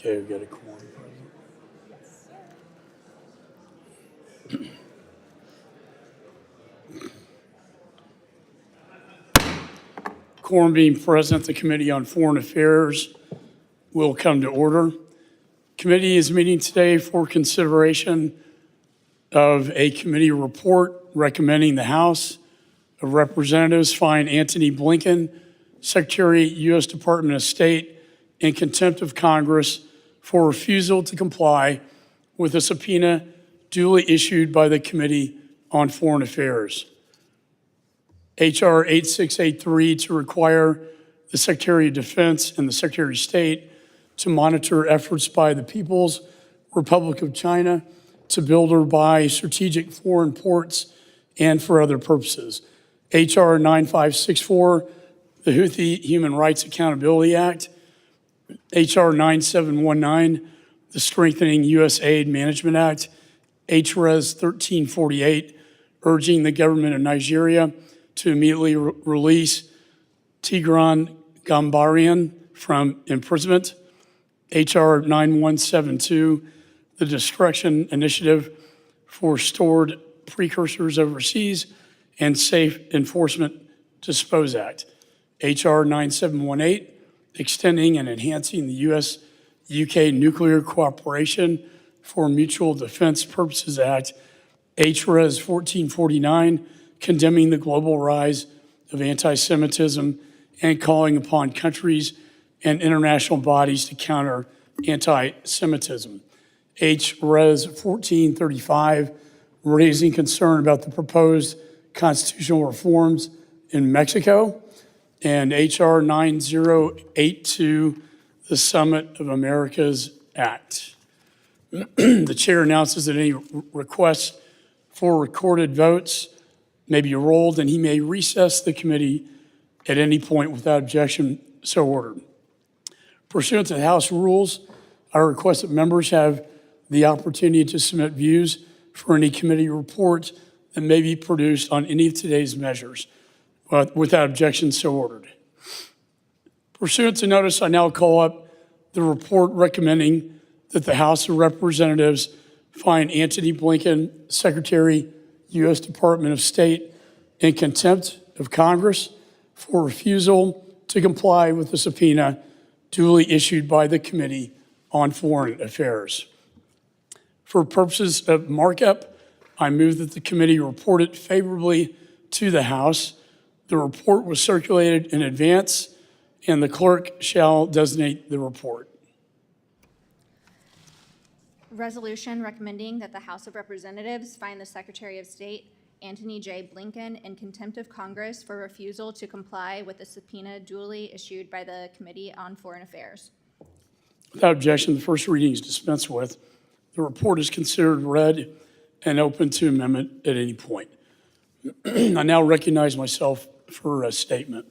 Okay, we've got a quorum present. Quorum being present, the Committee on Foreign Affairs will come to order. Committee is meeting today for consideration of a committee report recommending the House of Representatives find Antony Blinken, Secretary, U.S. Department of State, in contempt of Congress for refusal to comply with a subpoena duly issued by the Committee on Foreign Affairs. H.R. 8683 to require the Secretary of Defense and the Secretary of State to monitor efforts by the People's Republic of China to build or buy strategic foreign ports and for other purposes. H.R. 9564, the Houthi Human Rights Accountability Act. H.R. 9719, the Strengthening USAID Management Act. H.Res. 1348, urging the government of Nigeria to immediately release Tigran Gambaryan from imprisonment. H.R. 9172, the Destruction Initiative for Stored Precursors Overseas and Safe Enforcement Dispose Act. H.R. 9718, extending and enhancing the U.S.-UK Nuclear Cooperation for Mutual Defense Purposes Act. H.Res. 1449, condemning the global rise of anti-Semitism and calling upon countries and international bodies to counter anti-Semitism. H.Res. 1435, raising concern about the proposed constitutional reforms in Mexico. And H.R. 9082, the Summit of Americas Act. The chair announces that any requests for recorded votes may be rolled, and he may recess the committee at any point without objection, so ordered. Pursuant to the House rules, I request that members have the opportunity to submit views for any committee report that may be produced on any of today's measures. Without objection, so ordered. Pursuant to notice, I now call up the report recommending that the House of Representatives find Antony Blinken, Secretary, U.S. Department of State, in contempt of Congress for refusal to comply with the subpoena duly issued by the Committee on Foreign Affairs. For purposes of markup, I move that the committee report it favorably to the House. The report was circulated in advance, and the clerk shall designate the report. Resolution recommending that the House of Representatives find the Secretary of State, Antony J. Blinken, in contempt of Congress for refusal to comply with the subpoena duly issued by the Committee on Foreign Affairs. Without objection, the first reading is dispensed with. The report is considered read and open to amendment at any point. I now recognize myself for a statement.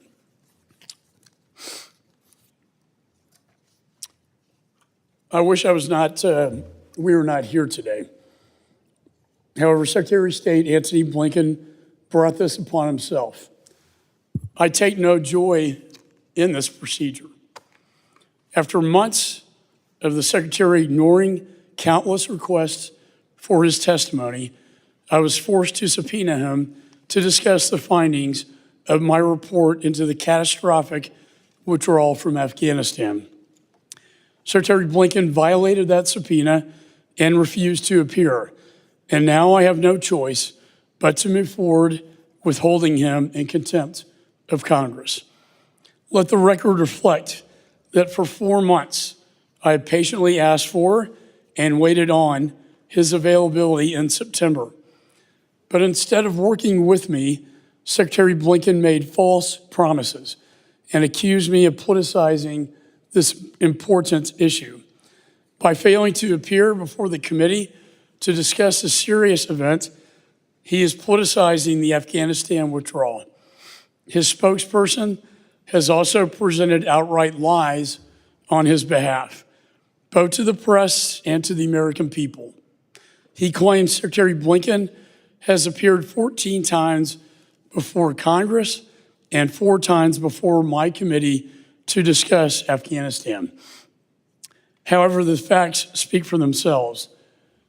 I wish we were not here today. However, Secretary of State Antony Blinken brought this upon himself. I take no joy in this procedure. After months of the Secretary ignoring countless requests for his testimony, I was forced to subpoena him to discuss the findings of my report into the catastrophic withdrawal from Afghanistan. Secretary Blinken violated that subpoena and refused to appear. And now I have no choice but to move forward with holding him in contempt of Congress. Let the record reflect that for 4 months, I have patiently asked for and waited on his availability in September. But instead of working with me, Secretary Blinken made false promises and accused me of politicizing this important issue. By failing to appear before the committee to discuss a serious event, he is politicizing the Afghanistan withdrawal. His spokesperson has also presented outright lies on his behalf, both to the press and to the American people. He claims Secretary Blinken has appeared 14 times before Congress and 4 times before my committee to discuss Afghanistan. However, the facts speak for themselves.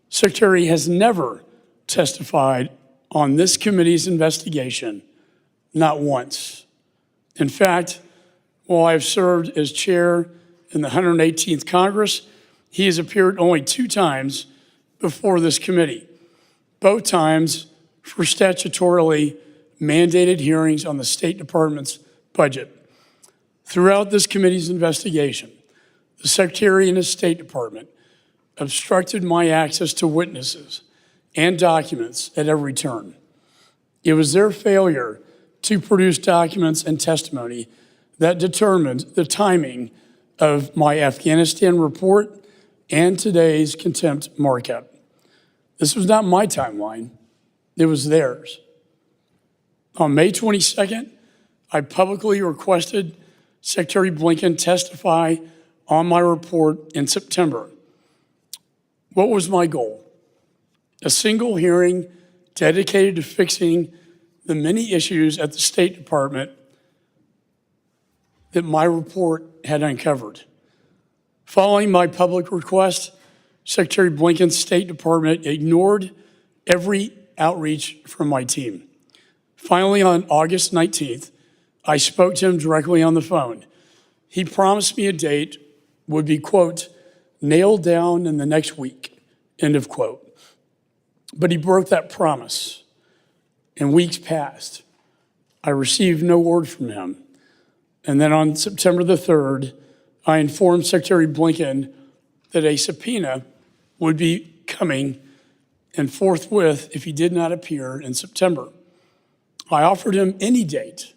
Secretary has never testified on this committee's investigation, not once. In fact, while I have served as chair in the 118th Congress, he has appeared only 2 times before this committee, both times for statutorily mandated hearings on the State Department's budget. Throughout this committee's investigation, the Secretary and his State Department obstructed my access to witnesses and documents at every turn. It was their failure to produce documents and testimony that determined the timing of my Afghanistan report and today's contempt markup. This was not my timeline, it was theirs. On May 22nd, I publicly requested Secretary Blinken testify on my report in September. What was my goal? A single hearing dedicated to fixing the many issues at the State Department that my report had uncovered. Following my public request, Secretary Blinken's State Department ignored every outreach from my team. Finally, on August 19th, I spoke to him directly on the phone. He promised me a date would be, quote, nailed down in the next week, end of quote. But he broke that promise, and weeks passed. I received no word from him. And then on September the 3rd, I informed Secretary Blinken that a subpoena would be coming, and forthwith if he did not appear in September. I offered him any date,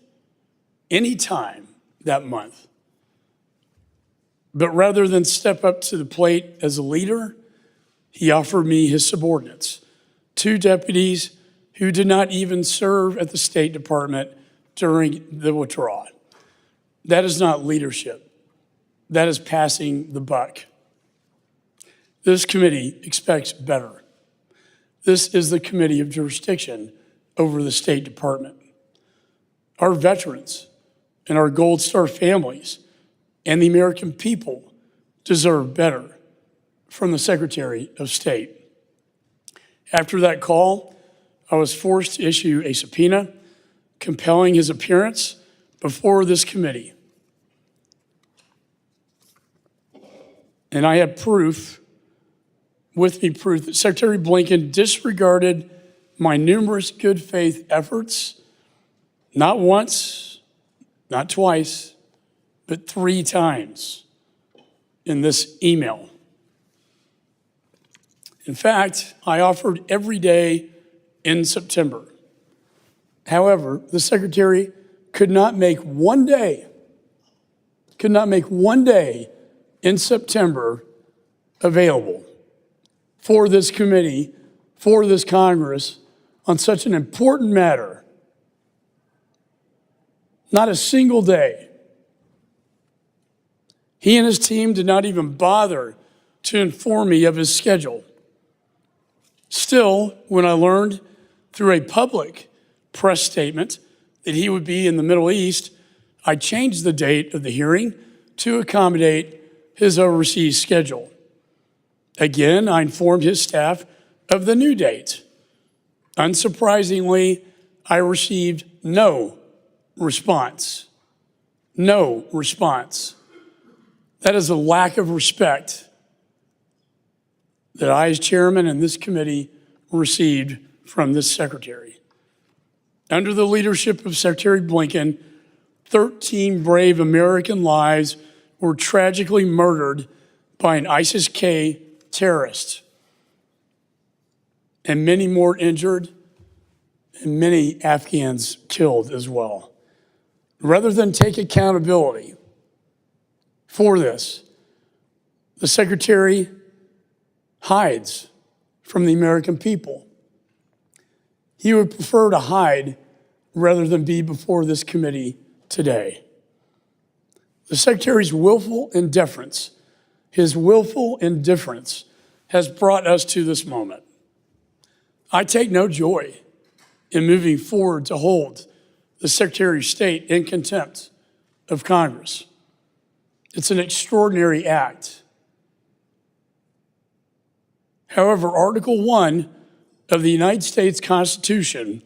any time that month. But rather than step up to the plate as a leader, he offered me his subordinates, 2 deputies who did not even serve at the State Department during the withdrawal. That is not leadership. That is passing the buck. This committee expects better. This is the committee of jurisdiction over the State Department. Our veterans and our Gold Star families and the American people deserve better from the Secretary of State. After that call, I was forced to issue a subpoena compelling his appearance before this committee. And I have proof that Secretary Blinken disregarded my numerous good faith efforts, not once, not twice, but 3 times in this email. In fact, I offered every day in September. However, the Secretary could not make one day in September available for this committee, for this Congress, on such an important matter. Not a single day. He and his team did not even bother to inform me of his schedule. Still, when I learned through a public press statement that he would be in the Middle East, I changed the date of the hearing to accommodate his overseas schedule. Again, I informed his staff of the new date. Unsurprisingly, I received no response. No response. That is a lack of respect that I, as chairman and this committee, received from this secretary. Under the leadership of Secretary Blinken, 13 brave American lives were tragically murdered by an ISIS-K terrorist, and many more injured, and many Afghans killed as well. Rather than take accountability for this, the Secretary hides from the American people. He would prefer to hide rather than be before this committee today. The Secretary's willful indifference, his willful indifference has brought us to this moment. I take no joy in moving forward to hold the Secretary of State in contempt of Congress. It's an extraordinary act. However, Article 1 of the United States Constitution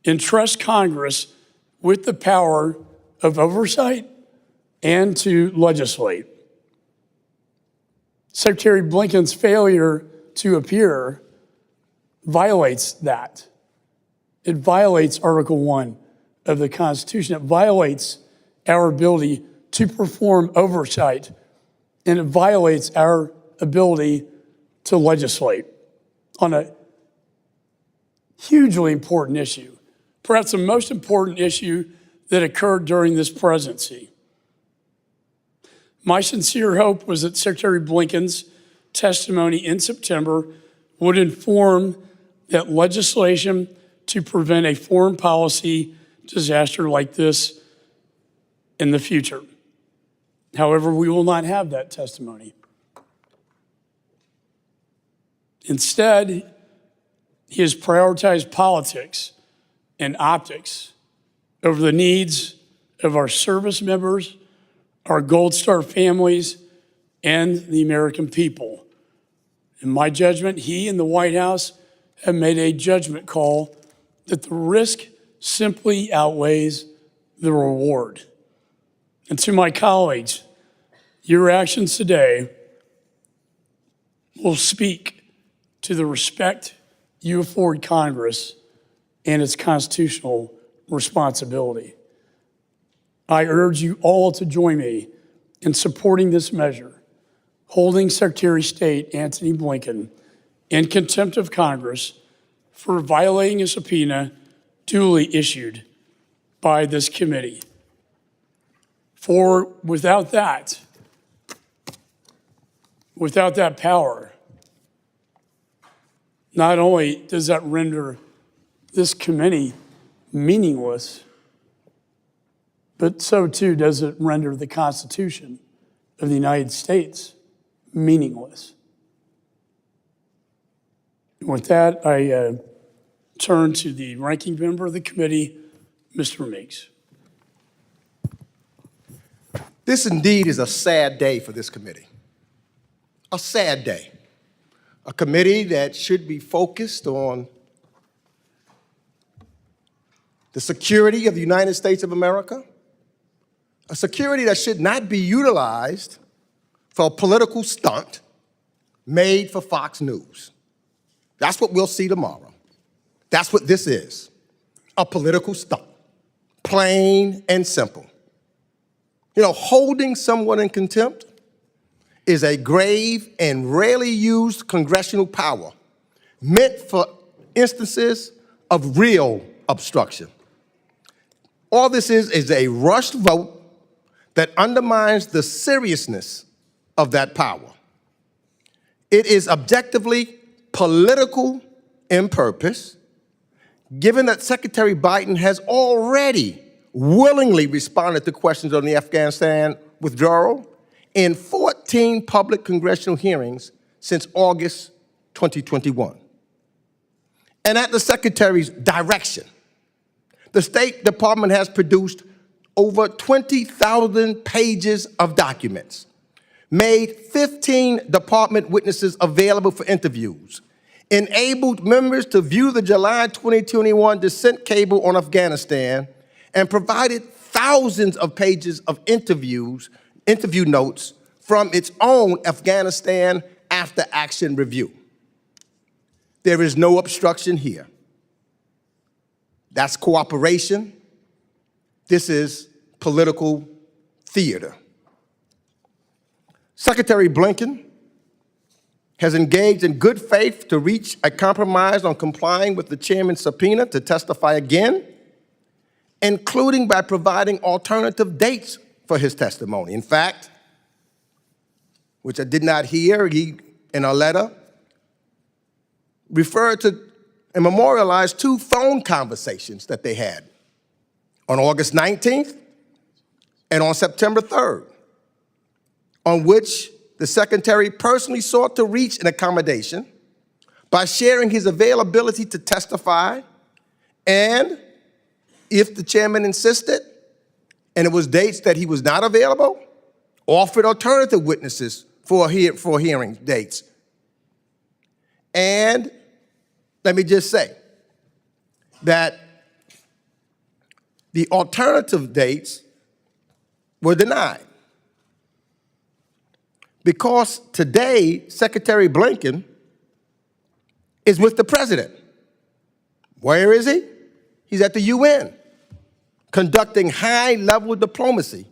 entrusts Congress with the power of oversight and to legislate. Secretary Blinken's failure to appear violates that. It violates Article 1 of the Constitution. It violates our ability to perform oversight, and it violates our ability to legislate on a hugely important issue, perhaps the most important issue that occurred during this presidency. My sincere hope was that Secretary Blinken's testimony in September would inform that legislation to prevent a foreign policy disaster like this in the future. However, we will not have that testimony. Instead, he has prioritized politics and optics over the needs of our service members, our Gold Star families, and the American people. In my judgment, he and the White House have made a judgment call that the risk simply outweighs the reward. And to my colleagues, your actions today will speak to the respect you afford Congress and its constitutional responsibility. I urge you all to join me in supporting this measure, holding Secretary of State Antony Blinken in contempt of Congress for violating a subpoena duly issued by this committee. For without that power, not only does that render this committee meaningless, but so too does it render the Constitution of the United States meaningless. And with that, I turn to the ranking member of the committee, Mr. Meeks. This indeed is a sad day for this committee. A sad day. A committee that should be focused on the security of the United States of America, a security that should not be utilized for a political stunt made for Fox News. That's what we'll see tomorrow. That's what this is, a political stunt, plain and simple. You know, holding someone in contempt is a grave and rarely used congressional power meant for instances of real obstruction. All this is a rushed vote that undermines the seriousness of that power. It is objectively political in purpose, given that Secretary Biden has already willingly responded to questions on the Afghanistan withdrawal in 14 public congressional hearings since August 2021. And at the Secretary's direction, the State Department has produced over 20,000 pages of documents, made 15 department witnesses available for interviews, enabled members to view the July 2021 dissent cable on Afghanistan, and provided thousands of pages of interview notes from its own Afghanistan after action review. There is no obstruction here. That's cooperation. This is political theater. Secretary Blinken has engaged in good faith to reach a compromise on complying with the chairman's subpoena to testify again, including by providing alternative dates for his testimony. In fact, which I did not hear, he, in a letter, referred to and memorialized 2 phone conversations that they had on August 19th and on September 3rd, on which the Secretary personally sought to reach an accommodation by sharing his availability to testify, and if the chairman insisted, and it was dates that he was not available, offered alternative witnesses for hearing dates. And let me just say that the alternative dates were denied. Because today, Secretary Blinken is with the president. Where is he? He's at the UN, conducting high-level diplomacy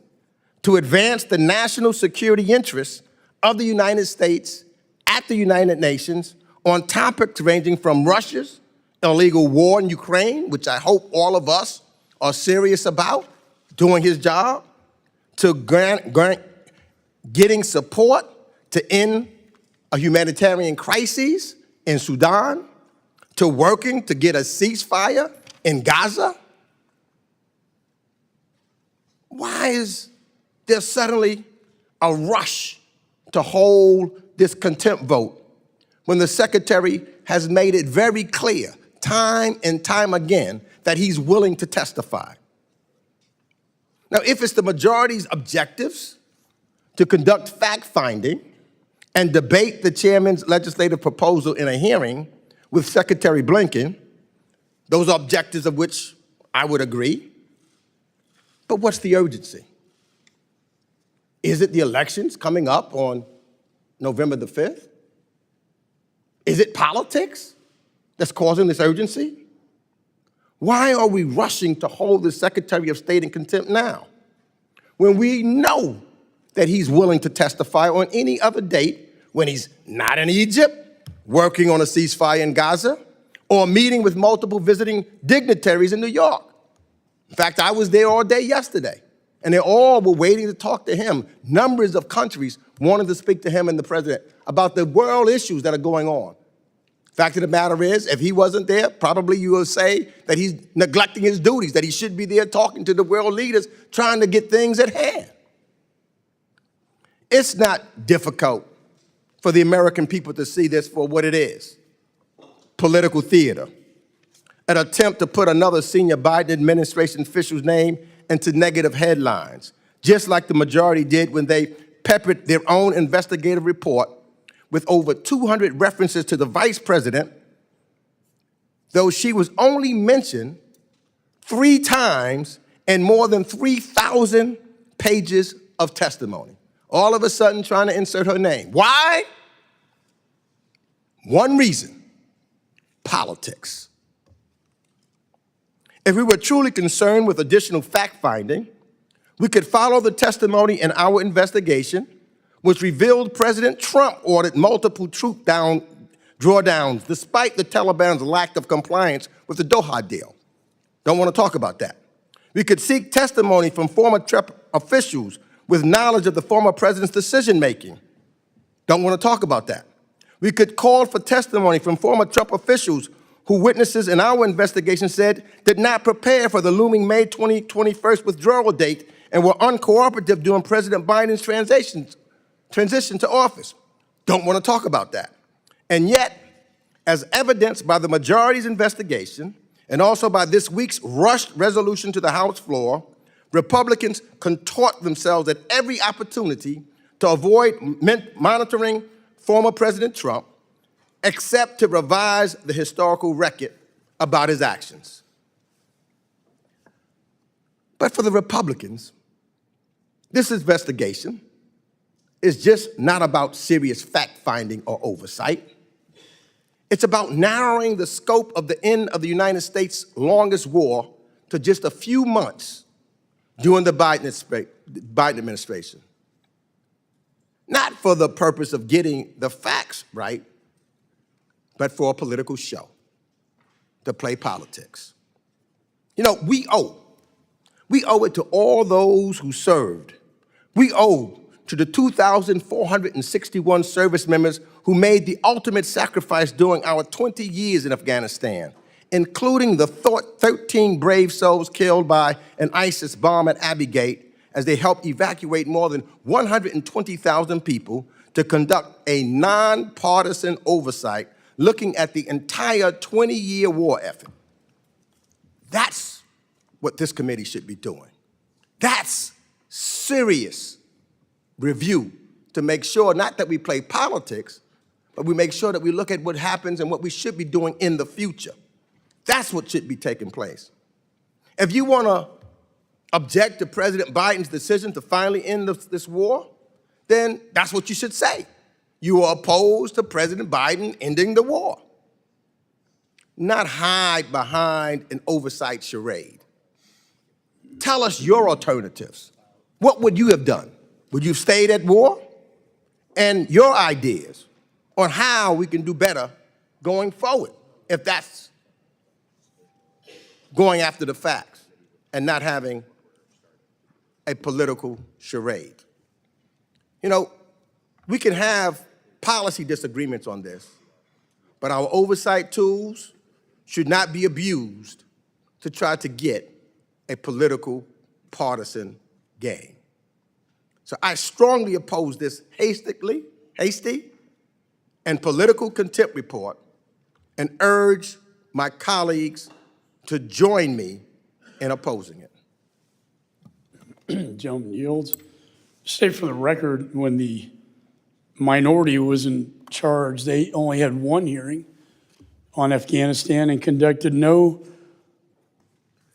to advance the national security interests of the United States at the United Nations on topics ranging from Russia's illegal war in Ukraine, which I hope all of us are serious about doing his job, to getting support to end a humanitarian crisis in Sudan, to working to get a ceasefire in Gaza. Why is there suddenly a rush to hold this contempt vote when the secretary has made it very clear time and time again that he's willing to testify? Now, if it's the majority's objectives to conduct fact-finding and debate the chairman's legislative proposal in a hearing with Secretary Blinken, those are objectives of which I would agree. But what's the urgency? Is it the elections coming up on November the 5th? Is it politics that's causing this urgency? Why are we rushing to hold the Secretary of State in contempt now, when we know that he's willing to testify on any other date when he's not in Egypt, working on a ceasefire in Gaza, or meeting with multiple visiting dignitaries in New York? In fact, I was there all day yesterday, and they all were waiting to talk to him. Numbers of countries wanted to speak to him and the president about the world issues that are going on. Fact of the matter is, if he wasn't there, probably you will say that he's neglecting his duties, that he should be there talking to the world leaders, trying to get things at hand. It's not difficult for the American people to see this for what it is: political theater, an attempt to put another senior Biden administration official's name into negative headlines, just like the majority did when they peppered their own investigative report with over 200 references to the vice president, though she was only mentioned 3 times in more than 3,000 pages of testimony. All of a sudden trying to insert her name. Why? One reason: politics. If we were truly concerned with additional fact-finding, we could follow the testimony in our investigation, which revealed President Trump ordered multiple troop drawdowns despite the Taliban's lack of compliance with the Doha deal. Don't want to talk about that. We could seek testimony from former Trump officials with knowledge of the former president's decision-making. Don't want to talk about that. We could call for testimony from former Trump officials who witnesses in our investigation said did not prepare for the looming May 2021 withdrawal date and were uncooperative during President Biden's transition to office. Don't want to talk about that. And yet, as evidenced by the majority's investigation and also by this week's rushed resolution to the House floor, Republicans contort themselves at every opportunity to avoid monitoring former President Trump, except to revise the historical record about his actions. But for the Republicans, this investigation is just not about serious fact-finding or oversight. It's about narrowing the scope of the end of the United States' longest war to just a few months during the Biden administration. Not for the purpose of getting the facts right, but for a political show, to play politics. You know, we owe it to all those who served. We owe to the 2,461 service members who made the ultimate sacrifice during our 20 years in Afghanistan, including the 13 brave souls killed by an ISIS bomb at Abbey Gate as they helped evacuate more than 120,000 people to conduct a nonpartisan oversight looking at the entire 20-year war effort. That's what this committee should be doing. That's serious review to make sure not that we play politics, but we make sure that we look at what happens and what we should be doing in the future. That's what should be taking place. If you want to object to President Biden's decision to finally end this war, then that's what you should say. You are opposed to President Biden ending the war. Not hide behind an oversight charade. Tell us your alternatives. What would you have done? Would you have stayed at war? And your ideas on how we can do better going forward, if that's going after the facts and not having a political charade. You know, we can have policy disagreements on this, but our oversight tools should not be abused to try to get a political partisan gain. So I strongly oppose this hasty and political contempt report and urge my colleagues to join me in opposing it. Gentleman yields. State for the record, when the minority was in charge, they only had one hearing on Afghanistan and conducted no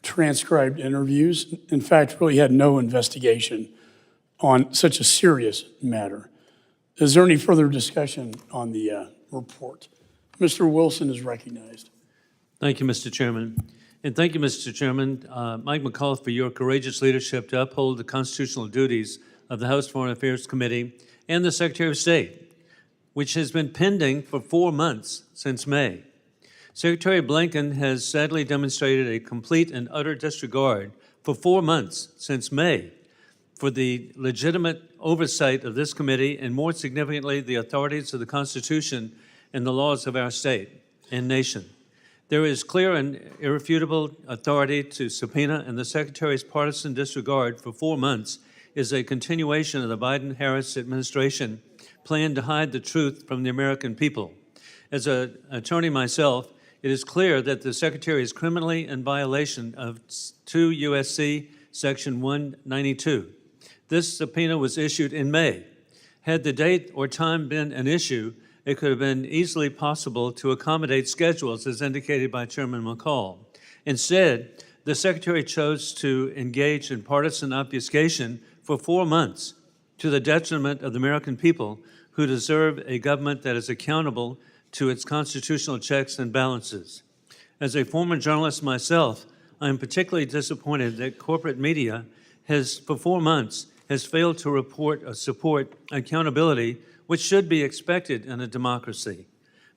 transcribed interviews. In fact, really had no investigation on such a serious matter. Is there any further discussion on the report? Mr. Wilson is recognized. Thank you, Mr. Chairman. And thank you, Mr. Chairman, Mike McCaul, for your courageous leadership to uphold the constitutional duties of the House Foreign Affairs Committee and the Secretary of State, which has been pending for 4 months since May. Secretary Blinken has sadly demonstrated a complete and utter disregard for 4 months since May for the legitimate oversight of this committee and, more significantly, the authorities of the Constitution and the laws of our state and nation. There is clear and irrefutable authority to subpoena, and the Secretary's partisan disregard for 4 months is a continuation of the Biden-Harris administration plan to hide the truth from the American people. As an attorney myself, it is clear that the Secretary is criminally in violation of 2 U.S.C. Section 192. This subpoena was issued in May. Had the date or time been an issue, it could have been easily possible to accommodate schedules as indicated by Chairman McCaul. Instead, the Secretary chose to engage in partisan obfuscation for 4 months to the detriment of the American people who deserve a government that is accountable to its constitutional checks and balances. As a former journalist myself, I am particularly disappointed that corporate media has, for 4 months, has failed to report or support accountability, which should be expected in a democracy.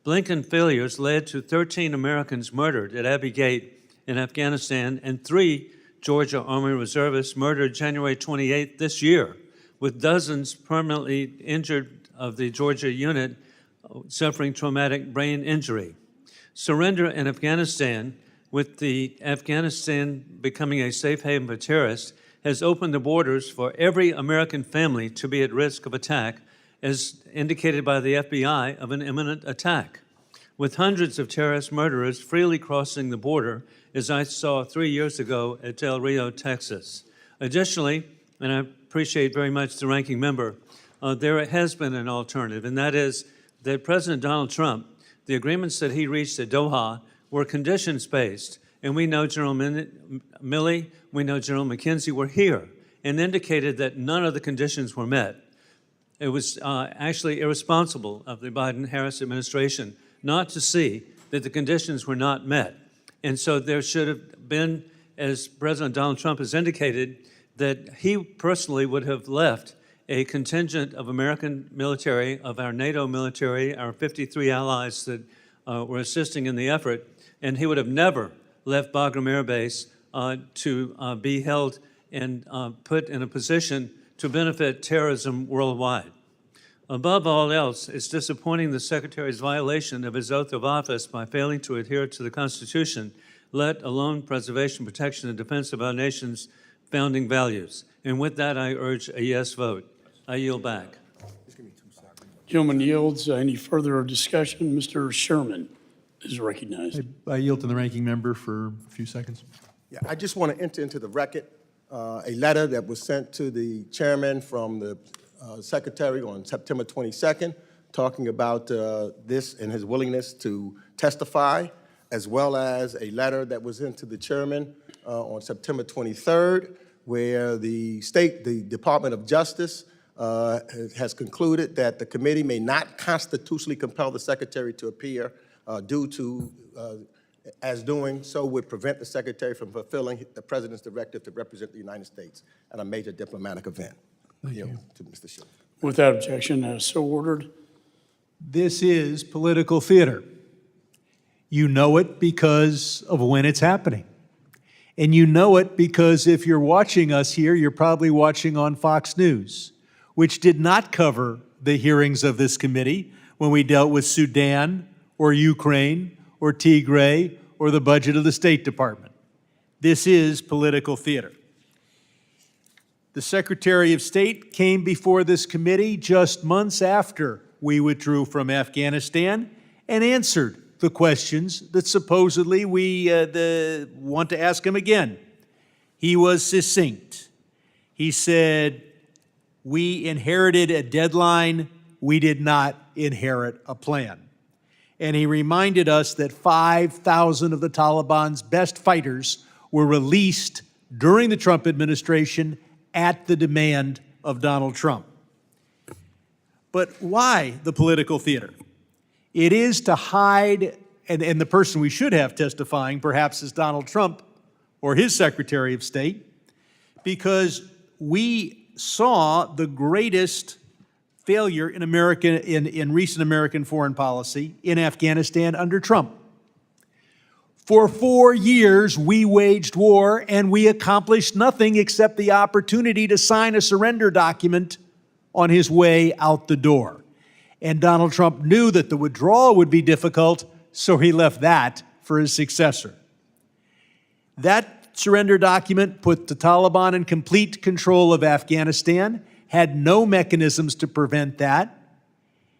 Blinken failures led to 13 Americans murdered at Abbey Gate in Afghanistan and 3 Georgia Army reservists murdered January 28th this year, with dozens permanently injured of the Georgia unit suffering traumatic brain injury. Surrender in Afghanistan, with the Afghanistan becoming a safe haven for terrorists, has opened the borders for every American family to be at risk of attack, as indicated by the FBI, of an imminent attack, with hundreds of terrorist murderers freely crossing the border, as I saw 3 years ago at Del Rio, Texas. Additionally, and I appreciate very much the ranking member, there has been an alternative, and that is that President Donald Trump, the agreements that he reached at Doha were conditions-based, and we know General Milley, we know General McKenzie were here and indicated that none of the conditions were met. It was actually irresponsible of the Biden-Harris administration not to see that the conditions were not met. And so there should have been, as President Donald Trump has indicated, that he personally would have left a contingent of American military, of our NATO military, our 53 allies that were assisting in the effort, and he would have never left Bagram Air Base to be held and put in a position to benefit terrorism worldwide. Above all else, it's disappointing the Secretary's violation of his oath of office by failing to adhere to the Constitution, let alone preservation, protection, and defense of our nation's founding values. And with that, I urge a yes vote. I yield back. Gentleman yields. Any further discussion? Mr. Sherman is recognized. I yield to the ranking member for a few seconds. Yeah, I just want to enter into the record a letter that was sent to the chairman from the secretary on September 22nd, talking about this and his willingness to testify, as well as a letter that was sent to the chairman on September 23rd, where the Department of Justice has concluded that the committee may not constitutionally compel the secretary to appear due to, as doing so would prevent the secretary from fulfilling the president's directive to represent the United States at a major diplomatic event. Yield to Mr. Schiff. Without objection, as so ordered. This is political theater. You know it because of when it's happening. And you know it because if you're watching us here, you're probably watching on Fox News, which did not cover the hearings of this committee when we dealt with Sudan or Ukraine or Tigray or the budget of the State Department. This is political theater. The Secretary of State came before this committee just months after we withdrew from Afghanistan and answered the questions that supposedly we want to ask him again. He was succinct. He said, "We inherited a deadline. We did not inherit a plan." And he reminded us that 5,000 of the Taliban's best fighters were released during the Trump administration at the demand of Donald Trump. But why the political theater? It is to hide, and the person we should have testifying perhaps is Donald Trump or his Secretary of State, because we saw the greatest failure in recent American foreign policy in Afghanistan under Trump. For 4 years, we waged war and we accomplished nothing except the opportunity to sign a surrender document on his way out the door. And Donald Trump knew that the withdrawal would be difficult, so he left that for his successor. That surrender document put the Taliban in complete control of Afghanistan, had no mechanisms to prevent that.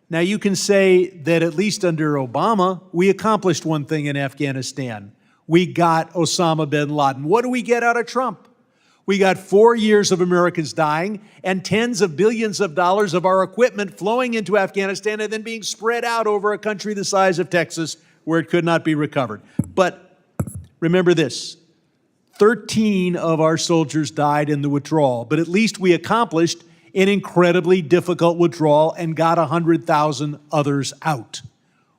Now, you can say that at least under Obama, we accomplished one thing in Afghanistan. We got Osama bin Laden. What do we get out of Trump? We got 4 years of Americans dying and tens of billions of dollars of our equipment flowing into Afghanistan and then being spread out over a country the size of Texas where it could not be recovered. But remember this, 13 of our soldiers died in the withdrawal, but at least we accomplished an incredibly difficult withdrawal and got 100,000 others out.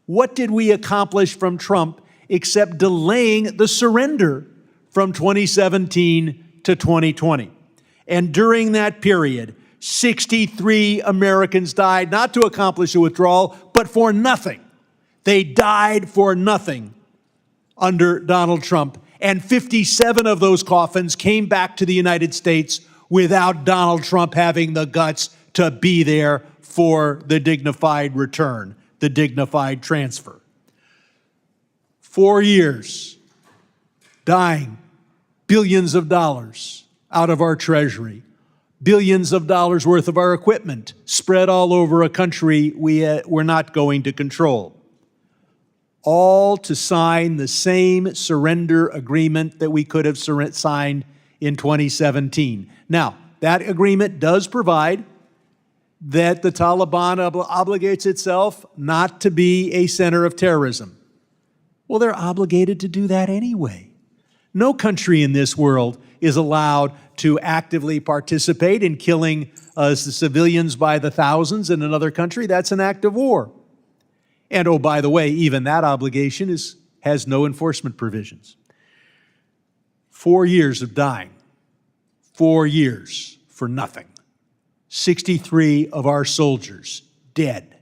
What did we accomplish from Trump except delaying the surrender from 2017 to 2020? And during that period, 63 Americans died, not to accomplish a withdrawal, but for nothing. They died for nothing under Donald Trump. And 57 of those coffins came back to the United States without Donald Trump having the guts to be there for the dignified return, the dignified transfer. 4 years, dying, billions of dollars out of our treasury, billions of dollars worth of our equipment spread all over a country we're not going to control. All to sign the same surrender agreement that we could have signed in 2017. Now, that agreement does provide that the Taliban obligates itself not to be a center of terrorism. Well, they're obligated to do that anyway. No country in this world is allowed to actively participate in killing civilians by the thousands in another country. That's an act of war. And oh, by the way, even that obligation has no enforcement provisions. 4 years of dying. 4 years for nothing. 63 of our soldiers dead.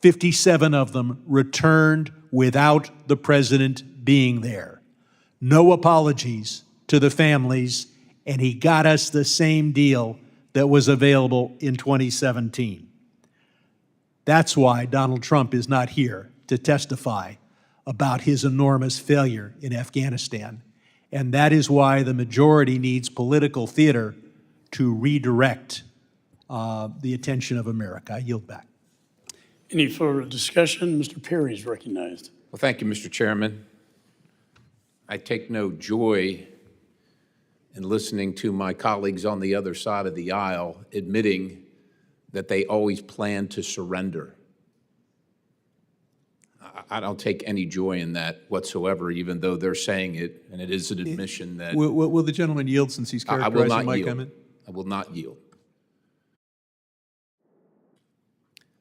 57 of them returned without the president being there. No apologies to the families, and he got us the same deal that was available in 2017. That's why Donald Trump is not here to testify about his enormous failure in Afghanistan. And that is why the majority needs political theater to redirect the attention of America. I yield back. Any further discussion? Mr. Perry is recognized. Well, thank you, Mr. Chairman. I take no joy in listening to my colleagues on the other side of the aisle admitting that they always plan to surrender. I don't take any joy in that whatsoever, even though they're saying it, and it is an admission that Will the gentleman yield since he's I will characterizing not my yield. comment? I will not yield.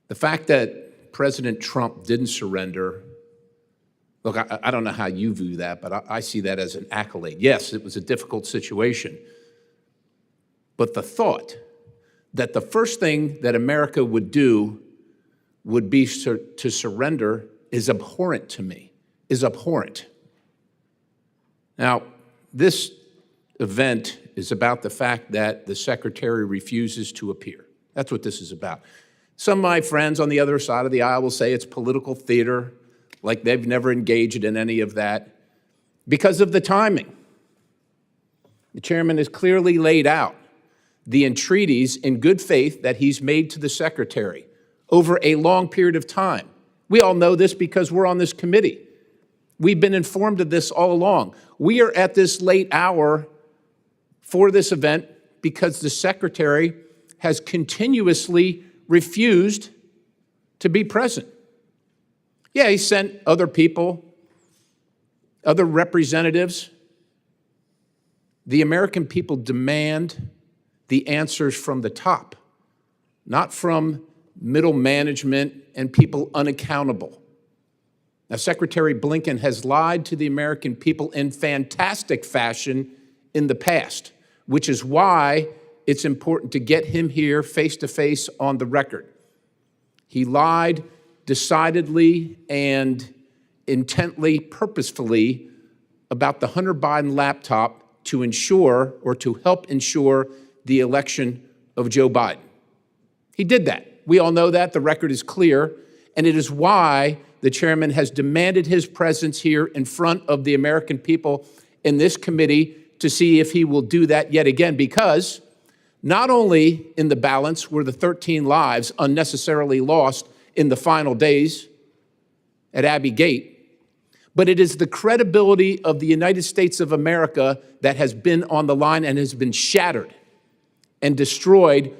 The fact that President Trump didn't surrender, look, I don't know how you view that, but I see that as an accolade. Yes, it was a difficult situation. But the thought that the first thing that America would do would be to surrender is abhorrent to me, is abhorrent. Now, this event is about the fact that the secretary refuses to appear. That's what this is about. Some of my friends on the other side of the aisle will say it's political theater, like they've never engaged in any of that, because of the timing. The chairman has clearly laid out the entreaties in good faith that he's made to the secretary over a long period of time. We all know this because we're on this committee. We've been informed of this all along. We are at this late hour for this event because the secretary has continuously refused to be present. Yeah, he sent other people, other representatives. The American people demand the answers from the top, not from middle management and people unaccountable. Now, Secretary Blinken has lied to the American people in fantastic fashion in the past, which is why it's important to get him here face-to-face on the record. He lied decidedly and intently, purposefully about the Hunter Biden laptop to ensure or to help ensure the election of Joe Biden. He did that. We all know that. The record is clear. And it is why the chairman has demanded his presence here in front of the American people in this committee to see if he will do that yet again, because not only in the balance were the 13 lives unnecessarily lost in the final days at Abbey Gate, but it is the credibility of the United States of America that has been on the line and has been shattered and destroyed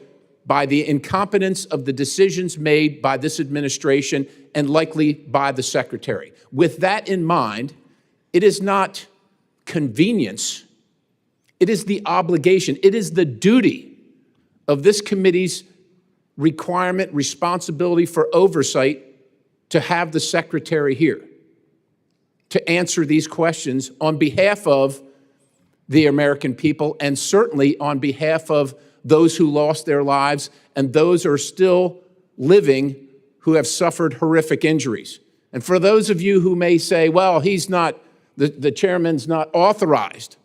by the incompetence of the decisions made by this administration and likely by the secretary. With that in mind, it is not convenience, it is the obligation, it is the duty of this committee's requirement, responsibility for oversight to have the secretary here to answer these questions on behalf of the American people and certainly on behalf of those who lost their lives and those who are still living who have suffered horrific injuries. And for those of you who may say, well, he's not, the chairman's not authorized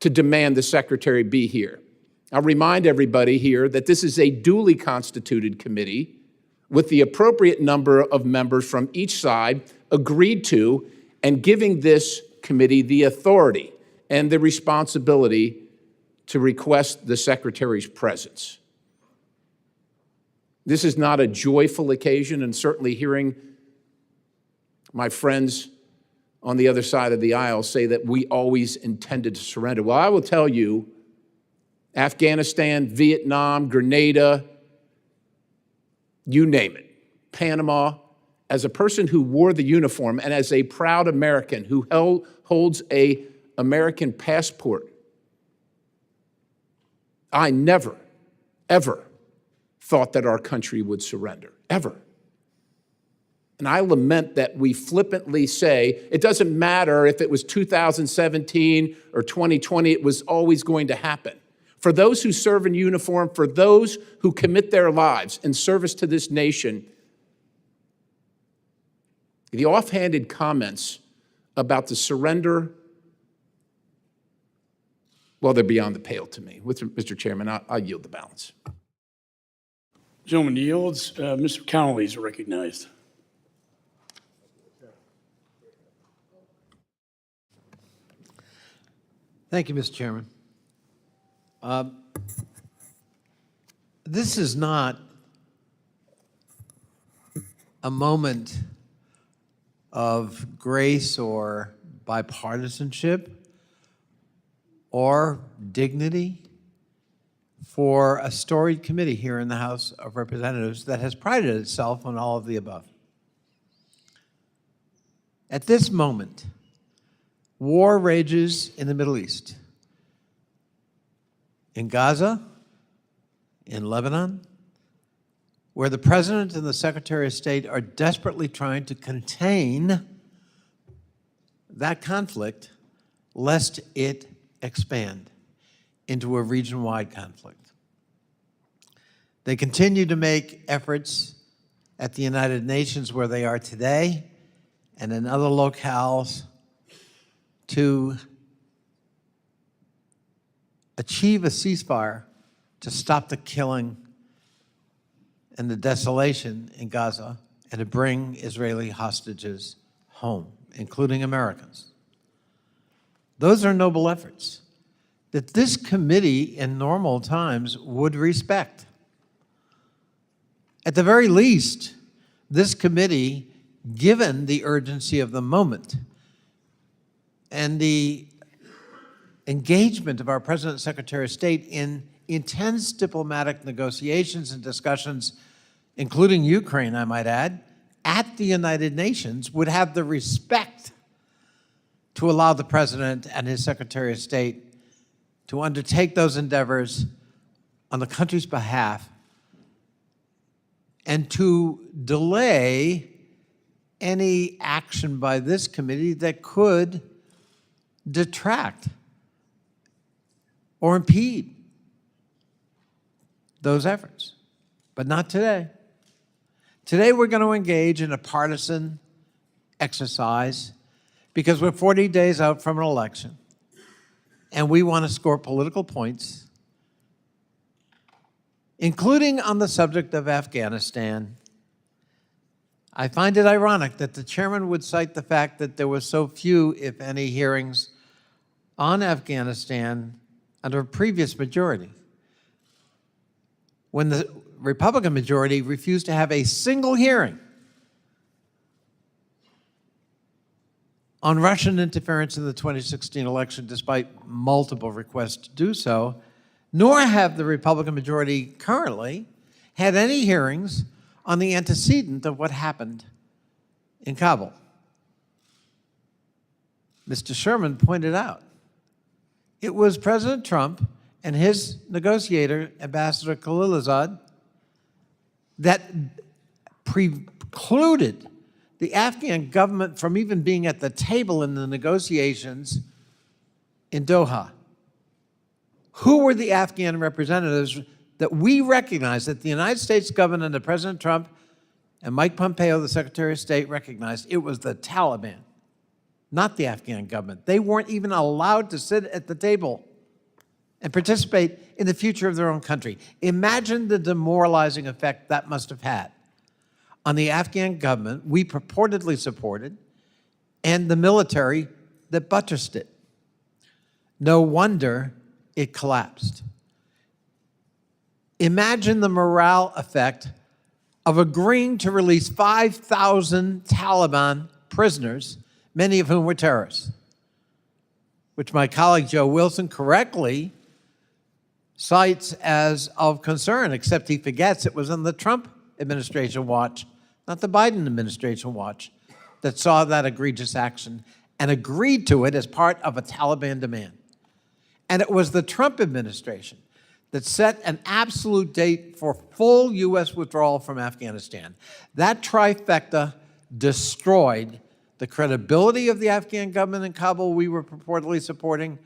to demand the secretary be here. I'll remind everybody here that this is a duly constituted committee with the appropriate number of members from each side agreed to and giving this committee the authority and the responsibility to request the secretary's presence. This is not a joyful occasion, and certainly hearing my friends on the other side of the aisle say that we always intended to surrender. Well, I will tell you, Afghanistan, Vietnam, Grenada, you name it, Panama, as a person who wore the uniform and as a proud American who holds an American passport, I never, ever thought that our country would surrender, ever. And I lament that we flippantly say, it doesn't matter if it was 2017 or 2020, it was always going to happen. For those who serve in uniform, for those who commit their lives in service to this nation, the offhanded comments about the surrender, well, they're beyond the pale to me. Mr. Chairman, I'll yield the balance. Gentleman yields. Mr. Connolly is recognized. Thank you, Mr. Chairman. This is not a moment of grace or bipartisanship or dignity for a storied committee here in the House of Representatives that has prided itself on all of the above. At this moment, war rages in the Middle East, in Gaza, in Lebanon, where the President and the Secretary of State are desperately trying to contain that conflict lest it expand into a region-wide conflict. They continue to make efforts at the United Nations where they are today and in other locales to achieve a ceasefire to stop the killing and the desolation in Gaza and to bring Israeli hostages home, including Americans. Those are noble efforts that this committee in normal times would respect. At the very least, this committee, given the urgency of the moment and the engagement of our President and Secretary of State in intense diplomatic negotiations and discussions, including Ukraine, I might add, at the United Nations, would have the respect to allow the President and his Secretary of State to undertake those endeavors on the country's behalf and to delay any action by this committee that could detract or impede those efforts. But not today. Today we're going to engage in a partisan exercise because we're 40 days out from an election and we want to score political points, including on the subject of Afghanistan. I find it ironic that the chairman would cite the fact that there were so few, if any, hearings on Afghanistan under a previous majority, when the Republican majority refused to have a single hearing on Russian interference in the 2016 election, despite multiple requests to do so, nor have the Republican majority currently had any hearings on the antecedent of what happened in Kabul. Mr. Sherman pointed out, it was President Trump and his negotiator, Ambassador Khalilzad, that precluded the Afghan government from even being at the table in the negotiations in Doha. Who were the Afghan representatives that we recognized, that the United States government under President Trump and Mike Pompeo, the Secretary of State, recognized? It was the Taliban, not the Afghan government. They weren't even allowed to sit at the table and participate in the future of their own country. Imagine the demoralizing effect that must have had on the Afghan government we purportedly supported and the military that buttressed it. No wonder it collapsed. Imagine the morale effect of agreeing to release 5,000 Taliban prisoners, many of whom were terrorists, which my colleague Joe Wilson correctly cites as of concern, except he forgets it was in the Trump administration watch, not the Biden administration watch, that saw that egregious action and agreed to it as part of a Taliban demand. And it was the Trump administration that set an absolute date for full U.S. withdrawal from Afghanistan. That trifecta destroyed the credibility of the Afghan government in Kabul we were purportedly supporting,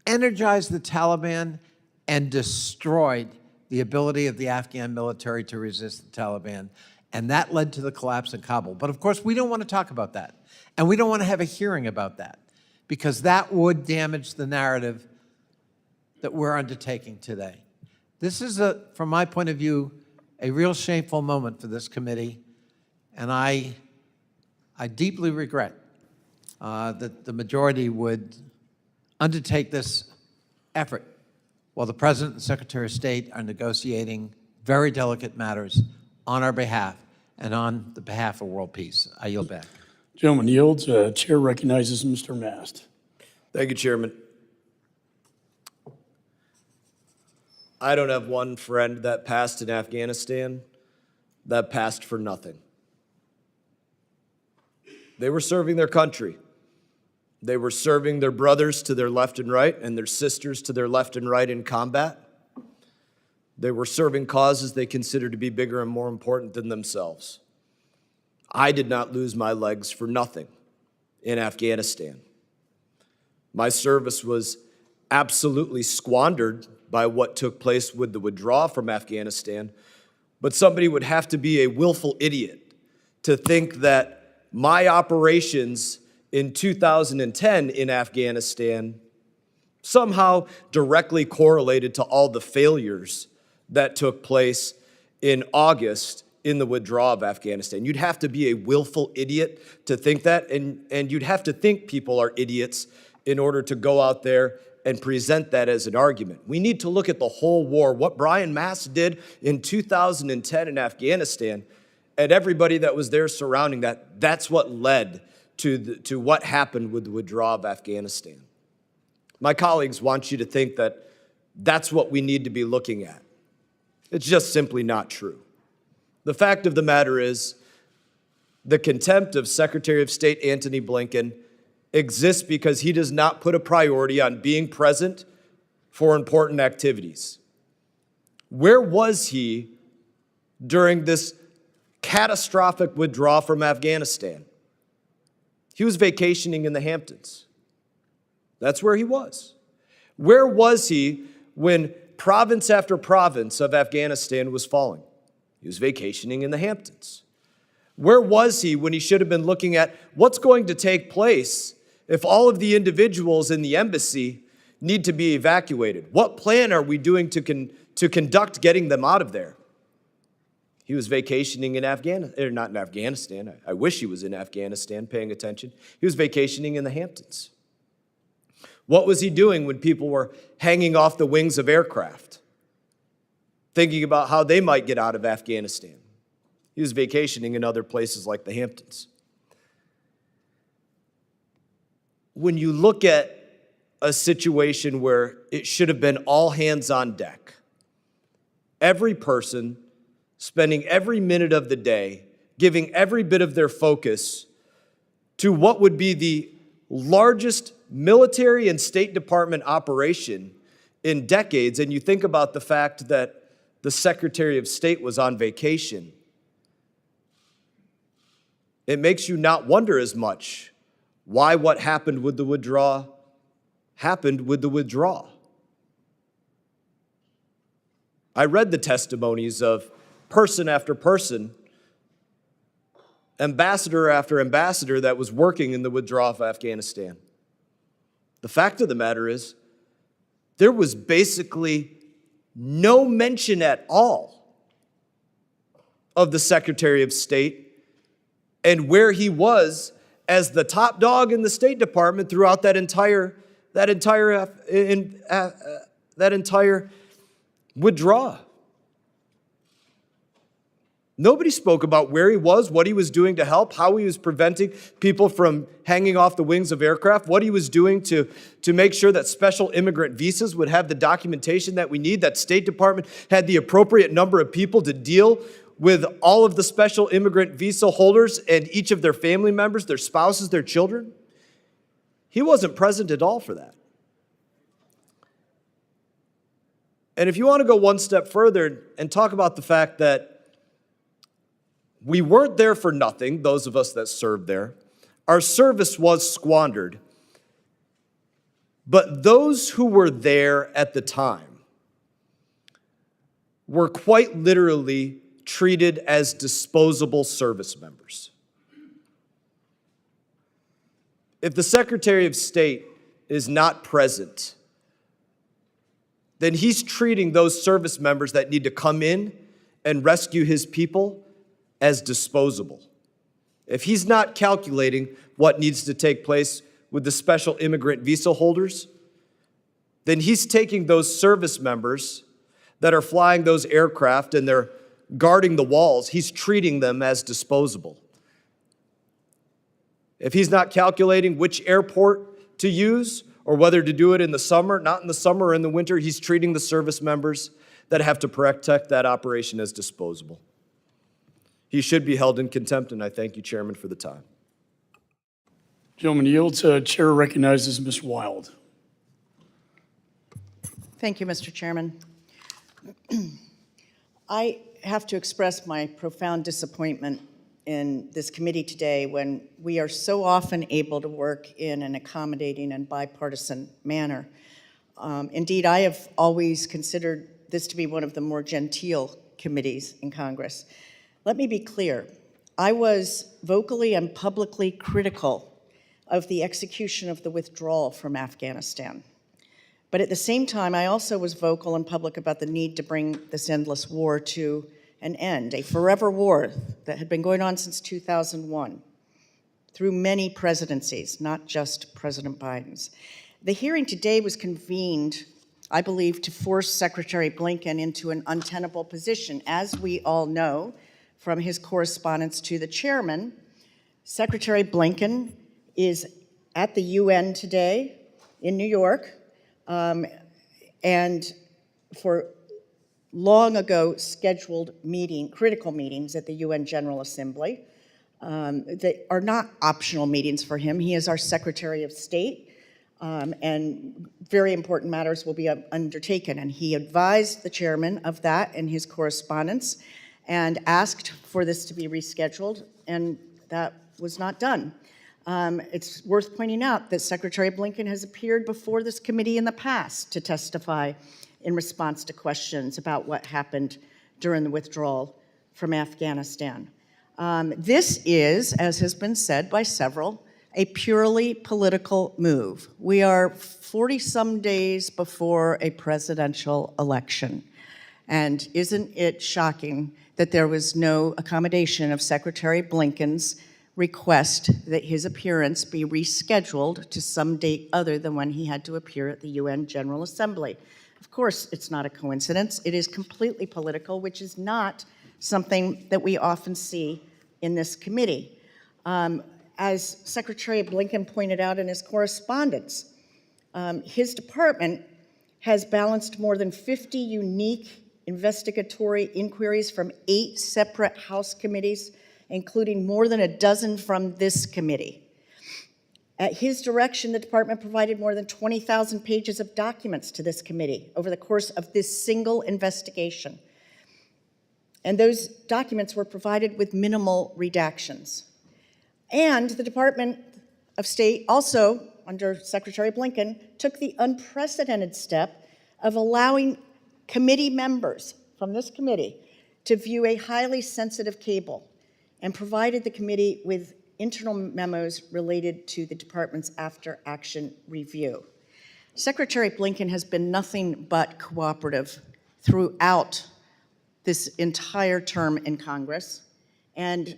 energized the Taliban, and destroyed the ability of the Afghan military to resist the Taliban. And that led to the collapse in Kabul. But of course, we don't want to talk about that. And we don't want to have a hearing about that, because that would damage the narrative that we're undertaking today. This is, from my point of view, a real shameful moment for this committee, and I deeply regret that the majority would undertake this effort while the President and Secretary of State are negotiating very delicate matters on our behalf and on the behalf of world peace. I yield back. Gentleman yields. Chair recognizes Mr. Mast. Thank you, Chairman. I don't have one friend that passed in Afghanistan that passed for nothing. They were serving their country. They were serving their brothers to their left and right and their sisters to their left and right in combat. They were serving causes they considered to be bigger and more important than themselves. I did not lose my legs for nothing in Afghanistan. My service was absolutely squandered by what took place with the withdrawal from Afghanistan, but somebody would have to be a willful idiot to think that my operations in 2010 in Afghanistan somehow directly correlated to all the failures that took place in August in the withdrawal of Afghanistan. You'd have to be a willful idiot to think that, and you'd have to think people are idiots in order to go out there and present that as an argument. We need to look at the whole war, what Brian Mast did in 2010 in Afghanistan, and everybody that was there surrounding that. That's what led to what happened with the withdrawal of Afghanistan. My colleagues want you to think that that's what we need to be looking at. It's just simply not true. The fact of the matter is, the contempt of Secretary of State Antony Blinken exists because he does not put a priority on being present for important activities. Where was he during this catastrophic withdrawal from Afghanistan? He was vacationing in the Hamptons. That's where he was. Where was he when province after province of Afghanistan was falling? He was vacationing in the Hamptons. Where was he when he should have been looking at what's going to take place if all of the individuals in the embassy need to be evacuated? What plan are we doing to conduct getting them out of there? He was vacationing in Afghanistan, or not in Afghanistan. I wish he was in Afghanistan paying attention. He was vacationing in the Hamptons. What was he doing when people were hanging off the wings of aircraft, thinking about how they might get out of Afghanistan? He was vacationing in other places like the Hamptons. When you look at a situation where it should have been all hands on deck, every person spending every minute of the day, giving every bit of their focus to what would be the largest military and State Department operation in decades, and you think about the fact that the Secretary of State was on vacation, it makes you not wonder as much why what happened with the withdrawal happened with the withdrawal. I read the testimonies of person after person, ambassador after ambassador that was working in the withdrawal of Afghanistan. The fact of the matter is, there was basically no mention at all of the Secretary of State and where he was as the top dog in the State Department throughout that entire withdrawal. Nobody spoke about where he was, what he was doing to help, how he was preventing people from hanging off the wings of aircraft, what he was doing to make sure that special immigrant visas would have the documentation that we need, that State Department had the appropriate number of people to deal with all of the special immigrant visa holders and each of their family members, their spouses, their children. He wasn't present at all for that. And if you want to go one step further and talk about the fact that we weren't there for nothing, those of us that served there. Our service was squandered. But those who were there at the time were quite literally treated as disposable service members. If the Secretary of State is not present, then he's treating those service members that need to come in and rescue his people as disposable. If he's not calculating what needs to take place with the special immigrant visa holders, then he's taking those service members that are flying those aircraft and they're guarding the walls, he's treating them as disposable. If he's not calculating which airport to use or whether to do it in the summer, not in the summer or in the winter, he's treating the service members that have to protect that operation as disposable. He should be held in contempt, and I thank you, Chairman, for the time. Gentleman yields. Chair recognizes Ms. Wild. Thank you, Mr. Chairman. I have to express my profound disappointment in this committee today when we are so often able to work in an accommodating and bipartisan manner. Indeed, I have always considered this to be one of the more genteel committees in Congress. Let me be clear. I was vocally and publicly critical of the execution of the withdrawal from Afghanistan. But at the same time, I also was vocal and public about the need to bring this endless war to an end, a forever war that had been going on since 2001, through many presidencies, not just President Biden's. The hearing today was convened, I believe, to force Secretary Blinken into an untenable position. As we all know from his correspondence to the chairman, Secretary Blinken is at the UN today in New York, and for long ago scheduled critical meetings at the UN General Assembly that are not optional meetings for him. He is our Secretary of State, and very important matters will be undertaken. And he advised the chairman of that in his correspondence and asked for this to be rescheduled, and that was not done. It's worth pointing out that Secretary Blinken has appeared before this committee in the past to testify in response to questions about what happened during the withdrawal from Afghanistan. This is, as has been said by several, a purely political move. We are 40-some days before a presidential election. And isn't it shocking that there was no accommodation of Secretary Blinken's request that his appearance be rescheduled to some date other than when he had to appear at the UN General Assembly? Of course, it's not a coincidence. It is completely political, which is not something that we often see in this committee. As Secretary Blinken pointed out in his correspondence, his department has balanced more than 50 unique investigatory inquiries from 8 separate House committees, including more than a dozen from this committee. At his direction, the department provided more than 20,000 pages of documents to this committee over the course of this single investigation. And those documents were provided with minimal redactions. And the Department of State also, under Secretary Blinken, took the unprecedented step of allowing committee members from this committee to view a highly sensitive cable and provided the committee with internal memos related to the department's after-action review. Secretary Blinken has been nothing but cooperative throughout this entire term in Congress, and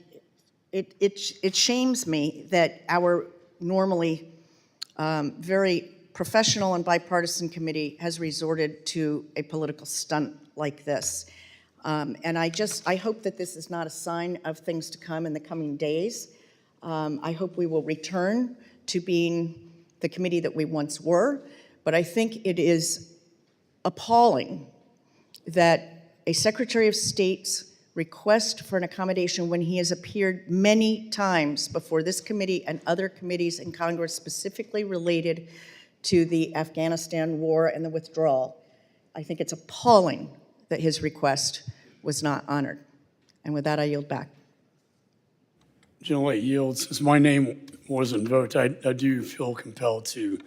it shames me that our normally very professional and bipartisan committee has resorted to a political stunt like this. And I hope that this is not a sign of things to come in the coming days. I hope we will return to being the committee that we once were, but I think it is appalling that a Secretary of State's request for an accommodation when he has appeared many times before this committee and other committees in Congress specifically related to the Afghanistan war and the withdrawal. I think it's appalling that his request was not honored. And with that, I yield back. Gentleman yields. Since my name wasn't invoked, I do feel compelled to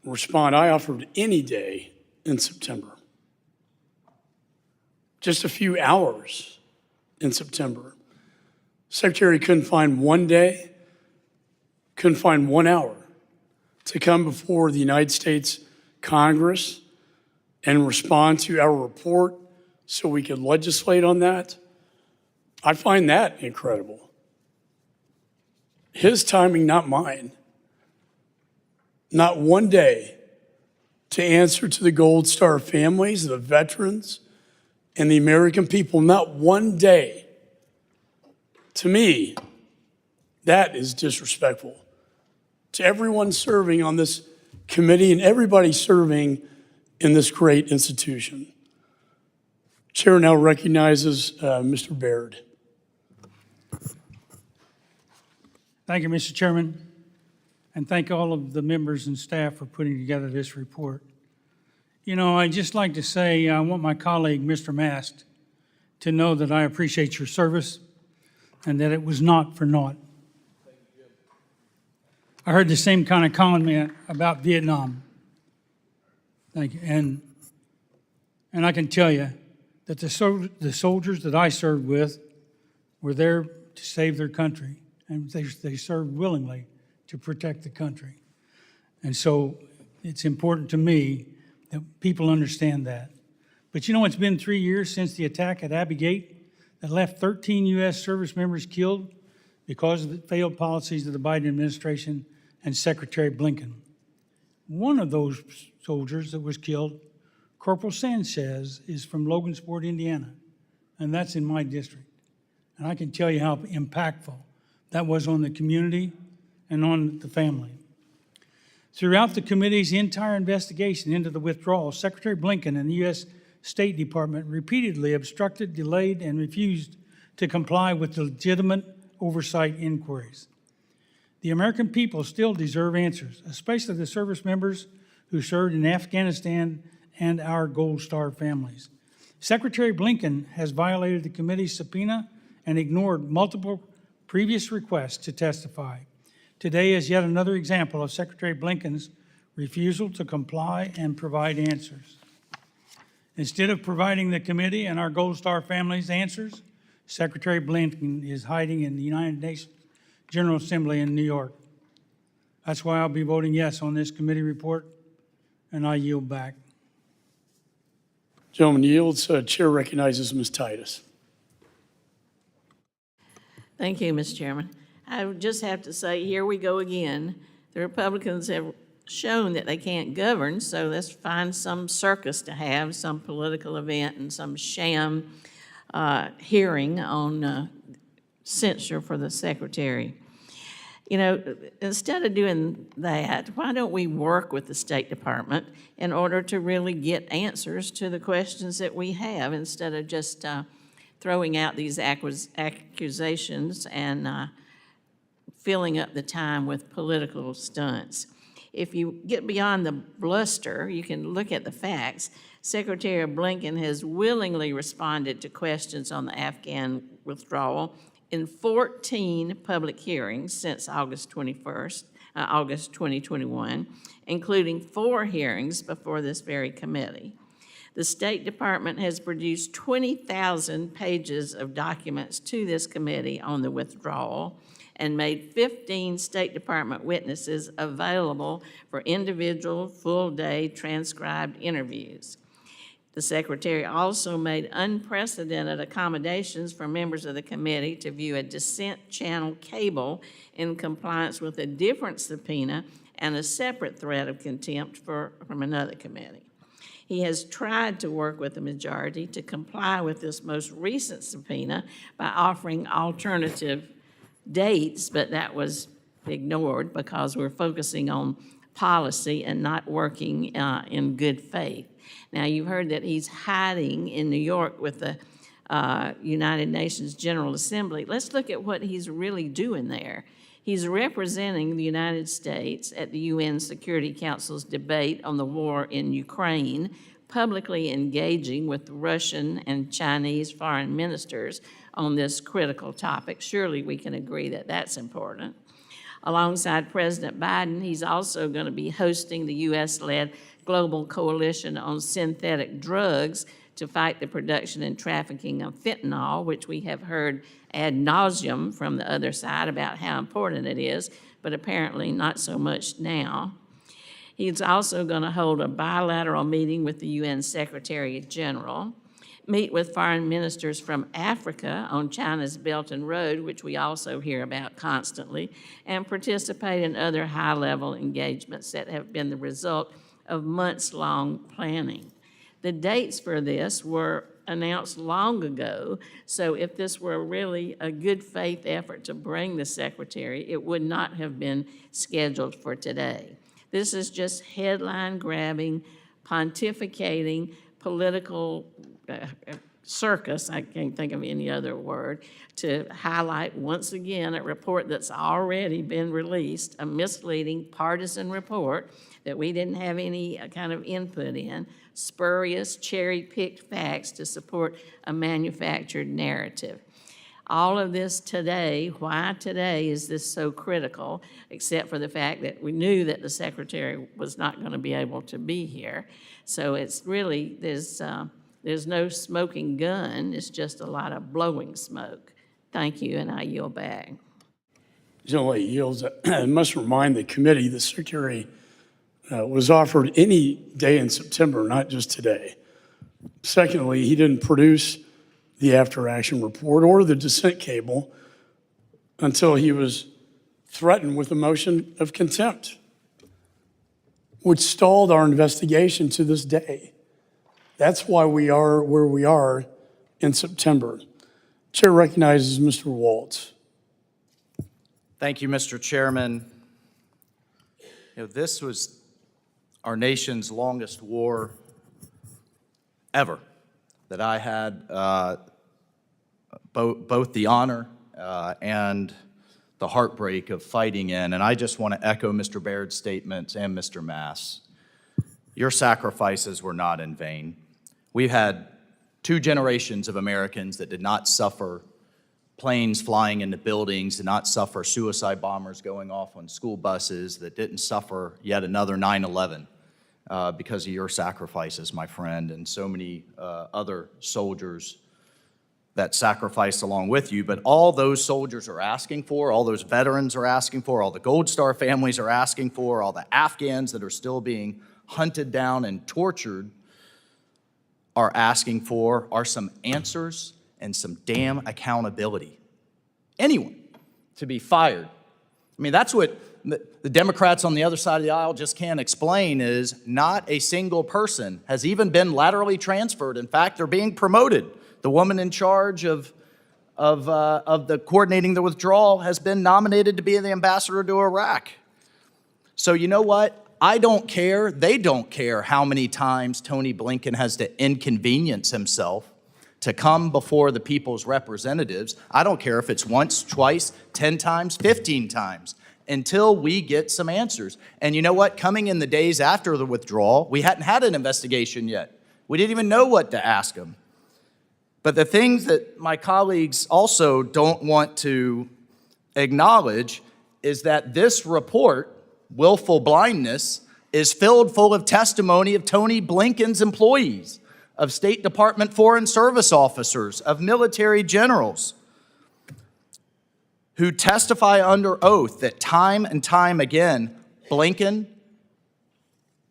respond. I offered any day in September. Just a few hours in September. Secretary couldn't find one day, couldn't find 1 hour to come before the United States Congress and respond to our report so we could legislate on that. I find that incredible. His timing, not mine. Not one day to answer to the Gold Star families, the veterans, and the American people, not one day. To me, that is disrespectful to everyone serving on this committee and everybody serving in this great institution. Chair now recognizes Mr. Baird. Thank you, Mr. Chairman. and thank all of the members and staff for putting together this report. You know, I'd just like to say I want my colleague, Mr. Mast, to know that I appreciate your service and that it was not for naught. I heard the same kind of comment about Vietnam. Thank you. And I can tell you that the soldiers that I served with were there to save their country, and they served willingly to protect the country. And so it's important to me that people understand that. But you know, it's been 3 years since the attack at Abbey Gate that left 13 U.S. service members killed because of the failed policies of the Biden administration and Secretary Blinken. One of those soldiers that was killed, Corporal Sanchez, is from Logansport, Indiana, and that's in my district. And I can tell you how impactful that was on the community and on the family. Throughout the committee's entire investigation into the withdrawal, Secretary Blinken and the U.S. State Department repeatedly obstructed, delayed, and refused to comply with legitimate oversight inquiries. The American people still deserve answers, especially the service members who served in Afghanistan and our Gold Star families. Secretary Blinken has violated the committee's subpoena and ignored multiple previous requests to testify. Today is yet another example of Secretary Blinken's refusal to comply and provide answers. Instead of providing the committee and our Gold Star families answers, Secretary Blinken is hiding in the United Nations General Assembly in New York. That's why I'll be voting yes on this committee report, and I yield back. Gentleman yields. Chair recognizes Ms. Titus. Thank you, Mr. Chairman. I would just have to say, here we go again. The Republicans have shown that they can't govern, so let's find some circus to have, some political event and some sham hearing on censure for the secretary. You know, instead of doing that, why don't we work with the State Department in order to really get answers to the questions that we have, instead of just throwing out these accusations and filling up the time with political stunts. If you get beyond the bluster, you can look at the facts. Secretary Blinken has willingly responded to questions on the Afghan withdrawal in 14 public hearings since August 2021, including 4 hearings before this very committee. The State Department has produced 20,000 pages of documents to this committee on the withdrawal and made 15 State Department witnesses available for individual full-day transcribed interviews. The Secretary also made unprecedented accommodations for members of the committee to view a dissent channel cable in compliance with a different subpoena and a separate threat of contempt from another committee. He has tried to work with the majority to comply with this most recent subpoena by offering alternative dates, but that was ignored because we're focusing on policy and not working in good faith. Now, you've heard that he's hiding in New York with the United Nations General Assembly. Let's look at what he's really doing there. He's representing the United States at the UN Security Council's debate on the war in Ukraine, publicly engaging with the Russian and Chinese foreign ministers on this critical topic. Surely we can agree that that's important. Alongside President Biden, he's also going to be hosting the U.S.-led Global Coalition on Synthetic Drugs to fight the production and trafficking of fentanyl, which we have heard ad nauseum from the other side about how important it is, but apparently not so much now. He's also going to hold a bilateral meeting with the UN Secretary General, meet with foreign ministers from Africa on China's Belt and Road, which we also hear about constantly, and participate in other high-level engagements that have been the result of months-long planning. The dates for this were announced long ago, so if this were really a good faith effort to bring the secretary, it would not have been scheduled for today. This is just headline grabbing, pontificating, political circus, I can't think of any other word, to highlight once again a report that's already been released, a misleading partisan report that we didn't have any kind of input in, spurious, cherry-picked facts to support a manufactured narrative. All of this today, why today is this so critical, except for the fact that we knew that the secretary was not going to be able to be here. So it's really, there's no smoking gun, it's just a lot of blowing smoke. Thank you, and I yield back. Generally yields. I must remind the committee the secretary was offered any day in September, not just today. Secondly, he didn't produce the after-action report or the dissent cable until he was threatened with a motion of contempt, which stalled our investigation to this day. That's why we are where we are in September. Chair recognizes Mr. Waltz. Thank you, Mr. Chairman. This was our nation's longest war ever that I had both the honor and the heartbreak of fighting in. And I just want to echo Mr. Baird's statements and Mr. Mass. Your sacrifices were not in vain. We've had 2 generations of Americans that did not suffer planes flying into buildings, did not suffer suicide bombers going off on school buses, that didn't suffer yet another 9/11 because of your sacrifices, my friend, and so many other soldiers that sacrificed along with you. But all those soldiers are asking for, all those veterans are asking for, all the Gold Star families are asking for, all the Afghans that are still being hunted down and tortured are asking for are some answers and some damn accountability. Anyone to be fired. I mean, that's what the Democrats on the other side of the aisle just can't explain, is not a single person has even been laterally transferred. In fact, they're being promoted. The woman in charge of the coordinating the withdrawal has been nominated to be the ambassador to Iraq. So you know what? I don't care, they don't care how many times Tony Blinken has to inconvenience himself to come before the people's representatives. I don't care if it's once, twice, 10 times, 15 times, until we get some answers. And you know what? Coming in the days after the withdrawal, we hadn't had an investigation yet. We didn't even know what to ask them. But the things that my colleagues also don't want to acknowledge is that this report, Willful Blindness, is filled full of testimony of Tony Blinken's employees, of State Department Foreign Service officers, of military generals who testify under oath that time and time again, Blinken,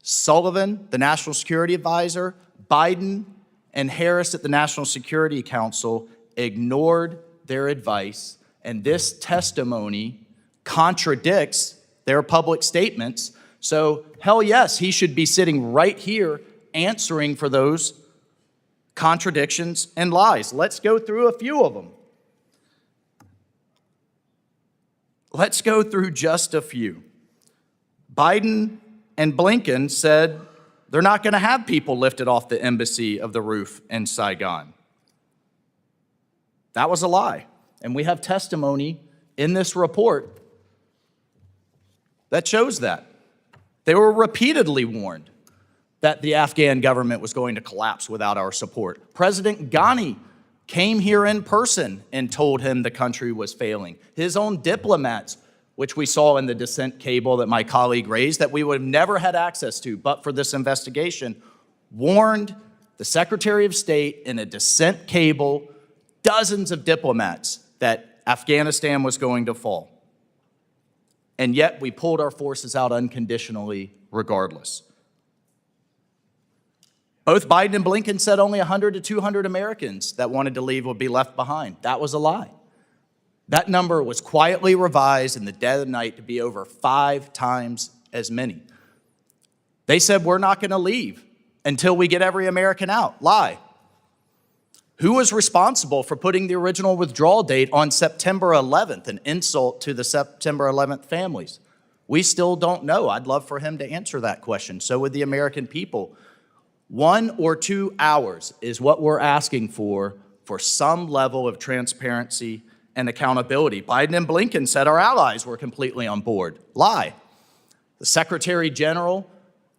Sullivan, the National Security Advisor, Biden, and Harris at the National Security Council ignored their advice, and this testimony contradicts their public statements. So, hell yes, he should be sitting right here answering for those contradictions and lies. Let's go through a few of them. Let's go through just a few. Biden and Blinken said they're not going to have people lifted off the embassy of the roof in Saigon. That was a lie. And we have testimony in this report that shows that. They were repeatedly warned that the Afghan government was going to collapse without our support. President Ghani came here in person and told him the country was failing. His own diplomats, which we saw in the dissent cable that my colleague raised, that we would have never had access to but for this investigation, warned the Secretary of State in a dissent cable, dozens of diplomats, that Afghanistan was going to fall. And yet we pulled our forces out unconditionally regardless. Both Biden and Blinken said only 100 to 200 Americans that wanted to leave would be left behind. That was a lie. That number was quietly revised in the dead of night to be over 5 times as many. They said, we're not going to leave until we get every American out. Lie. Who was responsible for putting the original withdrawal date on September 11th, an insult to the September 11th families? We still don't know. I'd love for him to answer that question. So would the American people. 1 or 2 hours is what we're asking for some level of transparency and accountability. Biden and Blinken said our allies were completely on board. Lie. The Secretary General,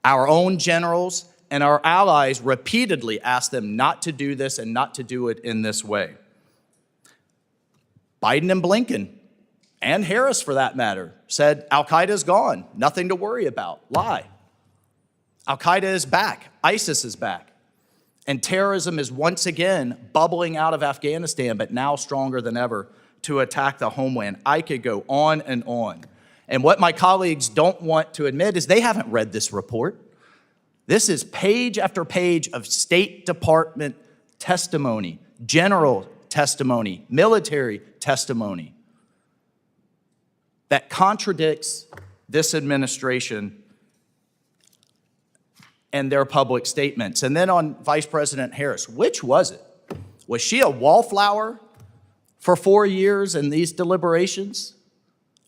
our own generals, and our allies repeatedly asked them not to do this and not to do it in this way. Biden and Blinken, and Harris for that matter, said Al-Qaeda's gone, nothing to worry about. Lie. Al-Qaeda is back, ISIS is back, and terrorism is once again bubbling out of Afghanistan, but now stronger than ever to attack the homeland. I could go on and on. And what my colleagues don't want to admit is they haven't read this report. This is page after page of State Department testimony, general testimony, military testimony that contradicts this administration and their public statements. And then on Vice President Harris, which was it? Was she a wallflower for 4 years in these deliberations?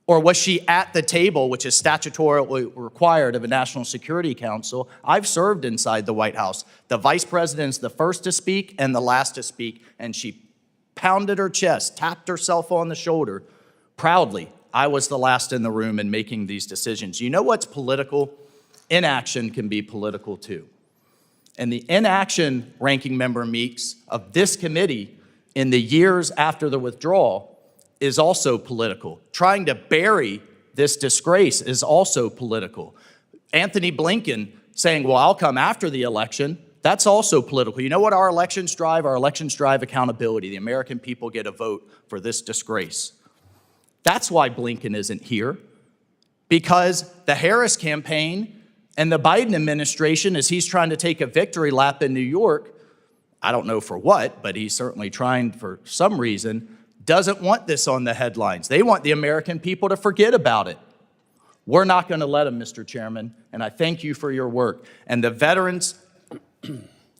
Or was she at the table, which is statutorily required of a National Security Council? I've served inside the White House. The Vice President's the first to speak and the last to speak, and she pounded her chest, tapped herself on the shoulder proudly. I was the last in the room in making these decisions. You know what's political? Inaction can be political too. And the inaction, Ranking Member Meeks, of this committee in the years after the withdrawal is also political. Trying to bury this disgrace is also political. Antony Blinken saying, well, I'll come after the election, that's also political. You know what our elections drive? Our elections drive accountability. The American people get a vote for this disgrace. That's why Blinken isn't here, because the Harris campaign and the Biden administration, as he's trying to take a victory lap in New York, I don't know for what, but he's certainly trying for some reason, doesn't want this on the headlines. They want the American people to forget about it. We're not going to let them, Mr. Chairman, and I thank you for your work. And the veterans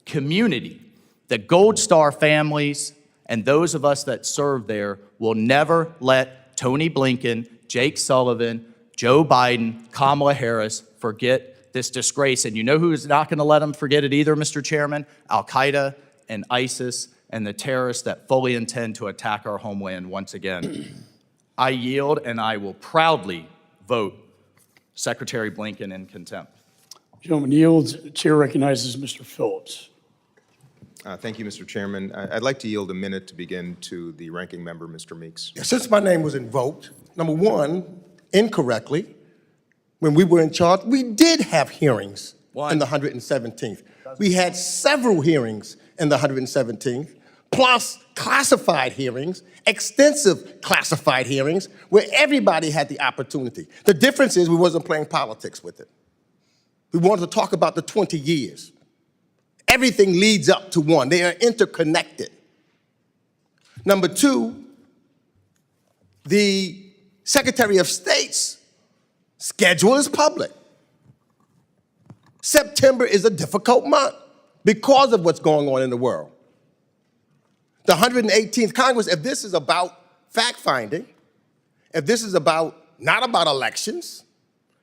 community, the Gold Star families, and those of us that serve there will never let Tony Blinken, Jake Sullivan, Joe Biden, Kamala Harris forget this disgrace. And you know who's not going to let them forget it either, Mr. Chairman? Al-Qaeda and ISIS and the terrorists that fully intend to attack our homeland once again. I yield, and I will proudly vote Secretary Blinken in contempt. Gentleman yields. Chair recognizes Mr. Phillips. Thank you, Mr. Chairman. I'd like to yield a minute to begin to the ranking member, Mr. Meeks. Since my name was invoked, number one, incorrectly, when we were in charge, we did have hearings in the 117th. We had several hearings in the 117th, plus classified hearings, extensive classified hearings, where everybody had the opportunity. The difference is we wasn't playing politics with it. We wanted to talk about the 20 years. Everything leads up to one. They are interconnected. Number two, the Secretary of State's schedule is public. September is a difficult month because of what's going on in the world. The 118th Congress, if this is about fact-finding, if this is not about elections,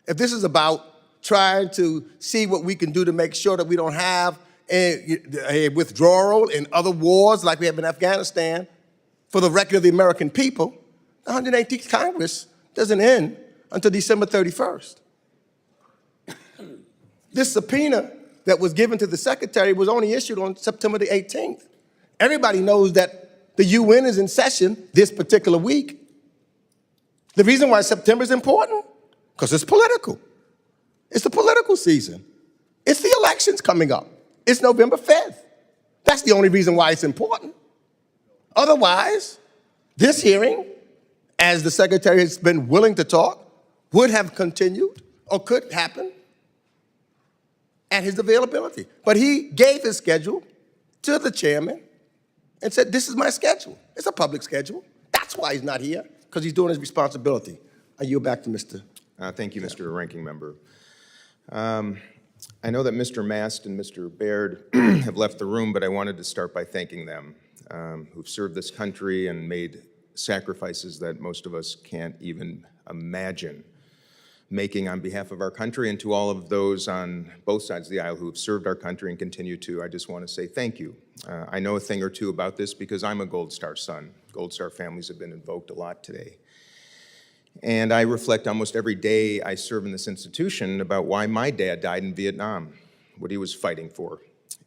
if this is about trying to see what we can do to make sure that we don't have a withdrawal in other wars like we have in Afghanistan for the record of the American people, the 118th Congress doesn't end until December 31st. This subpoena that was given to the secretary was only issued on September the 18th. Everybody knows that the UN is in session this particular week. The reason why September is important, because it's political. It's the political season. It's the elections coming up. It's November 5th. That's the only reason why it's important. Otherwise, this hearing, as the secretary has been willing to talk, would have continued or could happen at his availability. But he gave his schedule to the chairman and said, this is my schedule. It's a public schedule. That's why he's not here, because he's doing his responsibility. I yield back to Mr. Thank you, Mr. Ranking Member. I know that Mr. Mast and Mr. Baird have left the room, but I wanted to start by thanking them, who've served this country and made sacrifices that most of us can't even imagine. making on behalf of our country, and to all of those on both sides of the aisle who have served our country and continue to, I just want to say thank you. I know a thing or two about this because I'm a Gold Star son. Gold Star families have been invoked a lot today. And I reflect almost every day I serve in this institution about why my dad died in Vietnam, what he was fighting for.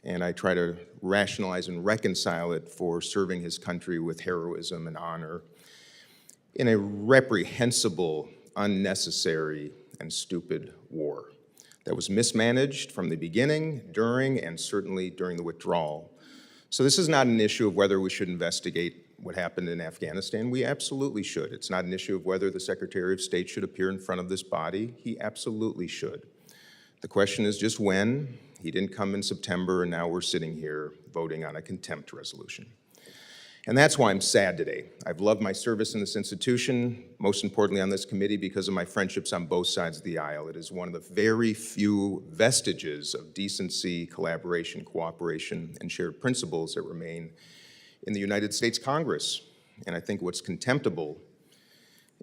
And I try to rationalize and reconcile it for serving his country with heroism and honor in a reprehensible, unnecessary, and stupid war that was mismanaged from the beginning, during, and certainly during the withdrawal. So this is not an issue of whether we should investigate what happened in Afghanistan. We absolutely should. It's not an issue of whether the Secretary of State should appear in front of this body. He absolutely should. The question is just when. He didn't come in September, and now we're sitting here voting on a contempt resolution. And that's why I'm sad today. I've loved my service in this institution, most importantly on this committee, because of my friendships on both sides of the aisle. It is one of the very few vestiges of decency, collaboration, cooperation, and shared principles that remain in the United States Congress. And I think what's contemptible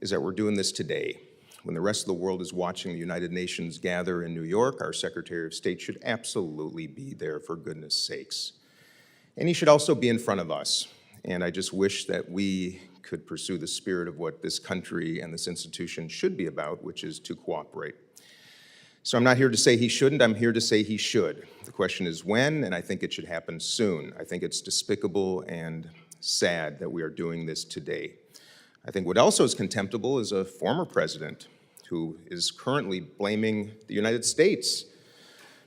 is that we're doing this today. When the rest of the world is watching the United Nations gather in New York, our Secretary of State should absolutely be there, for goodness sakes. And he should also be in front of us. And I just wish that we could pursue the spirit of what this country and this institution should be about, which is to cooperate. So I'm not here to say he shouldn't, I'm here to say he should. The question is when, and I think it should happen soon. I think it's despicable and sad that we are doing this today. I think what also is contemptible is a former president who is currently blaming the United States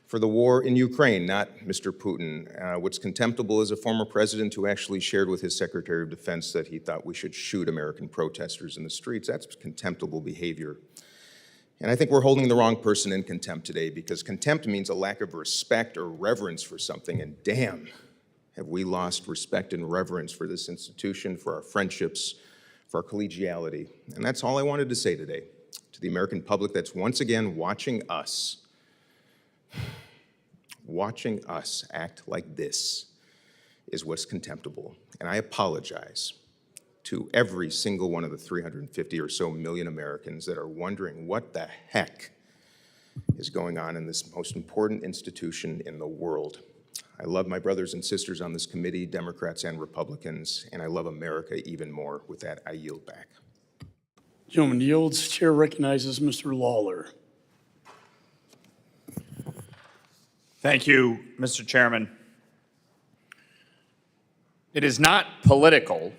for the war in Ukraine, not Mr. Putin. What's contemptible is a former president who actually shared with his Secretary of Defense that he thought we should shoot American protesters in the streets. That's contemptible behavior. And I think we're holding the wrong person in contempt today, because contempt means a lack of respect or reverence for something, and damn, have we lost respect and reverence for this institution, for our friendships, for our collegiality. And that's all I wanted to say today to the American public that's once again watching us act like this is what's contemptible. And I apologize to every single one of the 350 or so million Americans that are wondering what the heck is going on in this most important institution in the world. I love my brothers and sisters on this committee, Democrats and Republicans, and I love America even more. With that, I yield back. Gentleman yields. Chair recognizes Mr. Lawler. Thank you, Mr. Chairman. It is not political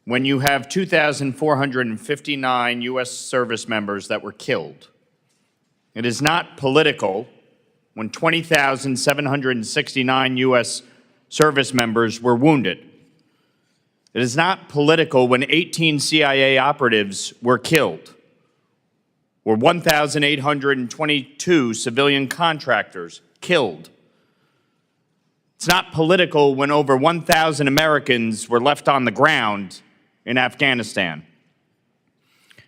when you have 2,459 U.S. service members that were killed. It is not political when 20,769 U.S. service members were wounded. It is not political when 18 CIA operatives were killed, or 1,822 civilian contractors killed. It's not political when over 1,000 Americans were left on the ground in Afghanistan.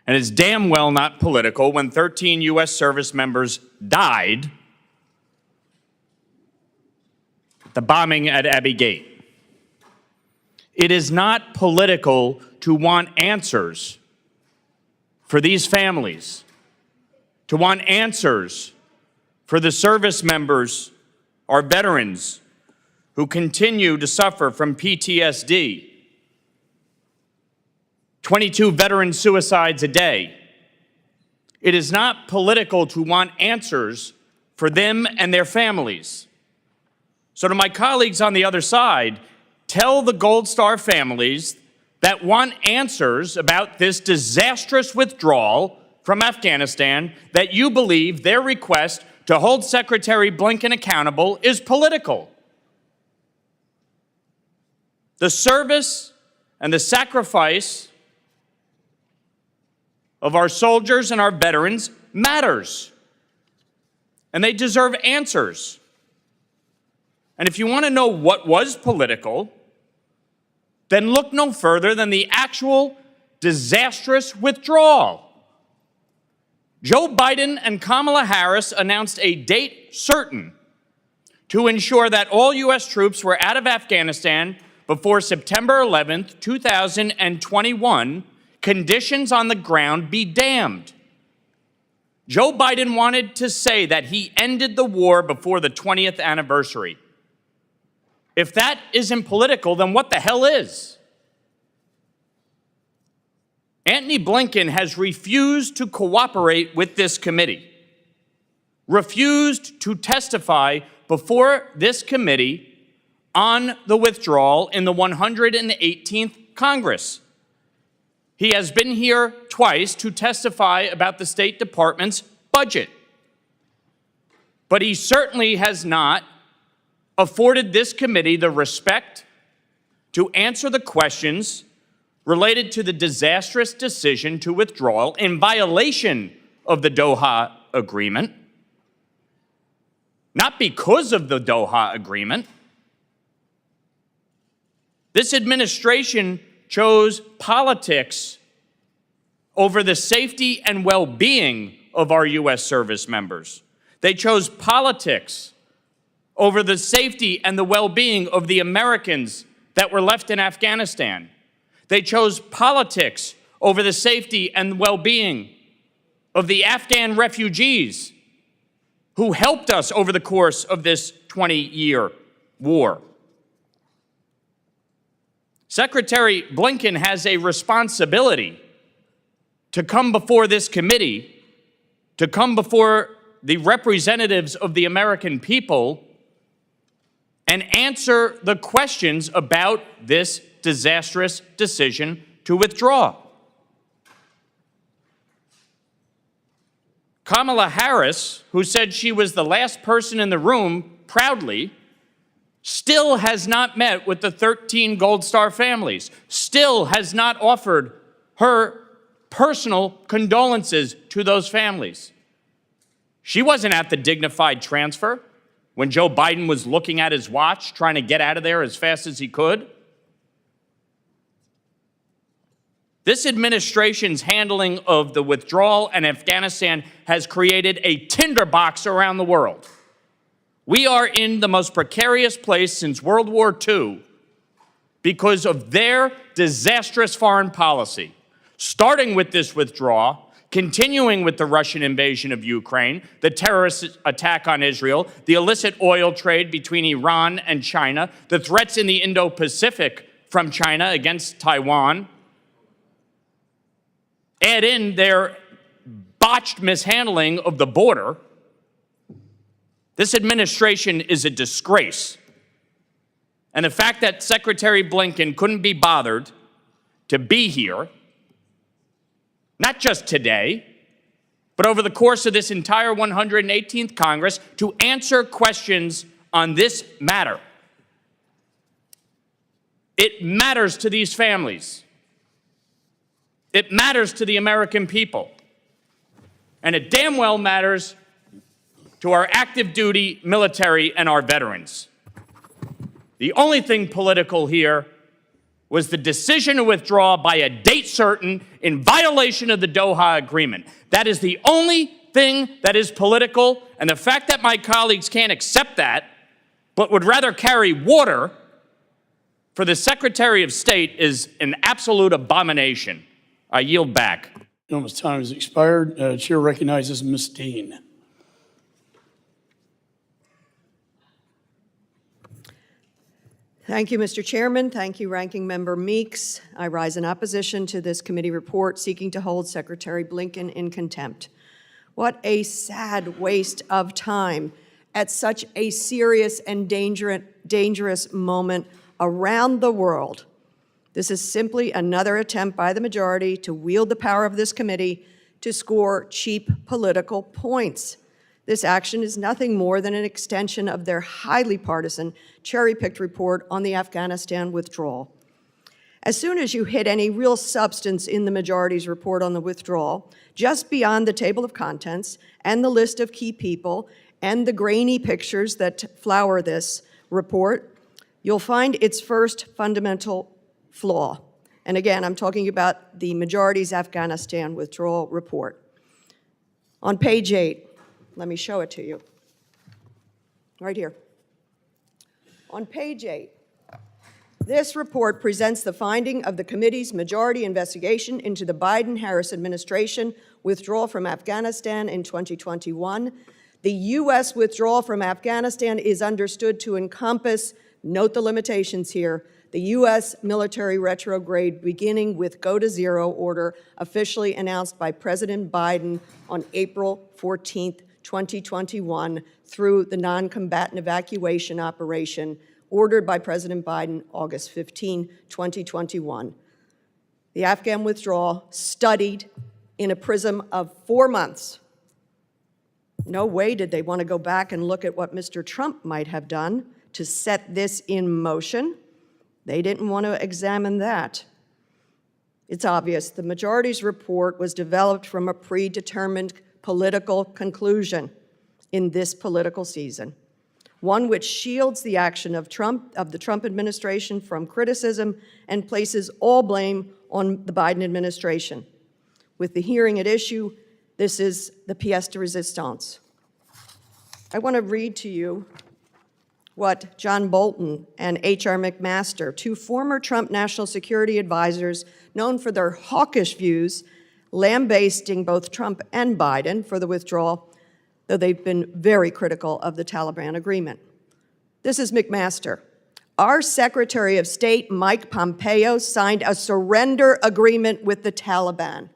And it's damn well not political when 13 U.S. service members died at the bombing at Abbey Gate. It is not political to want answers for these families, to want answers for the service members, our veterans, who continue to suffer from PTSD. 22 veteran suicides a day. It is not political to want answers for them and their families. So to my colleagues on the other side, tell the Gold Star families that want answers about this disastrous withdrawal from Afghanistan that you believe their request to hold Secretary Blinken accountable is political. The service and the sacrifice of our soldiers and our veterans matters, and they deserve answers. And if you want to know what was political, then look no further than the actual disastrous withdrawal. Joe Biden and Kamala Harris announced a date certain to ensure that all U.S. troops were out of Afghanistan before September 11th, 2021, conditions on the ground be damned. Joe Biden wanted to say that he ended the war before the 20th anniversary. If that isn't political, then what the hell is? Antony Blinken has refused to cooperate with this committee, refused to testify before this committee on the withdrawal in the 118th Congress. He has been here twice to testify about the State Department's budget. But he certainly has not afforded this committee the respect to answer the questions related to the disastrous decision to withdraw in violation of the Doha Agreement, not because of the Doha Agreement. This administration chose politics over the safety and well-being of our U.S. service members. They chose politics over the safety and the well-being of the Americans that were left in Afghanistan. They chose politics over the safety and well-being of the Afghan refugees who helped us over the course of this 20-year war. Secretary Blinken has a responsibility to come before this committee, to come before the representatives of the American people and answer the questions about this disastrous decision to withdraw. Kamala Harris, who said she was the last person in the room proudly, still has not met with the 13 Gold Star families, still has not offered her personal condolences to those families. She wasn't at the dignified transfer when Joe Biden was looking at his watch, trying to get out of there as fast as he could. This administration's handling of the withdrawal in Afghanistan has created a tinderbox around the world. We are in the most precarious place since World War II because of their disastrous foreign policy, starting with this withdrawal, continuing with the Russian invasion of Ukraine, the terrorist attack on Israel, the illicit oil trade between Iran and China, the threats in the Indo-Pacific from China against Taiwan. Add in their botched mishandling of the border. This administration is a disgrace. And the fact that Secretary Blinken couldn't be bothered to be here, not just today, but over the course of this entire 118th Congress, to answer questions on this matter. It matters to these families. It matters to the American people. And it damn well matters to our active duty military and our veterans. The only thing political here was the decision to withdraw by a date certain in violation of the Doha Agreement. That is the only thing that is political, and the fact that my colleagues can't accept that, but would rather carry water for the Secretary of State is an absolute abomination. I yield back. Gentleman's time has expired. Chair recognizes Ms. Dean. Thank you, Mr. Chairman. Thank you, Ranking Member Meeks. I rise in opposition to this committee report seeking to hold Secretary Blinken in contempt. What a sad waste of time at such a serious and dangerous moment around the world. This is simply another attempt by the majority to wield the power of this committee to score cheap political points. This action is nothing more than an extension of their highly partisan, cherry-picked report on the Afghanistan withdrawal. As soon as you hit any real substance in the majority's report on the withdrawal, just beyond the table of contents and the list of key people and the grainy pictures that flower this report, you'll find its first fundamental flaw. And again, I'm talking about the majority's Afghanistan withdrawal report. On page 8, let me show it to you. Right here. On page 8, this report presents the finding of the committee's majority investigation into the Biden-Harris administration withdrawal from Afghanistan in 2021. The U.S. withdrawal from Afghanistan is understood to encompass, note the limitations here, the U.S. military retrograde beginning with Go to Zero order officially announced by President Biden on April 14th, 2021 through the non-combatant evacuation operation ordered by President Biden August 15, 2021. The Afghan withdrawal studied in a prism of 4 months. No way did they want to go back and look at what Mr. Trump might have done to set this in motion. They didn't want to examine that. It's obvious the majority's report was developed from a predetermined political conclusion in this political season, one which shields the action of the Trump administration from criticism and places all blame on the Biden administration. With the hearing at issue, this is the pièce de résistance. I want to read to you what John Bolton and H.R. McMaster, two former Trump national security advisors known for their hawkish views, lambasting both Trump and Biden for the withdrawal, though they've been very critical of the Taliban agreement. This is McMaster. Our Secretary of State, Mike Pompeo, signed a surrender agreement with the Taliban.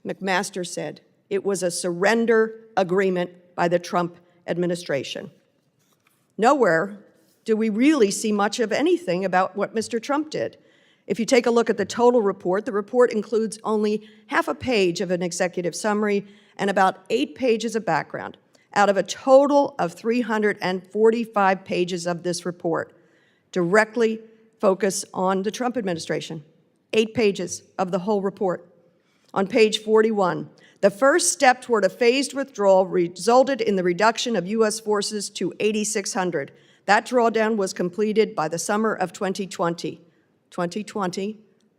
McMaster said it was a surrender agreement by the Trump administration. Nowhere do we really see much of anything about what Mr. Trump did. If you take a look at the total report, the report includes only half a page of an executive summary and about 8 pages of background out of a total of 345 pages of this report directly focus on the Trump administration. 8 pages of the whole report. On page 41, the first step toward a phased withdrawal resulted in the reduction of U.S. forces to 8,600. That drawdown was completed by the summer of 2020. 2020,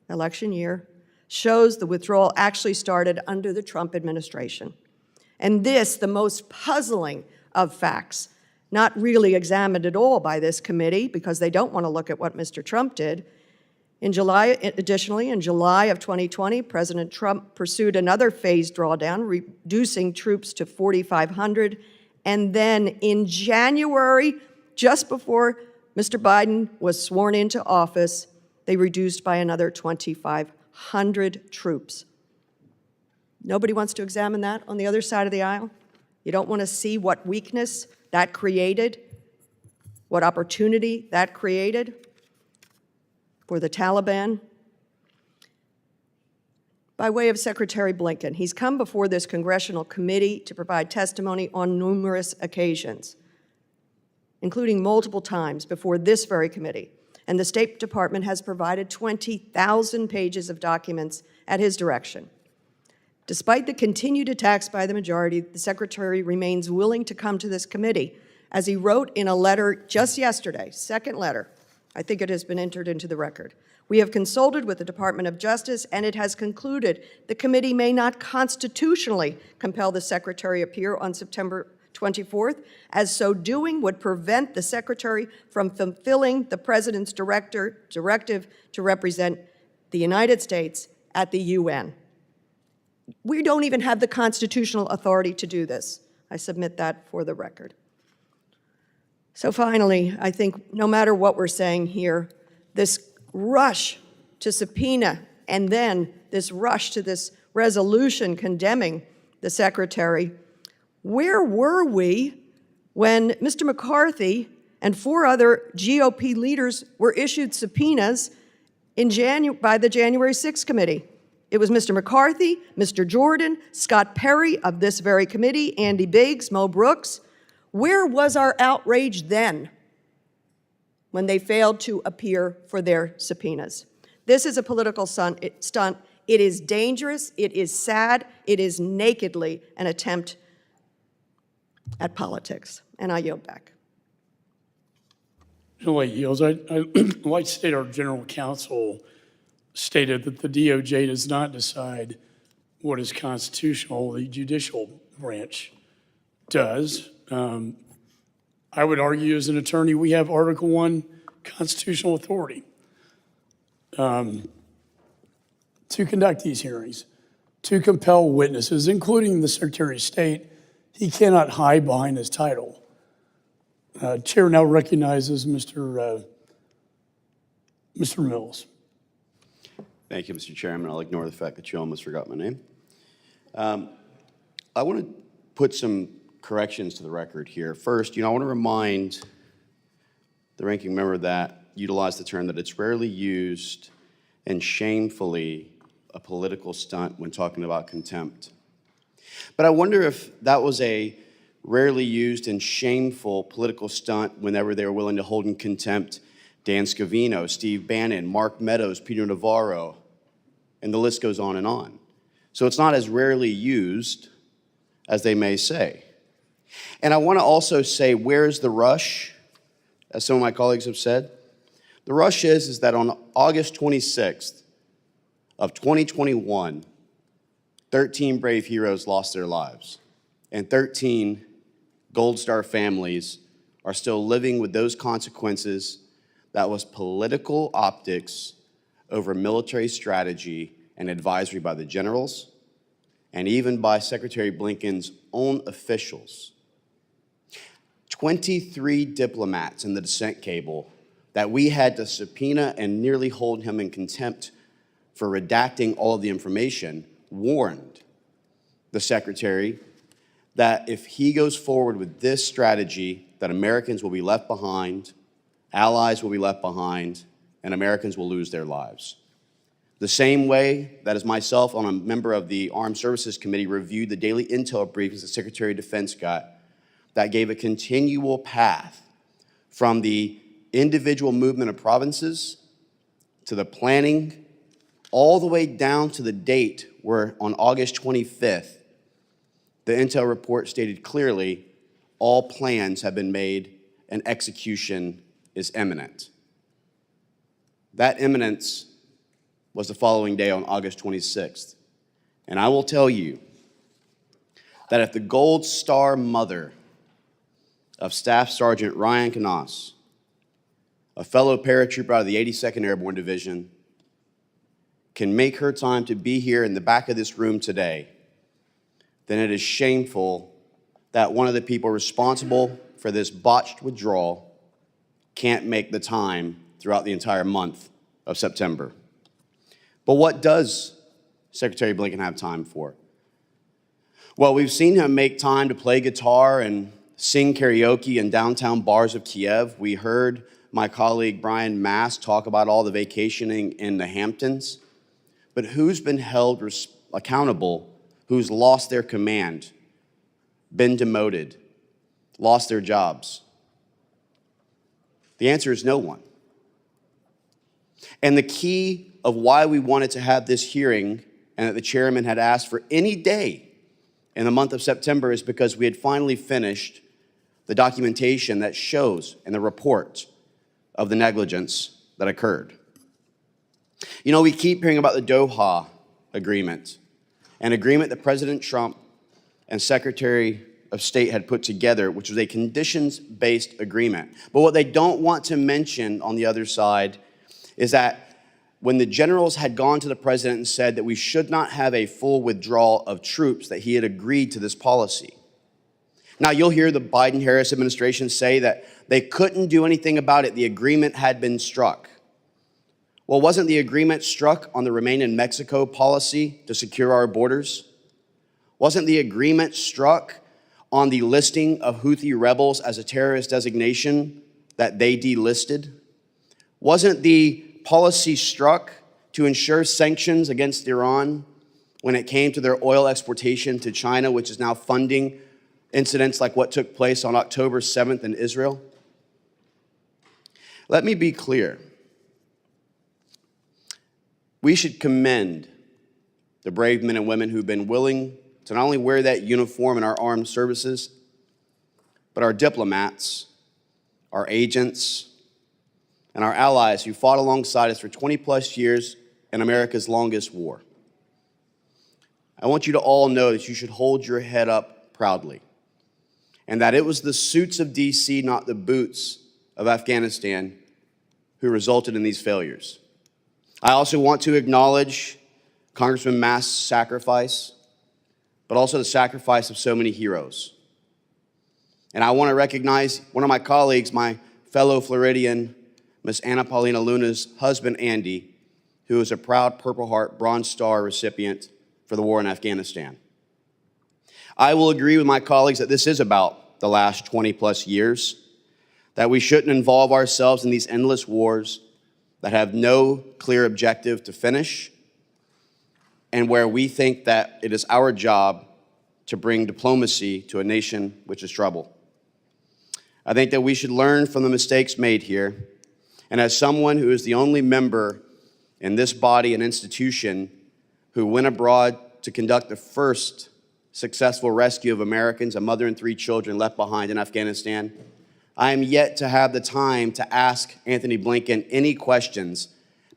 election year, shows the withdrawal actually started under the Trump administration. And this, the most puzzling of facts, not really examined at all by this committee because they don't want to look at what Mr. Trump did. Additionally, in July of 2020, President Trump pursued another phased drawdown, reducing troops to 4,500. And then in January, just before Mr. Biden was sworn into office, they reduced by another 2,500 troops. Nobody wants to examine that on the other side of the aisle? You don't want to see what weakness that created, what opportunity that created for the Taliban? By way of Secretary Blinken, he's come before this congressional committee to provide testimony on numerous occasions, including multiple times before this very committee. And the State Department has provided 20,000 pages of documents at his direction. Despite the continued attacks by the majority, the Secretary remains willing to come to this committee, as he wrote in a letter just yesterday, second letter. I think it has been entered into the record. We have consulted with the Department of Justice, and it has concluded the committee may not constitutionally compel the Secretary appear on September 24th, as so doing would prevent the Secretary from fulfilling the President's directive to represent the United States at the UN. We don't even have the constitutional authority to do this. I submit that for the record. So finally, I think no matter what we're saying here, this rush to subpoena and then this rush to this resolution condemning the Secretary, where were we when Mr. McCarthy and 4 other GOP leaders were issued subpoenas by the January 6th committee? It was Mr. McCarthy, Mr. Jordan, Scott Perry of this very committee, Andy Biggs, Mo Brooks. Where was our outrage then when they failed to appear for their subpoenas? This is a political stunt. It is dangerous. It is sad. It is nakedly an attempt at politics. And I yield back. Julie yields. I'd like to state our general counsel stated that the DOJ does not decide what is constitutional. The judicial branch does. I would argue as an attorney, we have Article I constitutional authority. to conduct these hearings, to compel witnesses, including the Secretary of State. He cannot hide behind his title. Chair now recognizes Mr. Mills. Thank you, Mr. Chairman. I'll ignore the fact that you almost forgot my name. I want to put some corrections to the record here. First, I want to remind the ranking member that utilized the term that it's rarely used and shamefully a political stunt when talking about contempt. But I wonder if that was a rarely used and shameful political stunt whenever they were willing to hold in contempt Dan Scavino, Steve Bannon, Mark Meadows, Peter Navarro, and the list goes on and on. So it's not as rarely used as they may say. And I want to also say, where's the rush, as some of my colleagues have said? The rush is that on August 26th of 2021, 13 brave heroes lost their lives, and 13 Gold Star families are still living with those consequences. That was political optics over military strategy and advisory by the generals and even by Secretary Blinken's own officials. 23 diplomats in the dissent cable that we had to subpoena and nearly hold him in contempt for redacting all of the information warned the Secretary that if he goes forward with this strategy, that Americans will be left behind, allies will be left behind, and Americans will lose their lives. The same way that as myself, I'm a member of the Armed Services Committee, reviewed the daily intel briefings the Secretary of Defense got that gave a continual path from the individual movement of provinces to the planning, all the way down to the date where on August 25th, the intel report stated clearly all plans have been made and execution is imminent. That imminence was the following day on August 26th. And I will tell you that if the Gold Star mother of Staff Sergeant Ryan Canas, a fellow paratrooper out of the 82nd Airborne Division, can make her time to be here in the back of this room today, then it is shameful that one of the people responsible for this botched withdrawal can't make the time throughout the entire month of September. But what does Secretary Blinken have time for? Well, we've seen him make time to play guitar and sing karaoke in downtown bars of Kiev. We heard my colleague Brian Mass talk about all the vacationing in the Hamptons. But who's been held accountable? Who's lost their command, been demoted, lost their jobs? The answer is no one. And the key of why we wanted to have this hearing and that the chairman had asked for any day in the month of September is because we had finally finished the documentation that shows in the report of the negligence that occurred. You know, we keep hearing about the Doha agreement, an agreement that President Trump and Secretary of State had put together, which was a conditions-based agreement. But what they don't want to mention on the other side is that when the generals had gone to the president and said that we should not have a full withdrawal of troops, that he had agreed to this policy. Now, you'll hear the Biden-Harris administration say that they couldn't do anything about it. The agreement had been struck. Well, wasn't the agreement struck on the Remain in Mexico policy to secure our borders? Wasn't the agreement struck on the listing of Houthi rebels as a terrorist designation that they delisted? Wasn't the policy struck to ensure sanctions against Iran when it came to their oil exportation to China, which is now funding incidents like what took place on October 7th in Israel? Let me be clear. We should commend the brave men and women who've been willing to not only wear that uniform in our armed services, but our diplomats, our agents, and our allies who fought alongside us for 20 plus years in America's longest war. I want you to all know that you should hold your head up proudly, and that it was the suits of DC, not the boots of Afghanistan, who resulted in these failures. I also want to acknowledge Congressman Mass' sacrifice, but also the sacrifice of so many heroes. And I want to recognize one of my colleagues, my fellow Floridian, Miss Anna Paulina Luna's husband, Andy, who is a proud Purple Heart Bronze Star recipient for the war in Afghanistan. I will agree with my colleagues that this is about the last 20 plus years, that we shouldn't involve ourselves in these endless wars that have no clear objective to finish, and where we think that it is our job to bring diplomacy to a nation which is troubled. I think that we should learn from the mistakes made here, and as someone who is the only member in this body and institution who went abroad to conduct the first successful rescue of Americans, a mother and 3 children left behind in Afghanistan, I am yet to have the time to ask Antony Blinken any questions,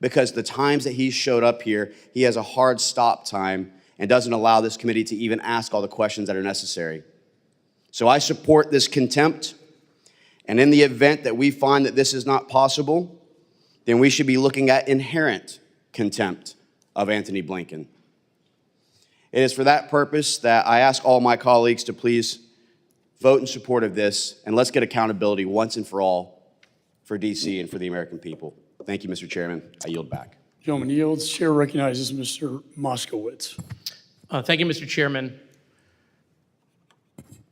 because the times that he showed up here, he has a hard stop time and doesn't allow this committee to even ask all the questions that are necessary. So I support this contempt, and in the event that we find that this is not possible, then we should be looking at inherent contempt of Antony Blinken. It is for that purpose that I ask all my colleagues to please vote in support of this, and let's get accountability once and for all for D.C. and for the American people. Thank you, Mr. Chairman. I yield back. Gentleman yields. Chair recognizes Mr. Moskowitz. Thank you, Mr. Chairman.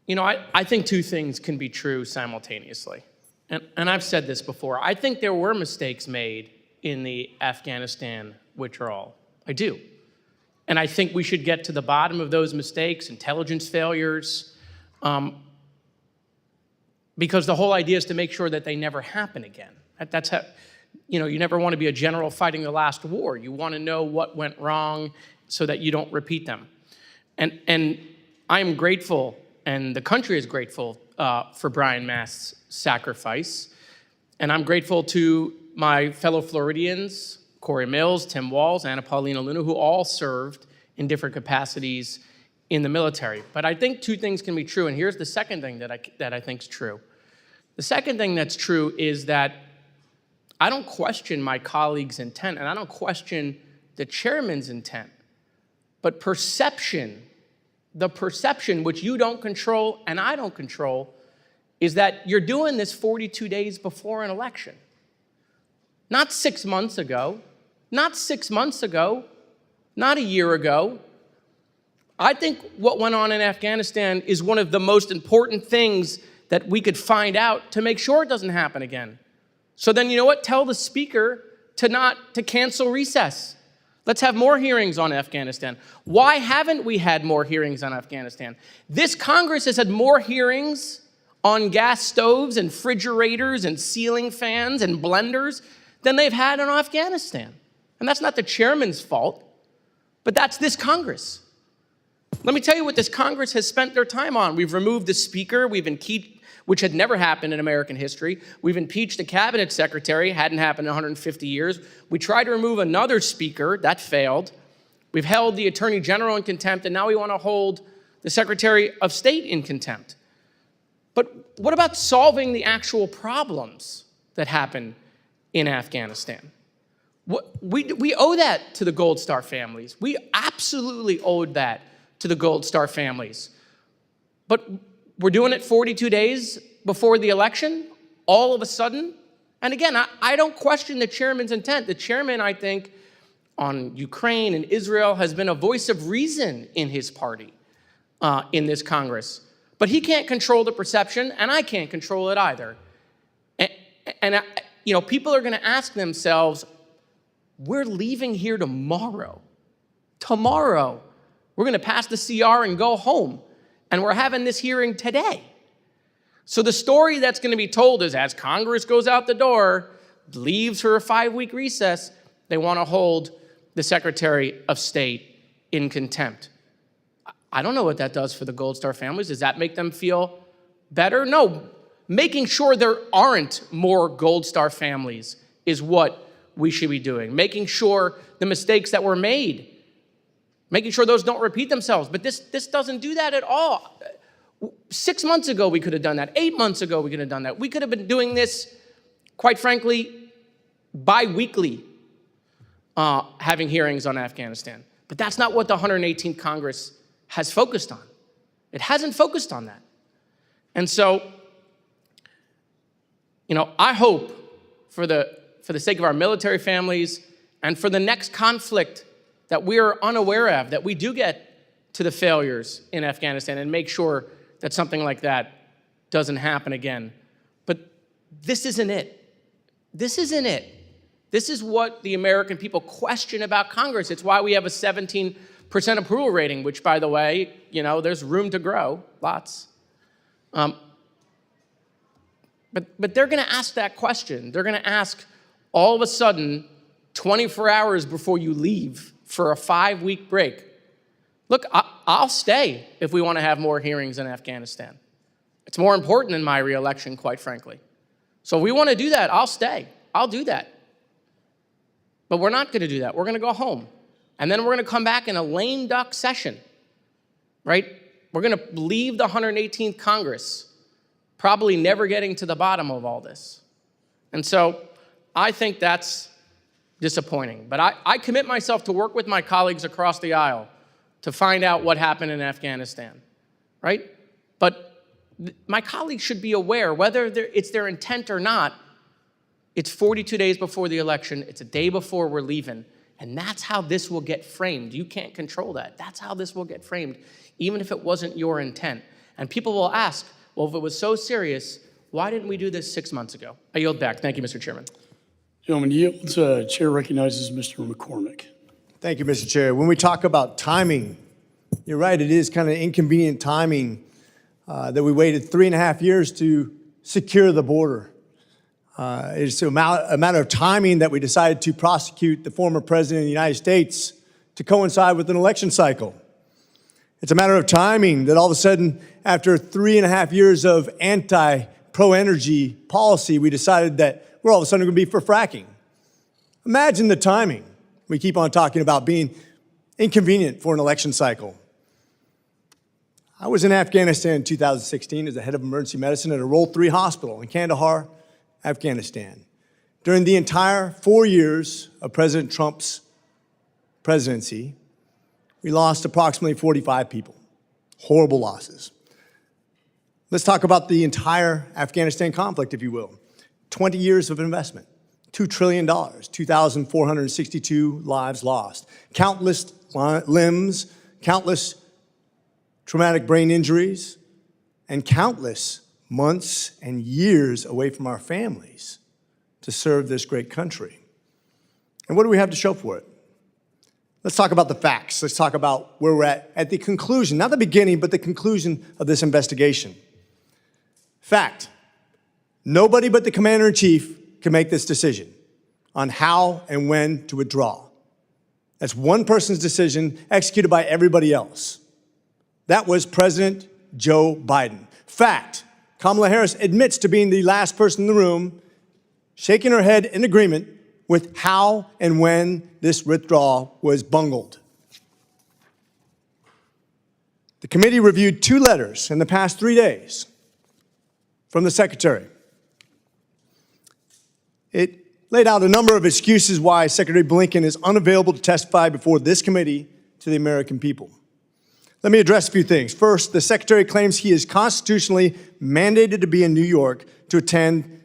You know, I think 2 things can be true simultaneously. And I've said this before. I think there were mistakes made in the Afghanistan withdrawal. I do. And I think we should get to the bottom of those mistakes, intelligence failures, because the whole idea is to make sure that they never happen again. That's how, you know, you never want to be a general fighting the last war. You want to know what went wrong so that you don't repeat them. And I'm grateful, and the country is grateful for Brian Mast's sacrifice. And I'm grateful to my fellow Floridians, Corey Mills, Tim Walz, Anna Paulina Luna, who all served in different capacities in the military. But I think 2 things can be true, and here's the second thing that I think is true. The second thing that's true is that I don't question my colleagues' intent, and I don't question the chairman's intent, but perception, the perception which you don't control and I don't control, is that you're doing this 42 days before an election. Not 6 months ago, not 6 months ago, not a year ago. I think what went on in Afghanistan is one of the most important things that we could find out to make sure it doesn't happen again. So then, you know what? Tell the speaker to cancel recess. Let's have more hearings on Afghanistan. Why haven't we had more hearings on Afghanistan? This Congress has had more hearings on gas stoves and refrigerators and ceiling fans and blenders than they've had on Afghanistan. And that's not the chairman's fault, but that's this Congress. Let me tell you what this Congress has spent their time on. We've removed the speaker, which had never happened in American history. We've impeached a cabinet secretary, hadn't happened in 150 years. We tried to remove another speaker, that failed. We've held the attorney general in contempt, and now we want to hold the secretary of state in contempt. But what about solving the actual problems that happen in Afghanistan? We owe that to the Gold Star families. We absolutely owed that to the Gold Star families. But we're doing it 42 days before the election, all of a sudden. And again, I don't question the chairman's intent. The chairman, I think, on Ukraine and Israel has been a voice of reason in his party, in this Congress. But he can't control the perception, and I can't control it either. And you know, people are going to ask themselves, we're leaving here tomorrow. Tomorrow. We're going to pass the CR and go home. And we're having this hearing today. So the story that's going to be told is as Congress goes out the door, leaves for a 5-week recess, they want to hold the Secretary of State in contempt. I don't know what that does for the Gold Star families. Does that make them feel better? No. Making sure there aren't more Gold Star families is what we should be doing. Making sure the mistakes that were made, making sure those don't repeat themselves. But this doesn't do that at all. 6 months ago, we could have done that. 8 months ago, we could have done that. We could have been doing this, quite frankly, bi-weekly, having hearings on Afghanistan. But that's not what the 118th Congress has focused on. It hasn't focused on that. And so, I hope for the sake of our military families and for the next conflict that we are unaware of, that we do get to the failures in Afghanistan and make sure that something like that doesn't happen again. But this isn't it. This isn't it. This is what the American people question about Congress. It's why we have a 17% approval rating, which, by the way, there's room to grow, lots. But they're going to ask that question. They're going to ask all of a sudden, 24 hours before you leave for a 5-week break. Look, I'll stay if we want to have more hearings in Afghanistan. It's more important than my reelection, quite frankly. So if we want to do that, I'll stay. I'll do that. But we're not going to do that. We're going to go home. And then we're going to come back in a lame duck session, right? We're going to leave the 118th Congress, probably never getting to the bottom of all this. And so I think that's disappointing. But I commit myself to work with my colleagues across the aisle to find out what happened in Afghanistan, right? But my colleagues should be aware, whether it's their intent or not, it's 42 days before the election, it's a day before we're leaving, and that's how this will get framed. You can't control that. That's how this will get framed, even if it wasn't your intent. And people will ask, well, if it was so serious, why didn't we do this 6 months ago? I yield back. Thank you, Mr. Chairman. Gentleman yields. Chair recognizes Mr. McCormick. Thank you, Mr. Chair. When we talk about timing, you're right, it is kind of inconvenient timing that we waited 3.5 years to secure the border. It's a matter of timing that we decided to prosecute the former president of the United States to coincide with an election cycle. It's a matter of timing that all of a sudden, after 3.5 years of pro-energy policy, we decided that we're all of a sudden going to be for fracking. Imagine the timing. We keep on talking about being inconvenient for an election cycle. I was in Afghanistan in 2016 as the head of emergency medicine at a Role 3 hospital in Kandahar, Afghanistan. During the entire 4 years of President Trump's presidency, we lost approximately 45 people. Horrible losses. Let's talk about the entire Afghanistan conflict, if you will. 20 years of investment, $2 trillion, 2,462 lives lost, countless limbs, countless traumatic brain injuries, and countless months and years away from our families to serve this great country. And what do we have to show for it? Let's talk about the facts. Let's talk about where we're at the conclusion, not the beginning, but the conclusion of this investigation. Fact, nobody but the commander-in-chief can make this decision on how and when to withdraw. That's one person's decision executed by everybody else. That was President Joe Biden. Fact, Kamala Harris admits to being the last person in the room, shaking her head in agreement with how and when this withdrawal was bungled. The committee reviewed 2 letters in the past 3 days from the Secretary. It laid out a number of excuses why Secretary Blinken is unavailable to testify before this committee to the American people. Let me address a few things. First, the Secretary claims he is constitutionally mandated to be in New York to attend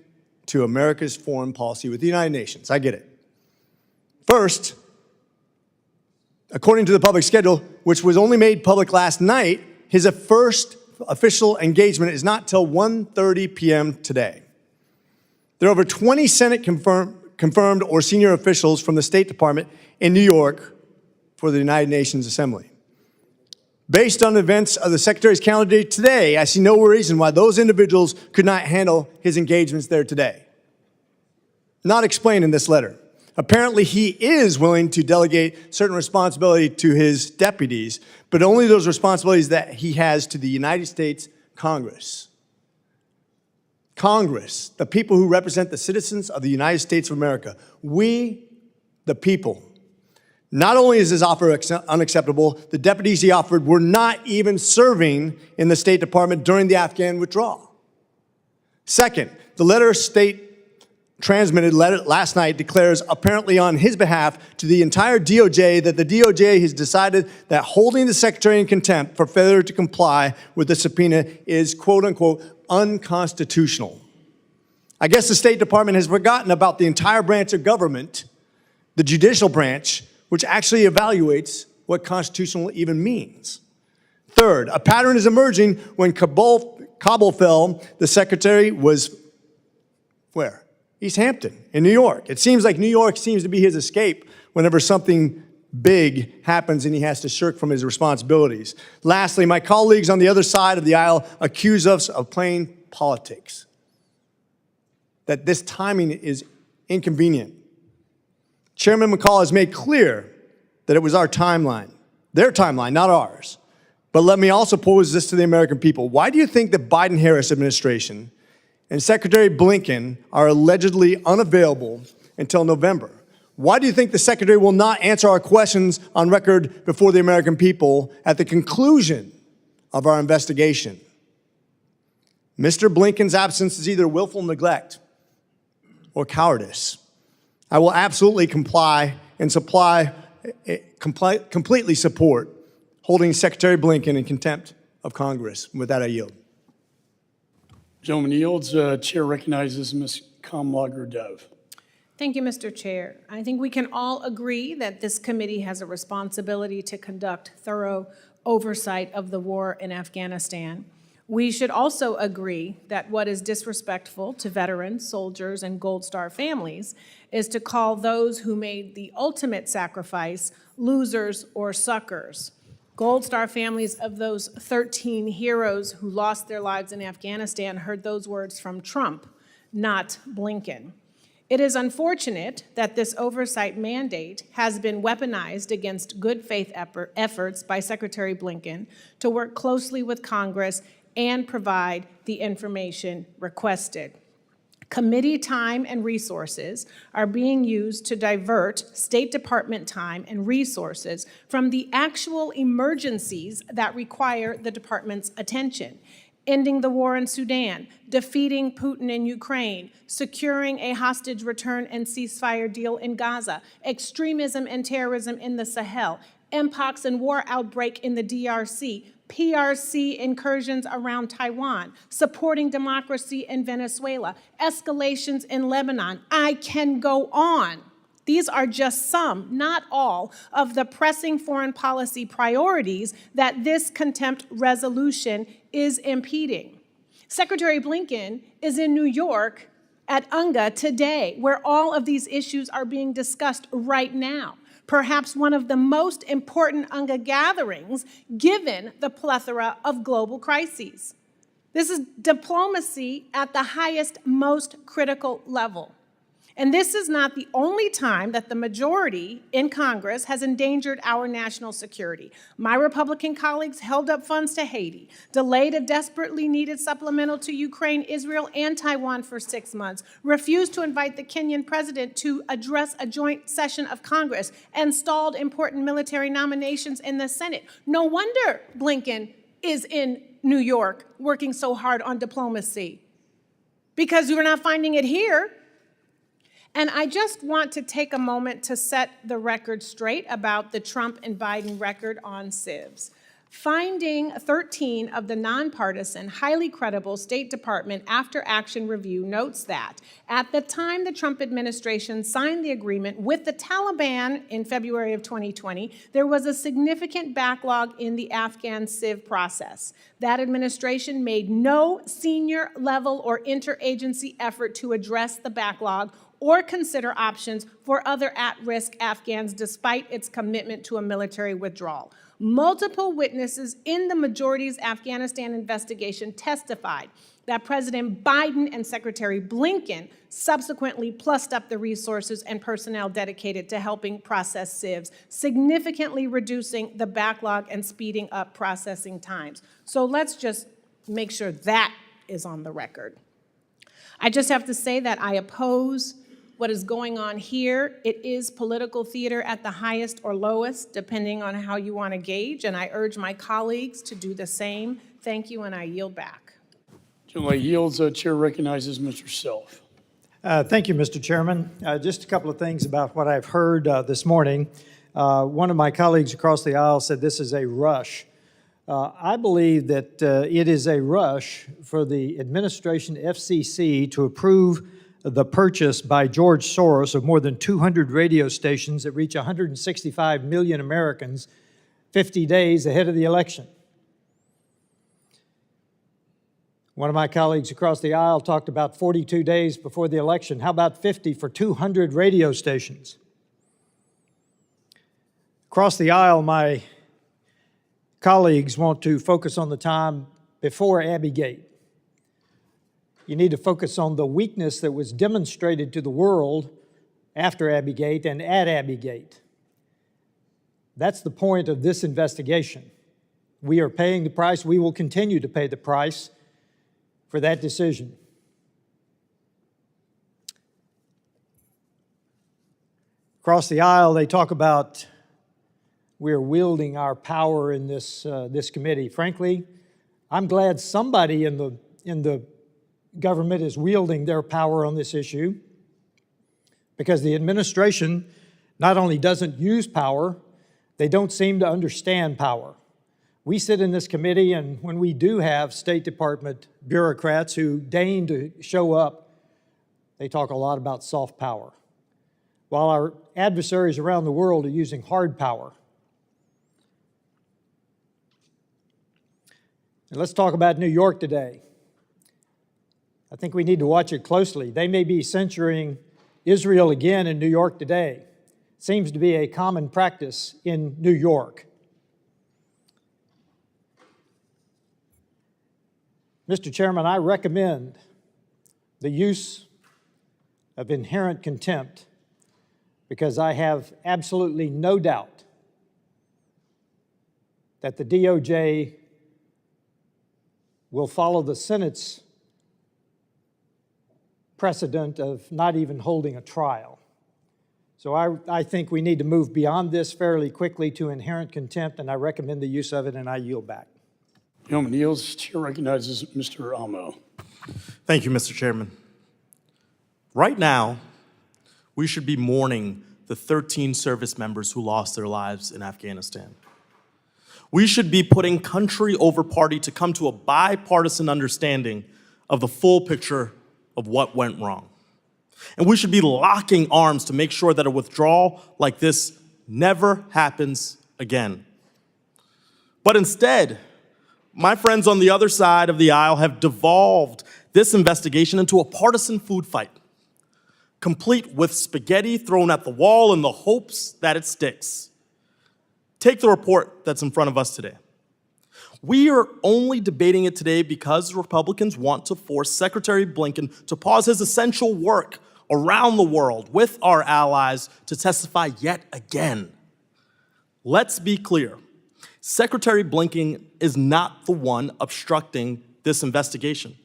to America's foreign policy with the United Nations. I get it. First, according to the public schedule, which was only made public last night, his first official engagement is not till 1:30 p.m. today. There are over 20 Senate confirmed or senior officials from the State Department in New York for the United Nations Assembly. Based on the events of the Secretary's calendar today, I see no reason why those individuals could not handle his engagements there today. Not explained in this letter. Apparently, he is willing to delegate certain responsibility to his deputies, but only those responsibilities that he has to the United States Congress. Congress, the people who represent the citizens of the United States of America. We, the people. Not only is his offer unacceptable, the deputies he offered were not even serving in the State Department during the Afghan withdrawal. Second, the letter states transmitted last night declares, apparently on his behalf, to the entire DOJ that the DOJ has decided that holding the Secretary in contempt for failure to comply with the subpoena is, quote unquote, unconstitutional. I guess the State Department has forgotten about the entire branch of government, the judicial branch, which actually evaluates what constitutional even means. Third, a pattern is emerging. When Kabul fell, the Secretary was where? East Hampton in New York. It seems like New York seems to be his escape whenever something big happens and he has to shirk from his responsibilities. Lastly, my colleagues on the other side of the aisle accuse us of playing politics, that this timing is inconvenient. Chairman McCaul has made clear that it was our timeline, their timeline, not ours. But let me also pose this to the American people. Why do you think the Biden-Harris administration and Secretary Blinken are allegedly unavailable until November? Why do you think the Secretary will not answer our questions on record before the American people at the conclusion of our investigation? Mr. Blinken's absence is either willful neglect or cowardice. I will absolutely comply and completely support holding Secretary Blinken in contempt of Congress. With that, I yield. Gentleman yields. Chair recognizes Ms. Kamlager-Dove. Thank you, Mr. Chair. I think we can all agree that this committee has a responsibility to conduct thorough oversight of the war in Afghanistan. We should also agree that what is disrespectful to veterans, soldiers, and Gold Star families is to call those who made the ultimate sacrifice losers or suckers. Gold Star families of those 13 heroes who lost their lives in Afghanistan heard those words from Trump, not Blinken. It is unfortunate that this oversight mandate has been weaponized against good faith efforts by Secretary Blinken to work closely with Congress and provide the information requested. Committee time and resources are being used to divert State Department time and resources from the actual emergencies that require the department's attention. Ending the war in Sudan, defeating Putin in Ukraine, securing a hostage return and ceasefire deal in Gaza, extremism and terrorism in the Sahel, mpox and war outbreak in the DRC, PRC incursions around Taiwan, supporting democracy in Venezuela, escalations in Lebanon. I can go on. These are just some, not all, of the pressing foreign policy priorities that this contempt resolution is impeding. Secretary Blinken is in New York at UNGA today, where all of these issues are being discussed right now. Perhaps one of the most important UNGA gatherings given the plethora of global crises. This is diplomacy at the highest, most critical level. And this is not the only time that the majority in Congress has endangered our national security. My Republican colleagues held up funds to Haiti, delayed a desperately needed supplemental to Ukraine, Israel, and Taiwan for 6 months, refused to invite the Kenyan president to address a joint session of Congress, and stalled important military nominations in the Senate. No wonder Blinken is in New York working so hard on diplomacy, because we're not finding it here. And I just want to take a moment to set the record straight about the Trump and Biden record on civs. Finding 13 of the nonpartisan, highly credible State Department after-action review notes that at the time the Trump administration signed the agreement with the Taliban in February of 2020, there was a significant backlog in the Afghan civ process. That administration made no senior level or interagency effort to address the backlog or consider options for other at-risk Afghans despite its commitment to a military withdrawal. Multiple witnesses in the majority's Afghanistan investigation testified that President Biden and Secretary Blinken subsequently plussed up the resources and personnel dedicated to helping process civs, significantly reducing the backlog and speeding up processing times. So let's just make sure that is on the record. I just have to say that I oppose what is going on here. It is political theater at the highest or lowest, depending on how you want to gauge, and I urge my colleagues to do the same. Thank you, and I yield back. Gentleman yields. Chair recognizes Mr. Self. Thank you, Mr. Chairman. Just a couple of things about what I've heard this morning. One of my colleagues across the aisle said this is a rush. I believe that it is a rush for the administration FCC to approve the purchase by George Soros of more than 200 radio stations that reach 165 million Americans 50 days ahead of the election. One of my colleagues across the aisle talked about 42 days before the election. How about 50 for 200 radio stations? Across the aisle, my colleagues want to focus on the time before Abbey-gate. You need to focus on the weakness that was demonstrated to the world after Abbey-gate and at Abbey-gate. That's the point of this investigation. We are paying the price. We will continue to pay the price for that decision. Across the aisle, they talk about we're wielding our power in this committee. Frankly, I'm glad somebody in the government is wielding their power on this issue, because the administration not only doesn't use power, they don't seem to understand power. We sit in this committee, and when we do have State Department bureaucrats who deign to show up, they talk a lot about soft power, while our adversaries around the world are using hard power. And let's talk about New York today. I think we need to watch it closely. They may be censuring Israel again in New York today. It seems to be a common practice in New York. Mr. Chairman, I recommend the use of inherent contempt because I have absolutely no doubt that the DOJ will follow the Senate's precedent of not even holding a trial. So I think we need to move beyond this fairly quickly to inherent contempt, and I recommend the use of it, and I yield back. Gentleman yields. Chair recognizes Mr. Almo. Thank you, Mr. Chairman. Right now, we should be mourning the 13 service members who lost their lives in Afghanistan. We should be putting country over party to come to a bipartisan understanding of the full picture of what went wrong. And we should be locking arms to make sure that a withdrawal like this never happens again. But instead, my friends on the other side of the aisle have devolved this investigation into a partisan food fight, complete with spaghetti thrown at the wall in the hopes that it sticks. Take the report that's in front of us today. We are only debating it today because Republicans want to force Secretary Blinken to pause his essential work around the world with our allies to testify yet again. Let's be clear. Secretary Blinken is not the one obstructing this investigation.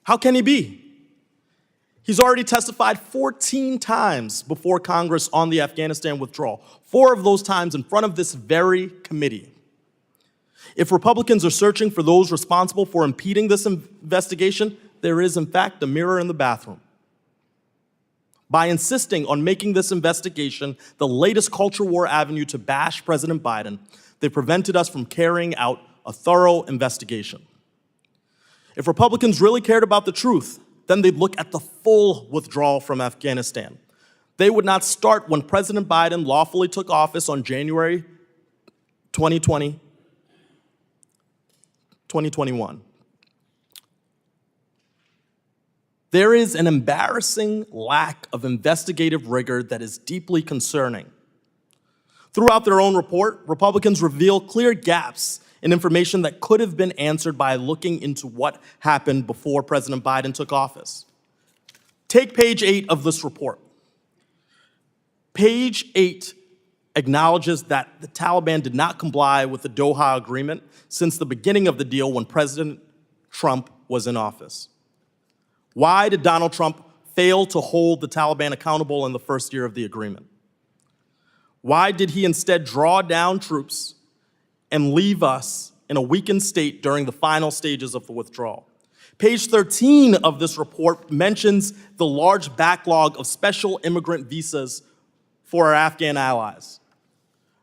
How can he be? He's already testified 14 times before Congress on the Afghanistan withdrawal, 4 of those times in front of this very committee. If Republicans are searching for those responsible for impeding this investigation, there is, in fact, a mirror in the bathroom. By insisting on making this investigation the latest culture war avenue to bash President Biden, they prevented us from carrying out a thorough investigation. If Republicans really cared about the truth, then they'd look at the full withdrawal from Afghanistan. They would not start when President Biden lawfully took office on January 2021. There is an embarrassing lack of investigative rigor that is deeply concerning. Throughout their own report, Republicans reveal clear gaps in information that could have been answered by looking into what happened before President Biden took office. Take page 8 of this report. Page 8 acknowledges that the Taliban did not comply with the Doha Agreement since the beginning of the deal when President Trump was in office. Why did Donald Trump fail to hold the Taliban accountable in the first year of the agreement? Why did he instead draw down troops and leave us in a weakened state during the final stages of the withdrawal? Page 13 of this report mentions the large backlog of special immigrant visas for our Afghan allies.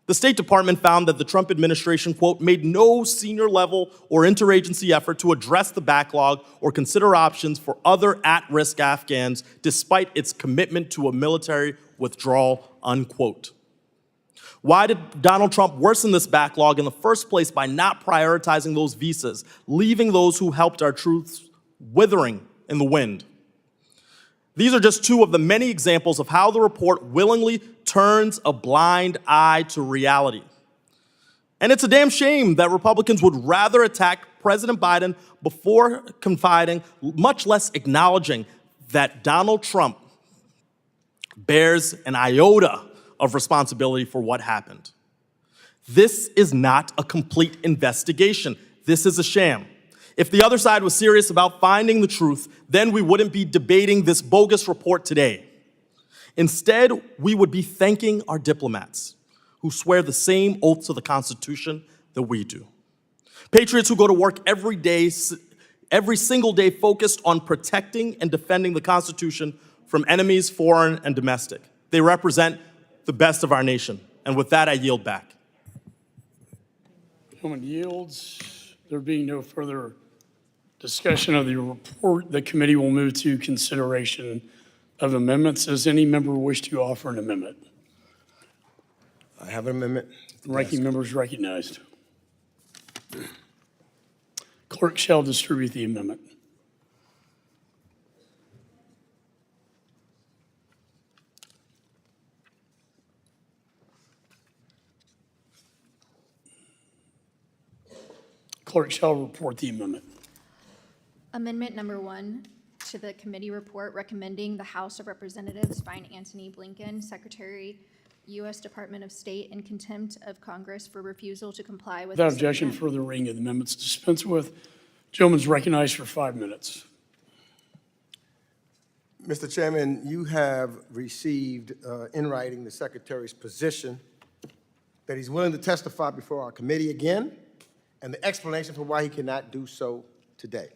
The State Department found that the Trump administration, quote, made no senior level or interagency effort to address the backlog or consider options for other at-risk Afghans despite its commitment to a military withdrawal, unquote. Why did Donald Trump worsen this backlog in the first place by not prioritizing those visas, leaving those who helped our troops withering in the wind? These are just two of the many examples of how the report willingly turns a blind eye to reality. And it's a damn shame that Republicans would rather attack President Biden before confiding, much less acknowledging that Donald Trump bears an iota of responsibility for what happened. This is not a complete investigation. This is a sham. If the other side was serious about finding the truth, then we wouldn't be debating this bogus report today. Instead, we would be thanking our diplomats who swear the same oath to the Constitution that we do. Patriots who go to work every day, every single day, focused on protecting and defending the Constitution from enemies, foreign and domestic. They represent the best of our nation. And with that, I yield back. Gentleman yields. There being no further discussion of the report, the committee will move to consideration of amendments. Does any member wish to offer an amendment? I have an amendment. Ranking member is recognized. Clerk shall distribute the amendment. Clerk shall report the amendment. Amendment number 1 to the committee report recommending the House of Representatives find Antony Blinken, Secretary, U.S. Department of State, in contempt of Congress for refusal to comply with. Without objection, further reading of the amendments dispensed with. Gentleman's recognized for 5 minutes. Mr. Chairman, you have received in writing the Secretary's position that he's willing to testify before our committee again, and the explanation for why he cannot do so today.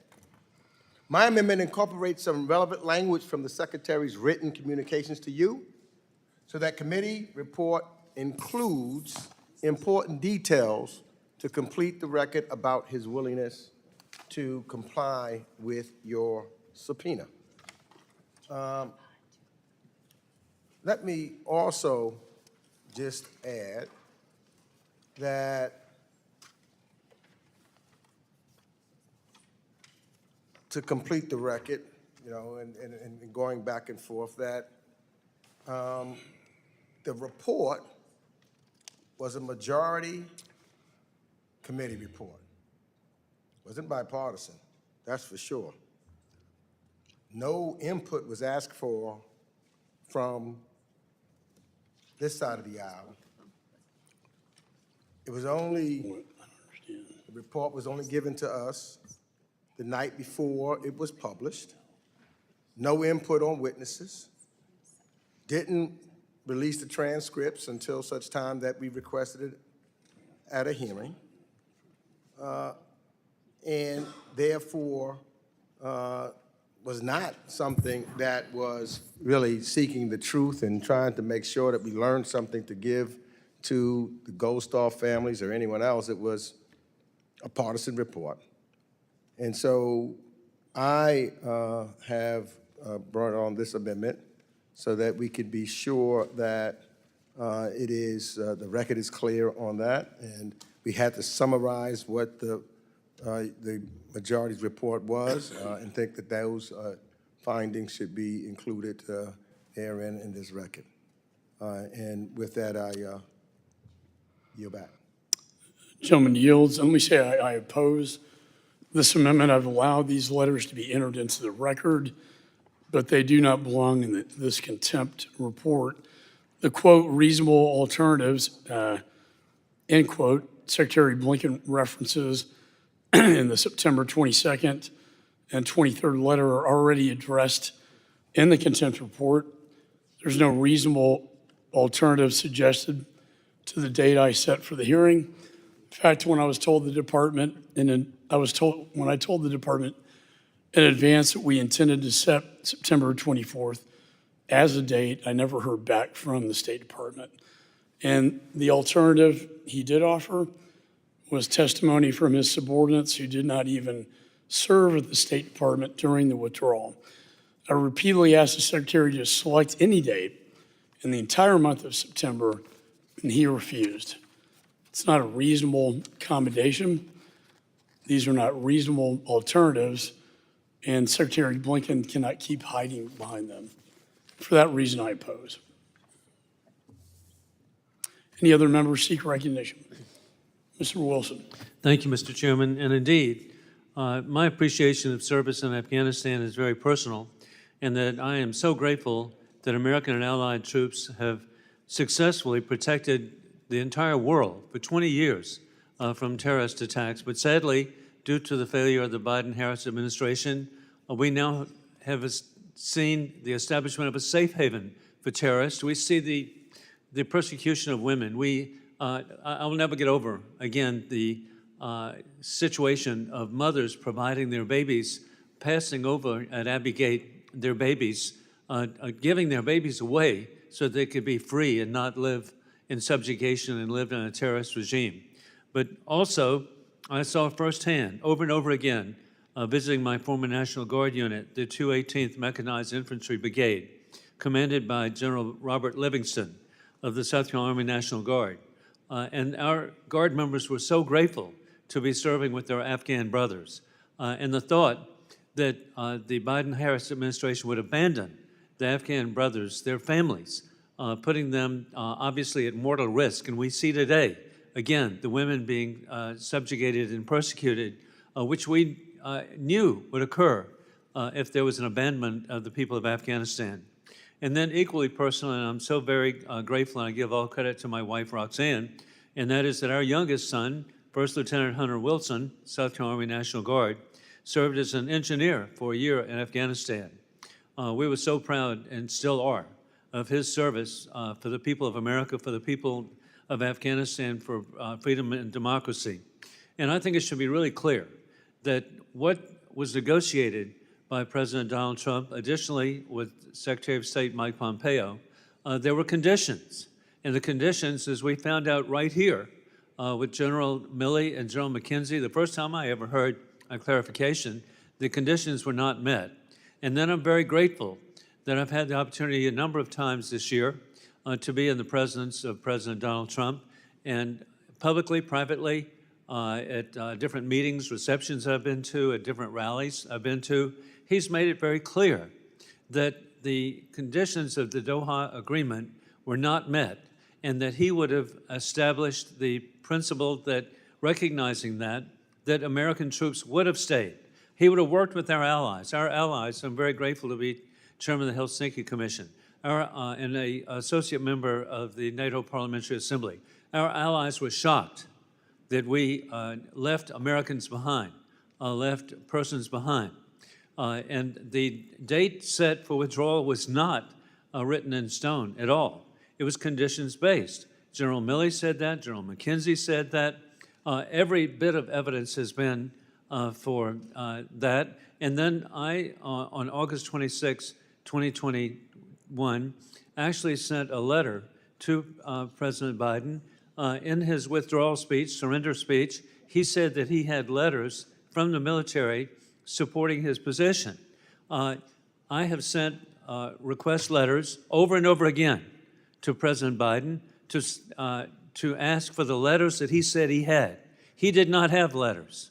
My amendment incorporates some relevant language from the Secretary's written communications to you, so that committee report includes important details to complete the record about his willingness to comply with your subpoena. Let me also just add that to complete the record, you know, and going back and forth, that the report was a majority committee report. It wasn't bipartisan, that's for sure. No input was asked for from this side of the aisle. It was only, the report was only given to us the night before it was published. No input on witnesses. Didn't release the transcripts until such time that we requested it at a hearing. And therefore was not something that was really seeking the truth and trying to make sure that we learned something to give to the Gold Star families or anyone else. It was a partisan report. And so I have brought on this amendment so that we could be sure that it is, the record is clear on that. And we had to summarize what the majority's report was and think that those findings should be included therein in this record. And with that, I yield back. Gentleman yields. Let me say I oppose this amendment. I've allowed these letters to be entered into the record, but they do not belong in this contempt report. The quote, reasonable alternatives, end quote, Secretary Blinken references in the September 22nd and 23rd letter are already addressed in the contempt report. There's no reasonable alternative suggested to the date I set for the hearing. In fact, when I was told the department, when I told the department in advance that we intended to set September 24th as a date. I never heard back from the State Department. And the alternative he did offer was testimony from his subordinates who did not even serve at the State Department during the withdrawal. I repeatedly asked the Secretary to select any date in the entire month of September, and he refused. It's not a reasonable accommodation. These are not reasonable alternatives, and Secretary Blinken cannot keep hiding behind them. For that reason, I oppose. Any other members seek recognition? Mr. Wilson. Thank you, Mr. Chairman. And indeed, my appreciation of service in Afghanistan is very personal, and that I am so grateful that American and allied troops have successfully protected the entire world for 20 years from terrorist attacks. But sadly, due to the failure of the Biden-Harris administration, we now have seen the establishment of a safe haven for terrorists. We see the persecution of women. I will never get over, again, the situation of mothers providing their babies, passing over at Abbey Gate their babies, giving their babies away so they could be free and not live in subjugation and live in a terrorist regime. But also, I saw firsthand, over and over again, visiting my former National Guard unit, the 218th Mechanized Infantry Brigade, commanded by General Robert Livingston of the South Carolina Army National Guard. And our Guard members were so grateful to be serving with their Afghan brothers. And the thought that the Biden-Harris administration would abandon the Afghan brothers, their families, putting them obviously at mortal risk. And we see today, again, the women being subjugated and persecuted, which we knew would occur if there was an abandonment of the people of Afghanistan. And then equally personal, and I'm so very grateful, and I give all credit to my wife, Roxanne, and that is that our youngest son, First Lieutenant Hunter Wilson, South Carolina Army National Guard, served as an engineer for a year in Afghanistan. We were so proud, and still are, of his service for the people of America, for the people of Afghanistan, for freedom and democracy. And I think it should be really clear that what was negotiated by President Donald Trump, additionally with Secretary of State Mike Pompeo, there were conditions. And the conditions, as we found out right here with General Milley and General McKenzie, the first time I ever heard a clarification, the conditions were not met. And then I'm very grateful that I've had the opportunity a number of times this year to be in the presence of President Donald Trump, and publicly, privately, at different meetings, receptions I've been to, at different rallies I've been to. He's made it very clear that the conditions of the Doha Agreement were not met, and that he would have established the principle that, recognizing that American troops would have stayed. He would have worked with our allies. Our allies, I'm very grateful to be chairman of the Helsinki Commission, and an associate member of the NATO Parliamentary Assembly. Our allies were shocked that we left Americans behind, left persons behind. And the date set for withdrawal was not written in stone at all. It was conditions-based. General Milley said that, General McKenzie said that. Every bit of evidence has been for that. And then I, on August 26, 2021, actually sent a letter to President Biden. In his withdrawal speech, surrender speech, he said that he had letters from the military supporting his position. I have sent request letters over and over again to President Biden to ask for the letters that he said he had. He did not have letters.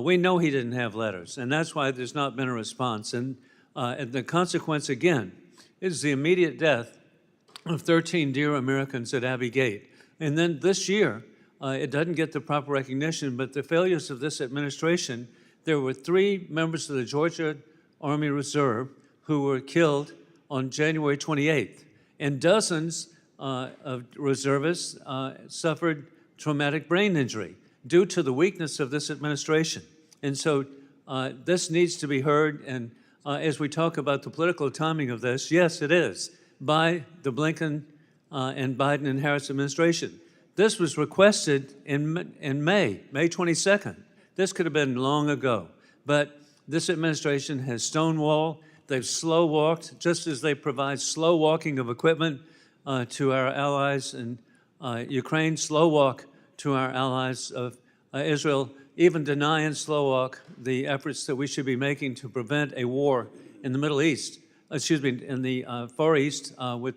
We know he didn't have letters, and that's why there's not been a response. And the consequence, again, is the immediate death of 13 dear Americans at Abbey Gate. And then this year, it doesn't get the proper recognition, but the failures of this administration, there were 3 members of the Georgia Army Reserve who were killed on January 28th, and dozens of reservists suffered traumatic brain injury due to the weakness of this administration. And so this needs to be heard, and as we talk about the political timing of this, yes, it is, by the Blinken and Biden and Harris administration. This was requested in May 22nd. This could have been long ago, but this administration has stonewalled, they've slow-walked, just as they provide slow walking of equipment to our allies in Ukraine, slow walk to our allies of Israel, even deny and slow walk the efforts that we should be making to prevent a war in the Middle East, in the Far East with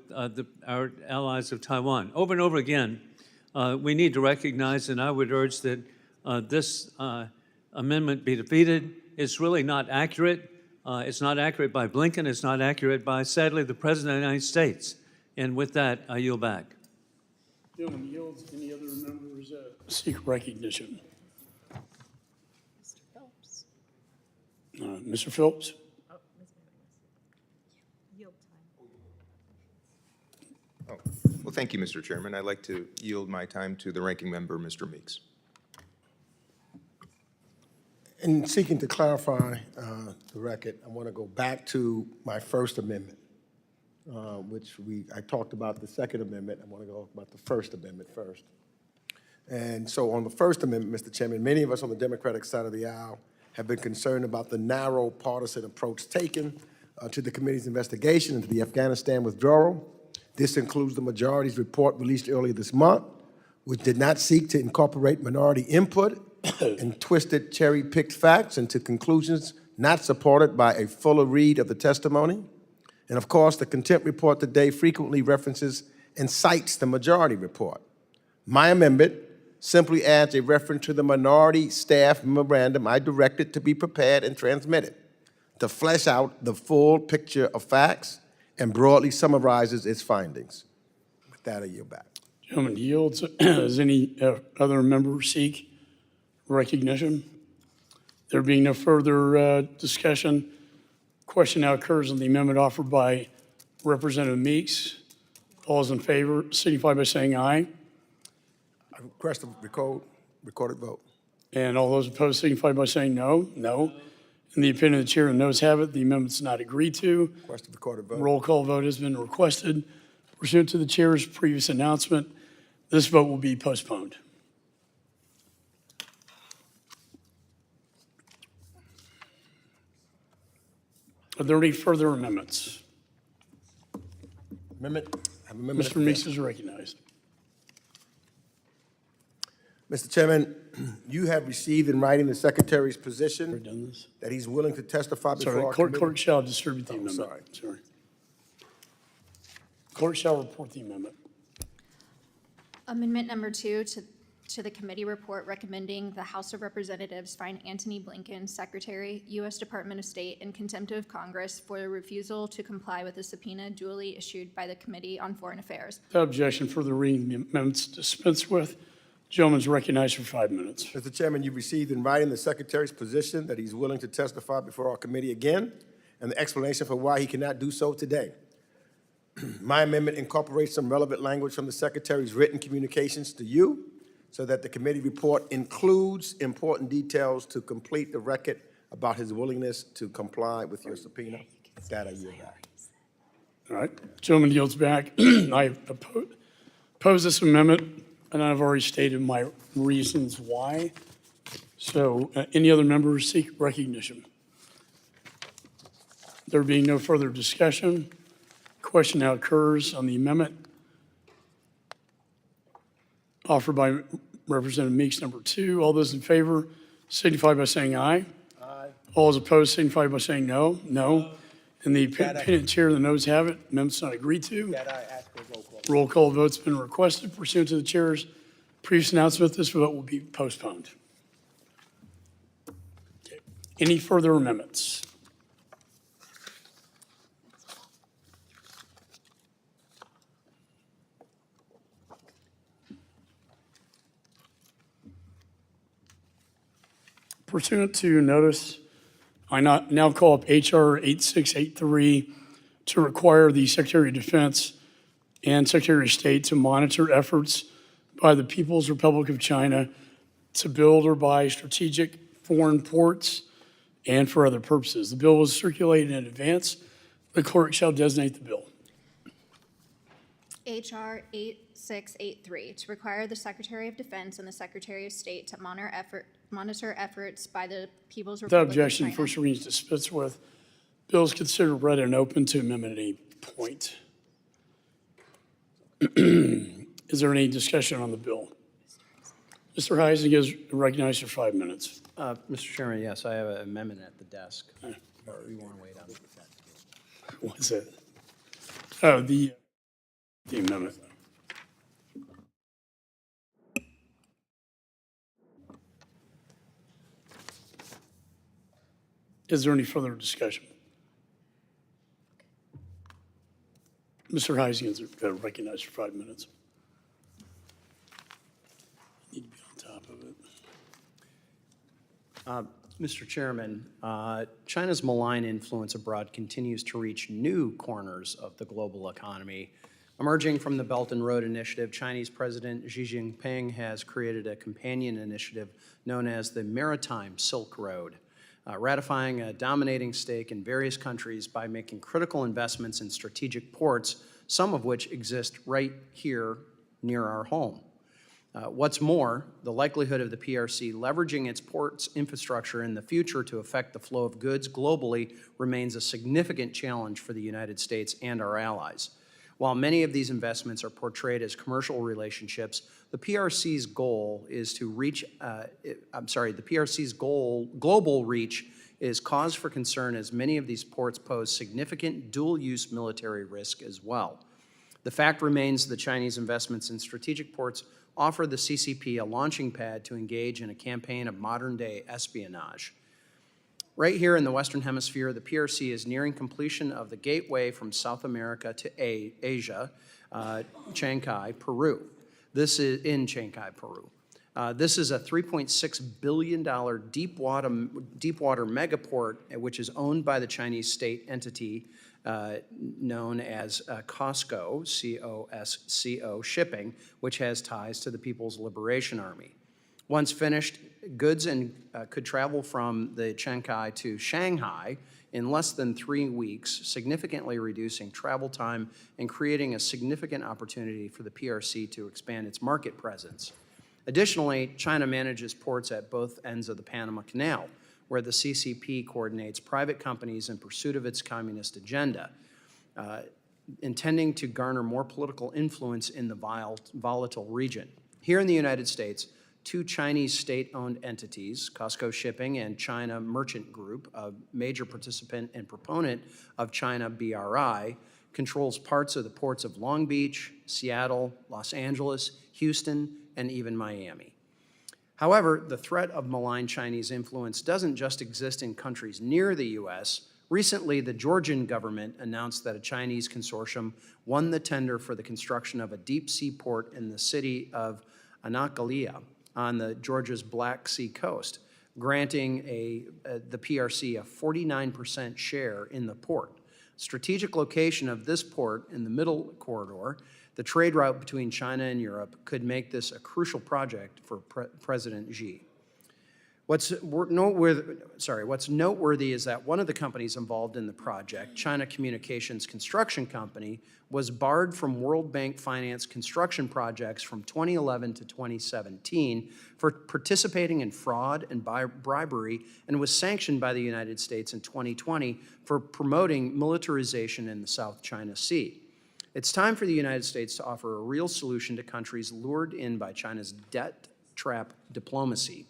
our allies of Taiwan. Over and over again, we need to recognize, and I would urge that this amendment be defeated. It's really not accurate. It's not accurate by Blinken. It's not accurate by, sadly, the President of the United States. And with that, I yield back. Gentleman yields. Any other members seek recognition? Mr. Phillips. Mr. Phillips? Oh, well, thank you, Mr. Chairman. I'd like to yield my time to the ranking member, Mr. Meeks. In seeking to clarify the record, I want to go back to my First Amendment, which I talked about the Second Amendment. I want to go about the First Amendment first. And so on the First Amendment, Mr. Chairman, many of us on the Democratic side of the aisle have been concerned about the narrow partisan approach taken to the committee's investigation into the Afghanistan withdrawal. This includes the majority's report released earlier this month, which did not seek to incorporate minority input and twisted cherry-picked facts into conclusions not supported by a fuller read of the testimony. And of course, the contempt report today frequently references and cites the majority report. My amendment simply adds a reference to the minority staff memorandum I directed to be prepared and transmitted to flesh out the full picture of facts and broadly summarizes its findings. With that, I yield back. Gentleman yields. Does any other member seek recognition? There being no further discussion, question now occurs on the amendment offered by Representative Meeks. All those in favor signify by saying aye. I request a recorded vote. And all those opposed signify by saying no. No. In the opinion of the chair, the noes have it. The amendment's not agreed to. Request a recorded vote. Roll call vote has been requested. Pursuant to the chair's previous announcement, this vote will be postponed. Are there any further amendments? Amendment? I have amendment. Mr. Meeks is recognized. Mr. Chairman, you have received in writing the Secretary's position that he's willing to testify before Sorry, our clerk committee. shall distribute the amendment. Sorry. Clerk shall report the amendment. Amendment number 2 to the committee report recommending the House of Representatives find Antony Blinken, Secretary, U.S. Department of State, in contempt of Congress for the refusal to comply with the subpoena duly issued by the Committee on Foreign Affairs. Without objection, further reading the amendments dispensed with. Gentleman's recognized for 5 minutes. Mr. Chairman, you've received in writing the Secretary's position that he's willing to testify before our committee again, and the explanation for why he cannot do so today. My amendment incorporates some relevant language from the Secretary's written communications to you so that the committee report includes important details to complete the record about his willingness to comply with your subpoena. With that, I yield back. All right, gentleman yields back. I oppose this amendment, and I've already stated my reasons why. So any other members seek recognition? There being no further discussion, question now occurs on the amendment offered by Representative Meeks, number 2. All those in favor signify by saying aye. Aye. All those opposed signify by saying no. No. In the opinion of the chair, the noes have it. Amendment's not agreed to. That I ask for a roll call. Roll call vote's been requested. Pursuant to the chair's previous announcement, this vote will be postponed. Okay. Any further amendments? Pursuant to notice, I now call up H.R. 8683 to require the Secretary of Defense and Secretary of State to monitor efforts by the People's Republic of China to build or buy strategic foreign ports and for other purposes. The bill was circulated in advance. The clerk shall designate the bill. H.R. 8683, to require the Secretary of Defense and the Secretary of State to monitor efforts by the People's Without Republic of objection, China. first reading is dispensed with. Bill is considered read and open to amendment at any point. Is there any discussion on the bill? Mr. Heising is recognized for 5 minutes. Mr. Chairman, yes, I have an amendment at the desk. Or you want to wait on it? What's that? Oh, the amendment. Is there any further discussion? Mr. Heising is recognized for 5 minutes. Need to be on top of it. Mr. Chairman, China's malign influence abroad continues to reach new corners of the global economy. Emerging from the Belt and Road Initiative, Chinese President Xi Jinping has created a companion initiative known as the Maritime Silk Road, ratifying a dominating stake in various countries by making critical investments in strategic ports, some of which exist right here near our home. What's more, the likelihood of the PRC leveraging its ports infrastructure in the future to affect the flow of goods globally remains a significant challenge for the United States and our allies. While many of these investments are portrayed as commercial relationships, the PRC's goal is to reach, the PRC's global reach is cause for concern, as many of these ports pose significant dual-use military risk as well. The fact remains the Chinese investments in strategic ports offer the CCP a launching pad to engage in a campaign of modern-day espionage. Right here in the Western Hemisphere, the PRC is nearing completion of the gateway from South America to Asia, Shanghai, Peru. This is in Shanghai, Peru. This is a $3.6 billion deepwater megaport, which is owned by the Chinese state entity known as COSCO, C-O-S-C-O Shipping, which has ties to the People's Liberation Army. Once finished, goods could travel from the Shanghai to Shanghai in less than 3 weeks, significantly reducing travel time and creating a significant opportunity for the PRC to expand its market presence. Additionally, China manages ports at both ends of the Panama Canal, where the CCP coordinates private companies in pursuit of its communist agenda, intending to garner more political influence in the volatile region. Here in the United States, 2 Chinese state-owned entities, COSCO Shipping and China Merchant Group, a major participant and proponent of China BRI, controls parts of the ports of Long Beach, Seattle, Los Angeles, Houston, and even Miami. However, the threat of malign Chinese influence doesn't just exist in countries near the U.S. Recently, the Georgian government announced that a Chinese consortium won the tender for the construction of a deep-sea port in the city of Anakalia on Georgia's Black Sea coast, granting the PRC a 49% share in the port. Strategic location of this port in the middle corridor, the trade route between China and Europe, could make this a crucial project for President Xi. What's noteworthy is that one of the companies involved in the project, China Communications Construction Company, was barred from World Bank finance construction projects from 2011 to 2017 for participating in fraud and bribery, and was sanctioned by the United States in 2020 for promoting militarization in the South China Sea. It's time for the United States to offer a real solution to countries lured in by China's debt trap diplomacy.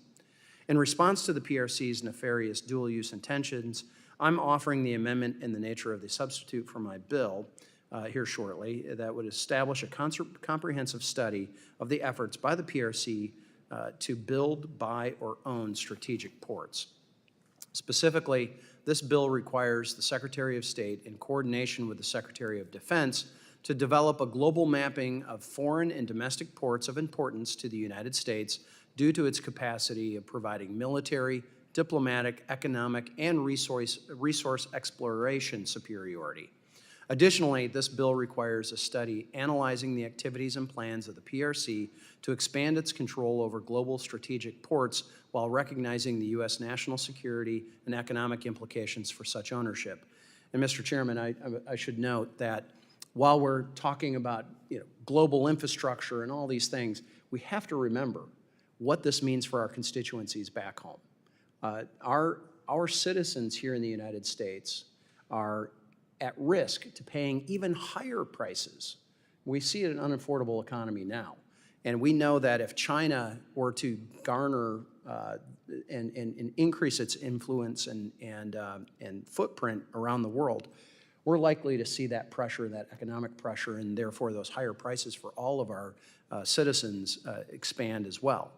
In response to the PRC's nefarious dual-use intentions, I'm offering the amendment in the nature of the substitute for my bill here shortly that would establish a comprehensive study of the efforts by the PRC to build, buy, or own strategic ports. Specifically, this bill requires the Secretary of State, in coordination with the Secretary of Defense, to develop a global mapping of foreign and domestic ports of importance to the United States due to its capacity of providing military, diplomatic, economic, and resource exploration superiority. Additionally, this bill requires a study analyzing the activities and plans of the PRC to expand its control over global strategic ports while recognizing the U.S. national security and economic implications for such ownership. And Mr. Chairman, I should note that while we're talking about global infrastructure and all these things, we have to remember what this means for our constituencies back home. Our citizens here in the United States are at risk to paying even higher prices. We see an unaffordable economy now. And we know that if China were to garner and increase its influence and footprint around the world, we're likely to see that pressure, that economic pressure, and therefore those higher prices for all of our citizens expand as well.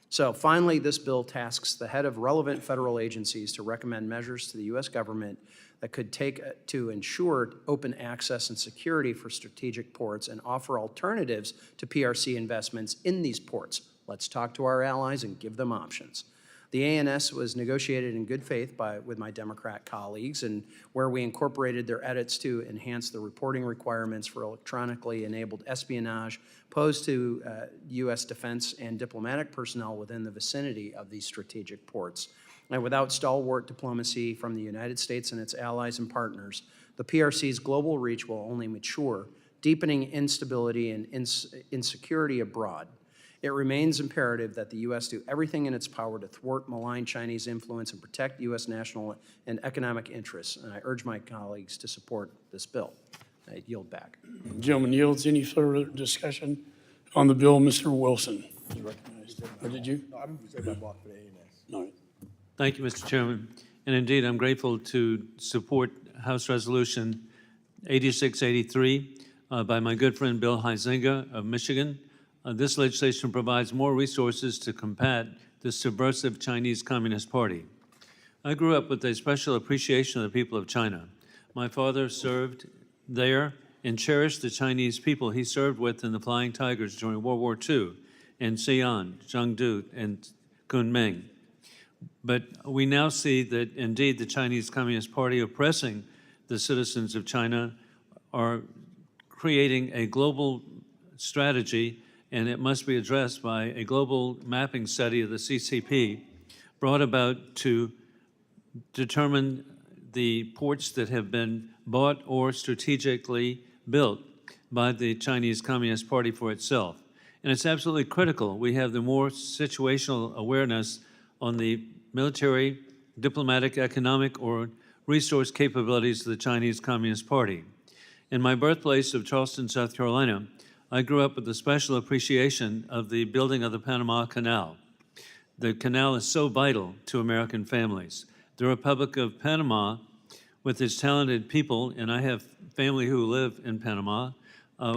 So finally, this bill tasks the head of relevant federal agencies to recommend measures to the U.S. government that could take to ensure open access and security for strategic ports and offer alternatives to PRC investments in these ports. Let's talk to our allies and give them options. The ANS was negotiated in good faith with my Democrat colleagues, and where we incorporated their edits to enhance the reporting requirements for electronically enabled espionage posed to U.S. defense and diplomatic personnel within the vicinity of these strategic ports. And without stalwart diplomacy from the United States and its allies and partners, the PRC's global reach will only mature, deepening instability and insecurity abroad. It remains imperative that the U.S. do everything in its power to thwart malign Chinese influence and protect U.S. national and economic interests. And I urge my colleagues to support this bill. I yield back. The gentleman yields. Any further discussion on the bill? Mr. Wilson is recognized. Or did you? No, I'm saying my block for the ANS. No. Thank you, Mr. Chairman. And indeed, I'm grateful to support House Resolution 8683 by my good friend Bill Huizenga of Michigan. This legislation provides more resources to combat the subversive Chinese Communist Party. I grew up with a special appreciation of the people of China. My father served there and cherished the Chinese people he served with in the Flying Tigers during World War II in Xi'an, Chengdu, and Kunming. But we now see that indeed the Chinese Communist Party oppressing the citizens of China are creating a global strategy, and it must be addressed by a global mapping study of the CCP brought about to determine the ports that have been bought or strategically built by the Chinese Communist Party for itself. And it's absolutely critical we have the more situational awareness on the military, diplomatic, economic, or resource capabilities of the Chinese Communist Party. In my birthplace of Charleston, South Carolina, I grew up with a special appreciation of the building of the Panama Canal. The canal is so vital to American families. The Republic of Panama, with its talented people, and I have family who live in Panama,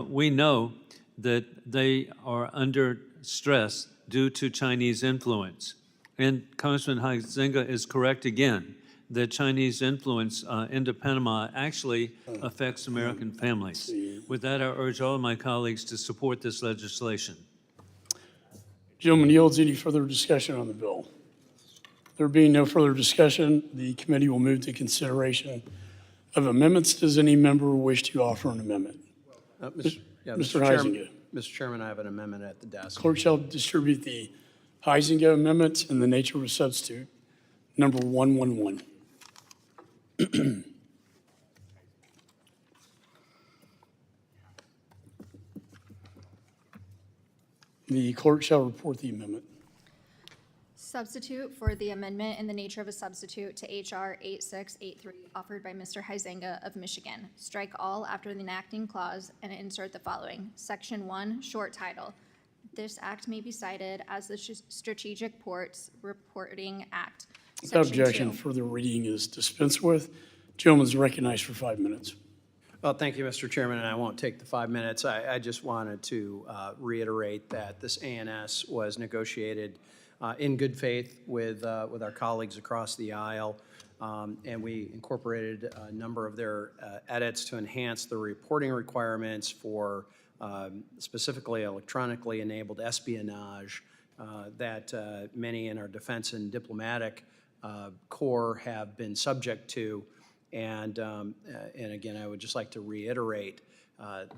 we know that they are under stress due to Chinese influence. And Congressman Huizenga is correct again that Chinese influence into Panama actually affects American families. With that, I urge all of my colleagues to support this legislation. Gentleman yields. Any further discussion on the bill? There being no further discussion, the committee will move to consideration of amendments. Does any member wish to offer an amendment? Mr. Huizenga. Mr. Chairman, I have an amendment at the desk. Clerk shall distribute the Huizenga amendment in the nature of a substitute, number 111. The clerk shall report the amendment. Substitute for the amendment in the nature of a substitute to H.R. 8683 offered by Mr. Huizenga of Michigan. Strike all after the enacting clause and insert the following. Section 1, short title. This act may be cited as the Strategic Ports Reporting Act. Without Section objection, 2. further reading is dispensed with. Gentleman is recognized for 5 minutes. Well, thank you, Mr. Chairman, and I won't take the 5 minutes. I just wanted to reiterate that this ANS was negotiated in good faith with our colleagues across the aisle, and we incorporated a number of their edits to enhance the reporting requirements for specifically electronically enabled espionage that many in our defense and diplomatic corps have been subject to. And again, I would just like to reiterate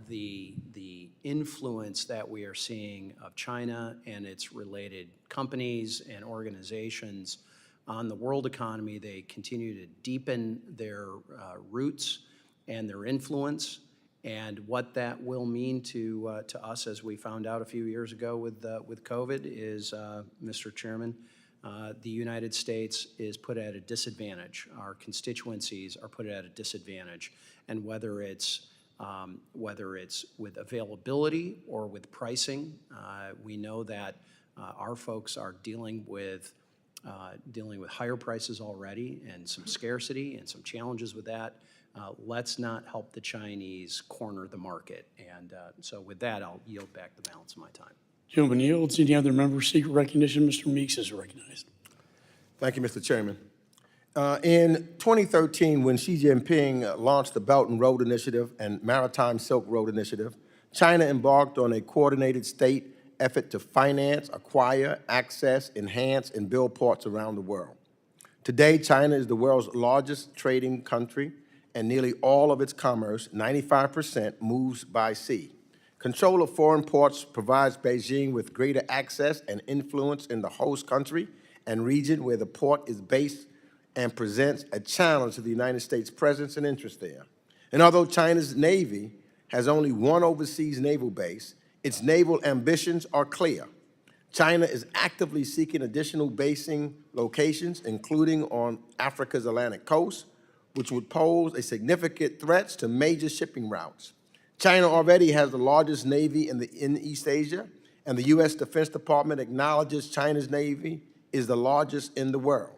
the influence that we are seeing of China and its related companies and organizations on the world economy. They continue to deepen their roots and their influence, And what that will mean to us, as we found out a few years ago with COVID, is, Mr. Chairman, the United States is put at a disadvantage. Our constituencies are put at a disadvantage. And whether it's with availability or with pricing, we know that our folks are dealing with higher prices already and some scarcity and some challenges with that. Let's not help the Chinese corner the market. And so with that, I'll yield back the balance of my time. Gentleman yields. Any other members seek recognition? Mr. Meeks is recognized. Thank you, Mr. Chairman. In 2013, when Xi Jinping launched the Belt and Road Initiative and Maritime Silk Road Initiative, China embarked on a coordinated state effort to finance, acquire, access, enhance, and build ports around the world. Today, China is the world's largest trading country, and nearly all of its commerce, 95%, moves by sea. Control of foreign ports provides Beijing with greater access and influence in the host country and region where the port is based, and presents a challenge to the United States' presence and interest there. And although China's Navy has only one overseas naval base, its naval ambitions are clear. China is actively seeking additional basing locations, including on Africa's Atlantic coast, which would pose a significant threat to major shipping routes. China already has the largest navy in East Asia, and the U.S. Defense Department acknowledges China's navy is the largest in the world.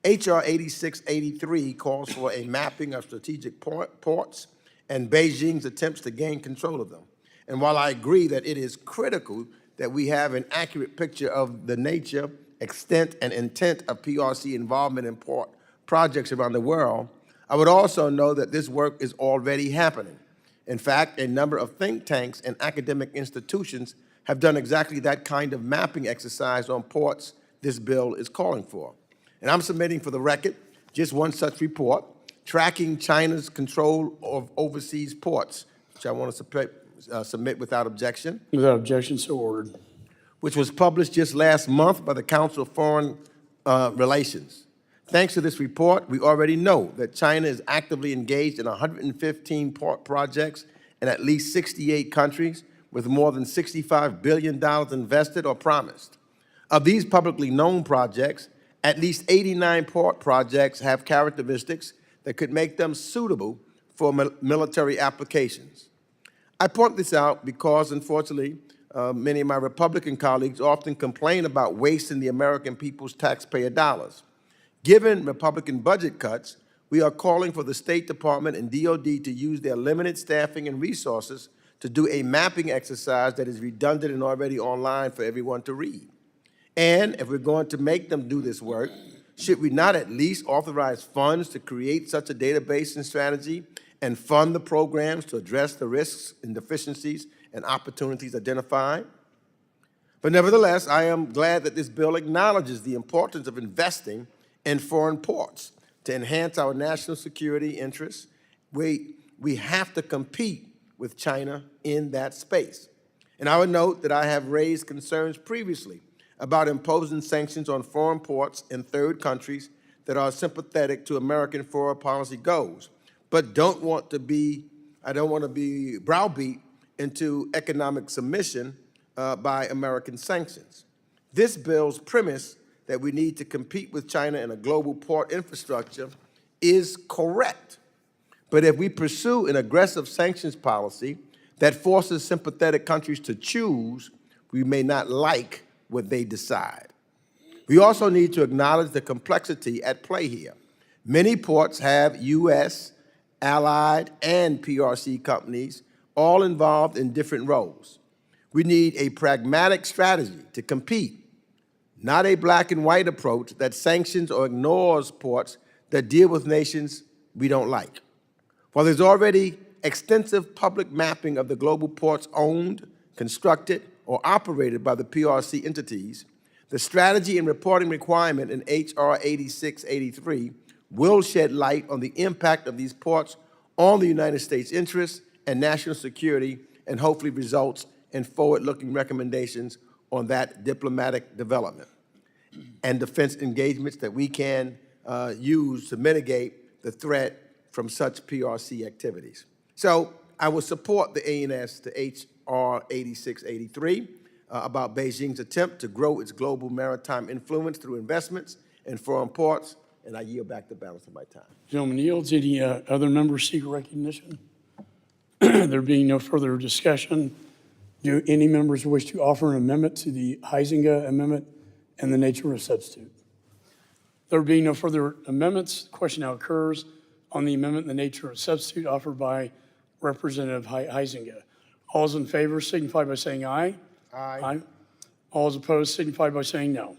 H.R. 8683 calls for a mapping of strategic ports and Beijing's attempts to gain control of them. And while I agree that it is critical that we have an accurate picture of the nature, extent, and intent of PRC involvement in port projects around the world, I would also know that this work is already happening. In fact, a number of think tanks and academic institutions have done exactly that kind of mapping exercise on ports this bill is calling for. And I'm submitting for the record just one such report, tracking China's control of overseas ports, which I want to submit without objection. Without objection, so ordered. Which was published just last month by the Council of Foreign Relations. Thanks to this report, we already know that China is actively engaged in 115 port projects in at least 68 countries with more than $65 billion invested or promised. Of these publicly known projects, at least 89 port projects have characteristics that could make them suitable for military applications. I point this out because, unfortunately, many of my Republican colleagues often complain about wasting the American people's taxpayer dollars. Given Republican budget cuts, we are calling for the State Department and DOD to use their limited staffing and resources to do a mapping exercise that is redundant and already online for everyone to read. And if we're going to make them do this work, should we not at least authorize funds to create such a database and strategy and fund the programs to address the risks and deficiencies and opportunities identified? But nevertheless, I am glad that this bill acknowledges the importance of investing in foreign ports to enhance our national security interests. We have to compete with China in that space. And I would note that I have raised concerns previously about imposing sanctions on foreign ports in third countries that are sympathetic to American foreign policy goals, but I don't want to be browbeat into economic submission by American sanctions. This bill's premise that we need to compete with China in a global port infrastructure is correct. But if we pursue an aggressive sanctions policy that forces sympathetic countries to choose, we may not like what they decide. We also need to acknowledge the complexity at play here. Many ports have U.S., allied, and PRC companies all involved in different roles. We need a pragmatic strategy to compete, not a black and white approach that sanctions or ignores ports that deal with nations we don't like. While there's already extensive public mapping of the global ports owned, constructed, or operated by the PRC entities, the strategy and reporting requirement in H.R. 8683 will shed light on the impact of these ports on the United States interests and national security, and hopefully results in forward-looking recommendations on that diplomatic development and defense engagements that we can use to mitigate the threat from such PRC activities. So I will support the ANS to H.R. 8683 about Beijing's attempt to grow its global maritime influence through investments in foreign ports, and I yield back the balance of my time. Gentleman yields. Any other members seek recognition? There being no further discussion, do any members wish to offer an amendment to the Huizinga Amendment and the nature of substitute? There being no further amendments, the question now occurs on the amendment and the nature of substitute offered by Representative Huizinga. All those in favor signify by saying aye. Aye. All those opposed signify by saying no.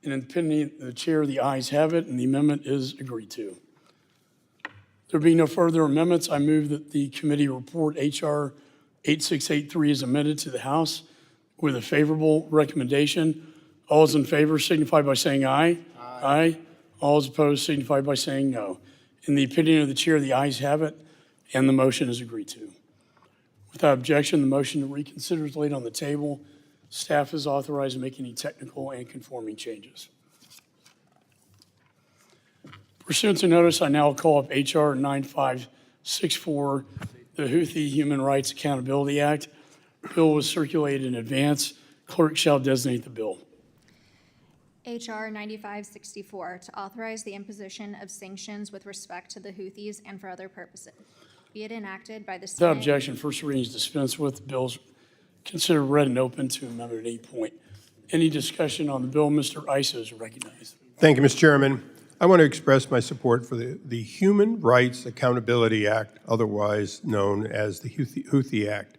And in the opinion of the chair, the ayes have it, and the amendment is agreed to. There being no further amendments, I move that the committee report H.R. 8683 is amended to the House with a favorable recommendation. All those in favor signify by saying aye. Aye. All those opposed signify by saying no. In the opinion of the chair, the ayes have it, and the motion is agreed to. Without objection, the motion to reconsider is laid on the table. Staff is authorized to make any technical and conforming changes. Pursuant to notice, I now call up H.R. 9564, the Houthi Human Rights Accountability Act. Bill was circulated in advance. Clerk shall designate the bill. H.R. 9564, to authorize the imposition of sanctions with respect to the Houthis and for other purposes. Be it enacted by the Senate. Without objection, first reading is dispensed with. Bills considered read and open to amendment at any point. Any discussion on the bill? Mr. Issa is recognized. Thank you, Mr. Chairman. I want to express my support for the Human Rights Accountability Act, otherwise known as the Houthi Act.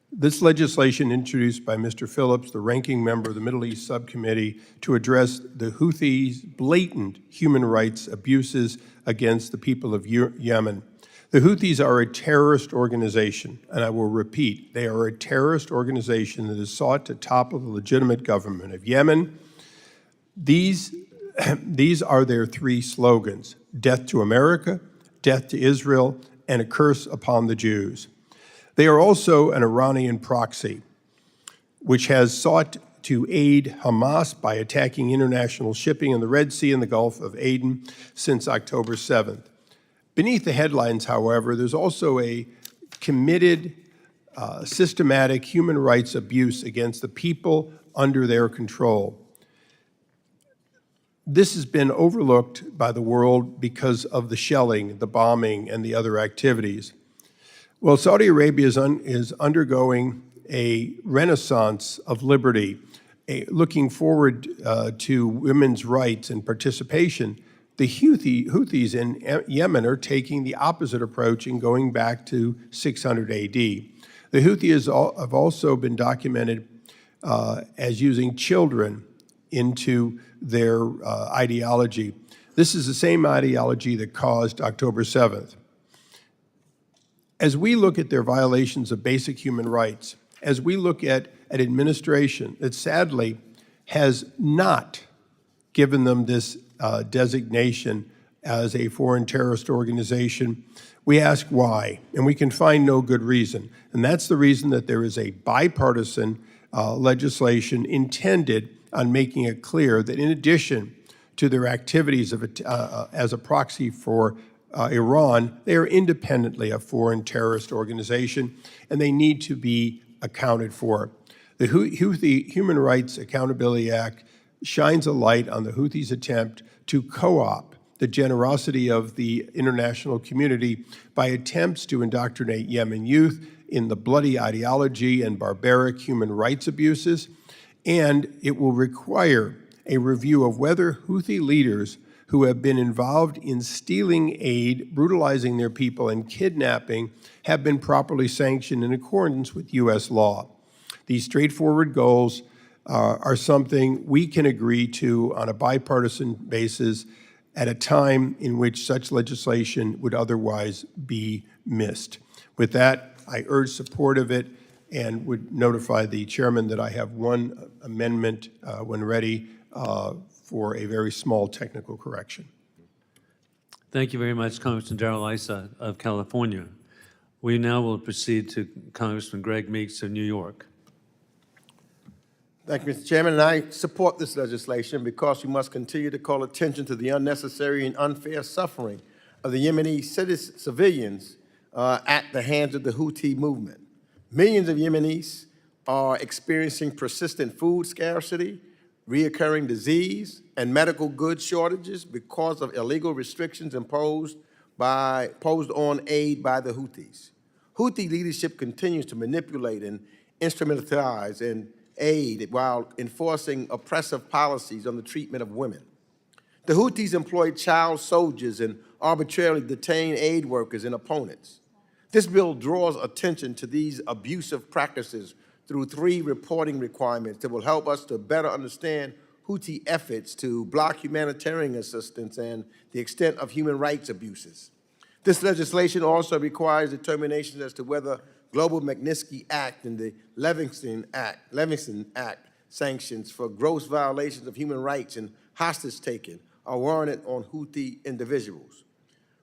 This legislation introduced by Mr. Phillips, the ranking member of the Middle East Subcommittee, to address the Houthis' blatant human rights abuses against the people of Yemen. The Houthis are a terrorist organization, and I will repeat, they are a terrorist organization that has sought to topple the legitimate government of Yemen. These are their three slogans: death to America, death to Israel, and a curse upon the Jews. They are also an Iranian proxy, which has sought to aid Hamas by attacking international shipping in the Red Sea and the Gulf of Aden since October 7th. Beneath the headlines, however, there's also a committed, systematic human rights abuse against the people under their control. This has been overlooked by the world because of the shelling, the bombing, and the other activities. Well, Saudi Arabia is undergoing a renaissance of liberty, looking forward to women's rights and participation. The Houthis in Yemen are taking the opposite approach and going back to 600 AD. The Houthis have also been documented as using children into their ideology. This is the same ideology that caused October 7th. As we look at their violations of basic human rights, as we look at administration that sadly has not given them this designation as a foreign terrorist organization, we ask why, and we can find no good reason. And that's the reason that there is a bipartisan legislation intended on making it clear that in addition to their activities as a proxy for Iran, they are independently a foreign terrorist organization, and they need to be accounted for. The Houthi Human Rights Accountability Act shines a light on the Houthis' attempt to co-opt the generosity of the international community by attempts to indoctrinate Yemen youth in the bloody ideology and barbaric human rights abuses, and it will require a review of whether Houthi leaders who have been involved in stealing aid, brutalizing their people, and kidnapping have been properly sanctioned in accordance with U.S. law. These straightforward goals are something we can agree to on a bipartisan basis at a time in which such legislation would otherwise be missed. With that, I urge support of it and would notify the chairman that I have one amendment when ready for a very small technical correction. Thank you very much, Congressman Darrell Issa of California. We now will proceed to Congressman Greg Meeks of New York. Thank you, Mr. Chairman, and I support this legislation because we must continue to call attention to the unnecessary and unfair suffering of the Yemeni civilians at the hands of the Houthi movement. Millions of Yemenis are experiencing persistent food scarcity, reoccurring disease, and medical goods shortages because of illegal restrictions imposed on aid by the Houthis. Houthi leadership continues to manipulate and instrumentalize and aid while enforcing oppressive policies on the treatment of women. The Houthis employ child soldiers and arbitrarily detain aid workers and opponents. This bill draws attention to these abusive practices through 3 reporting requirements that will help us to better understand Houthi efforts to block humanitarian assistance and the extent of human rights abuses. This legislation also requires determinations as to whether Global Magnitsky Act and the Livingston Act sanctions for gross violations of human rights and hostage-taking are warranted on Houthi individuals.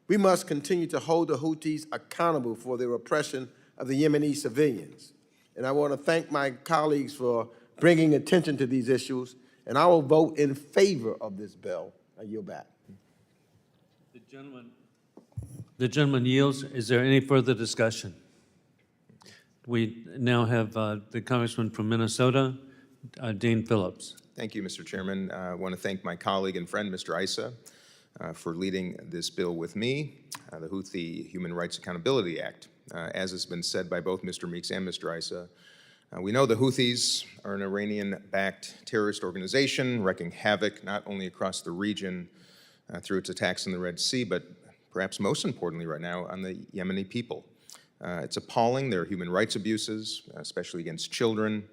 We must continue to hold the Houthis accountable for their oppression of the Yemeni civilians. And I want to thank my colleagues for bringing attention to these issues, and I will vote in favor of this bill. I yield back. The gentleman yields. Is there any further discussion? We now have the Congressman from Minnesota, Dean Phillips. Thank you, Mr. Chairman. I want to thank my colleague and friend, Mr. Issa, for leading this bill with me, the Houthi Human Rights Accountability Act. As has been said by both Mr. Meeks and Mr. Issa, we know the Houthis are an Iranian-backed terrorist organization wreaking havoc not only across the region through its attacks in the Red Sea, but perhaps most importantly right now on the Yemeni people. It's appalling, their human rights abuses, especially against children,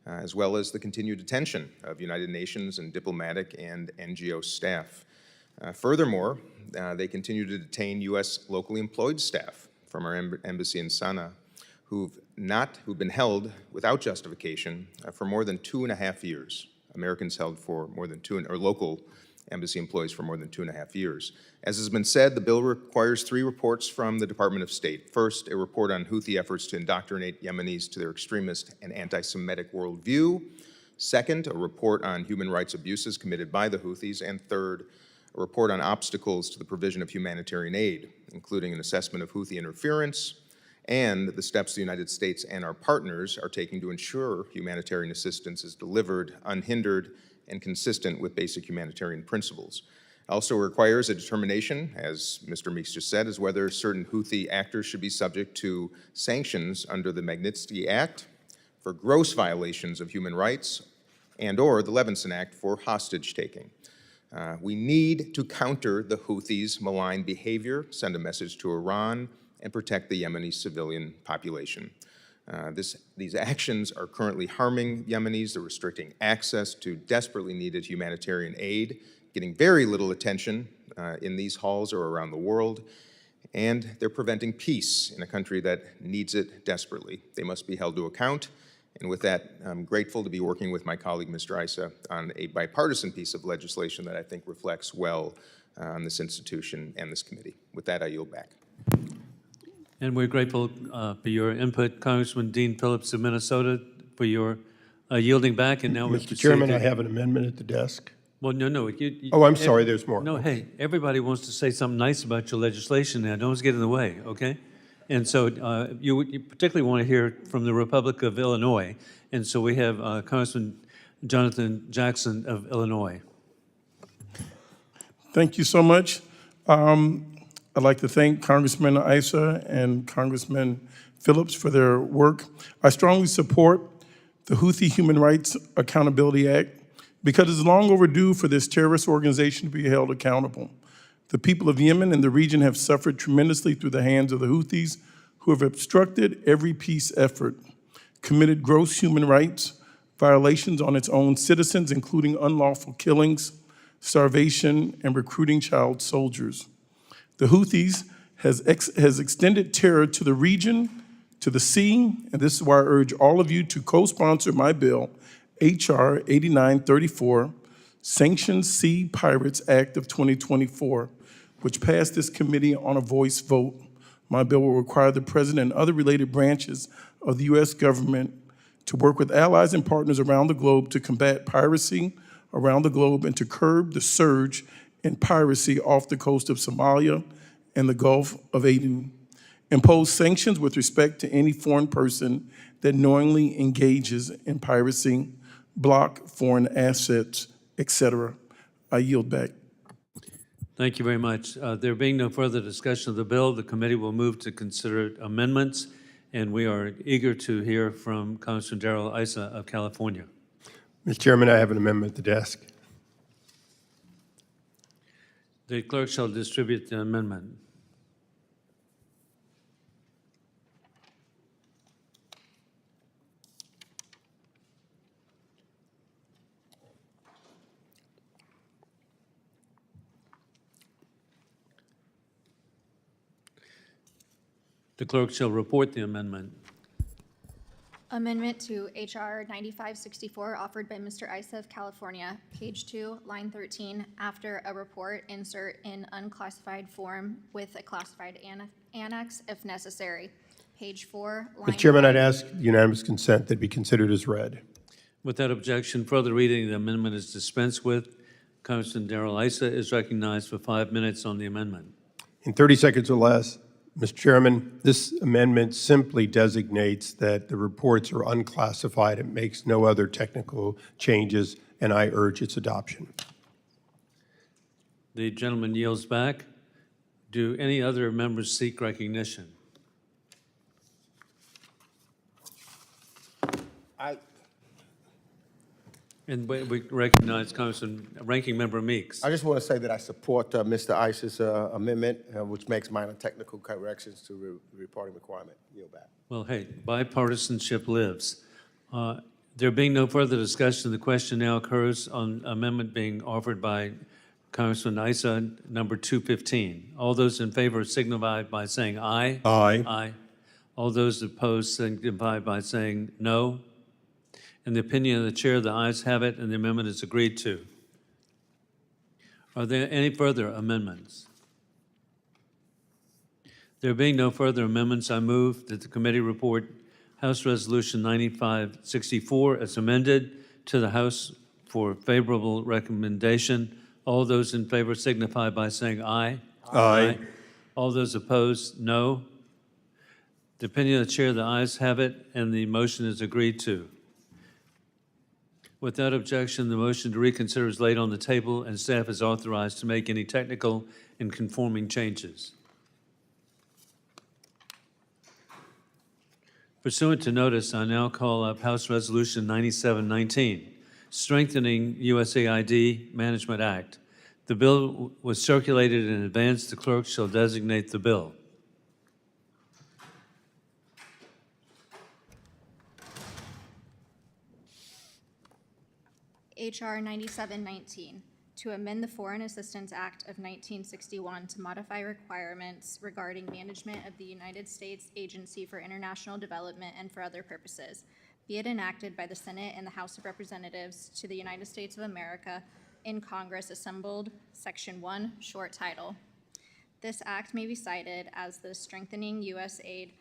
as well as the continued detention of United Nations and diplomatic and NGO staff. Furthermore, they continue to detain U.S. locally employed staff from our embassy in Sana'a who've been held without justification for more than 2.5 years. Americans held for more than or local embassy employees for more than 2.5 years. As has been said, the bill requires 3 reports from the Department of State. First, a report on Houthi efforts to indoctrinate Yemenis to their extremist and anti-Semitic worldview. Second, a report on human rights abuses committed by the Houthis. And third, a report on obstacles to the provision of humanitarian aid, including an assessment of Houthi interference and the steps the United States and our partners are taking to ensure humanitarian assistance is delivered unhindered and consistent with basic humanitarian principles. Also requires a determination, as Mr. Meeks just said, as whether certain Houthi actors should be subject to sanctions under the Magnitsky Act for gross violations of human rights and/or the Levinson Act for hostage-taking. We need to counter the Houthis' malign behavior, send a message to Iran, and protect the Yemeni civilian population. These actions are currently harming Yemenis. They're restricting access to desperately needed humanitarian aid, getting very little attention in these halls or around the world, and they're preventing peace in a country that needs it desperately. They must be held to account. And with that, I'm grateful to be working with my colleague, Mr. Issa, on a bipartisan piece of legislation that I think reflects well on this institution and this committee. With that, I yield back. And we're grateful for your input, Congressman Dean Phillips of Minnesota, for your yielding back. And now we Mr. Chairman, I have an amendment at the desk. Well, no. Oh, I'm sorry, there's more. No, hey, everybody wants to say something nice about your legislation now. Don't get in the way, okay? And so you particularly want to hear from the Republic of Illinois. And so we have Congressman Jonathan Jackson of Illinois. Thank you so much. I'd like to thank Congressman Issa and Congressman Phillips for their work. I strongly support the Houthi Human Rights Accountability Act because it's long overdue for this terrorist organization to be held accountable. The people of Yemen and the region have suffered tremendously through the hands of the Houthis, who have obstructed every peace effort, committed gross human rights violations on its own citizens, including unlawful killings, starvation, and recruiting child soldiers. The Houthis has extended terror to the region, to the sea, and this is why I urge all of you to co-sponsor my bill, H.R. 8934, Sanctions Sea Pirates Act of 2024, which passed this committee on a voice vote. My bill will require the President and other related branches of the U.S. government to work with allies and partners around the globe to combat piracy around the globe and to curb the surge in piracy off the coast of Somalia and the Gulf of Aden. impose sanctions with respect to any foreign person that knowingly engages in piracy, block foreign assets, etc. I yield back. Thank you very much. There being no further discussion of the bill, the committee will move to consider amendments, and we are eager to hear from Congressman Darrell Issa of California. Mr. Chairman, I have an amendment at the desk. The clerk shall distribute the amendment. The clerk shall report the amendment. Amendment to H.R. 9564 offered by Mr. Issa of California, page 2, line 13, after a report, insert in unclassified form with a classified annex if necessary. Page 4, line Mr. Chairman, 5. I'd ask unanimous consent that be considered as read. Without objection, further reading of the amendment is dispensed with. Congressman Darrell Issa is recognized for 5 minutes on the amendment. In 30 seconds or less, Mr. Chairman, this amendment simply designates that the reports are unclassified. It makes no other technical changes, and I urge its adoption. The gentleman yields back. Do any other members seek recognition? And we recognize Ranking Member Meeks. I just want to say that I support Mr. Issa's amendment, which makes minor technical corrections to the reporting requirement. Yield back. Well, hey, bipartisanship lives. There being no further discussion, the question now occurs on amendment being offered by Congressman Issa, number 215. All those in favor signify by saying aye. Aye. Aye. All those opposed signify by saying no. In the opinion of the chair, the ayes have it, and the amendment is agreed to. Are there any further amendments? There being no further amendments, I move that the committee report House Resolution 9564 as amended to the House for favorable recommendation. All those in favor signify by saying aye. Aye. All those opposed, no. The opinion of the chair, the ayes have it, and the motion is agreed to. Without objection, the motion to reconsider is laid on the table, and staff is authorized to make any technical and conforming changes. Pursuant to notice, I now call up House Resolution 9719, Strengthening USAID Management Act. The bill was circulated in advance. The clerk shall designate the bill. H.R. 9719, to amend the Foreign Assistance Act of 1961 to modify requirements regarding management of the United States Agency for International Development and for other purposes, be it enacted by the Senate and the House of Representatives to the United States of America in Congress assembled, Section 1, short title. This act may be cited as the Strengthening USAID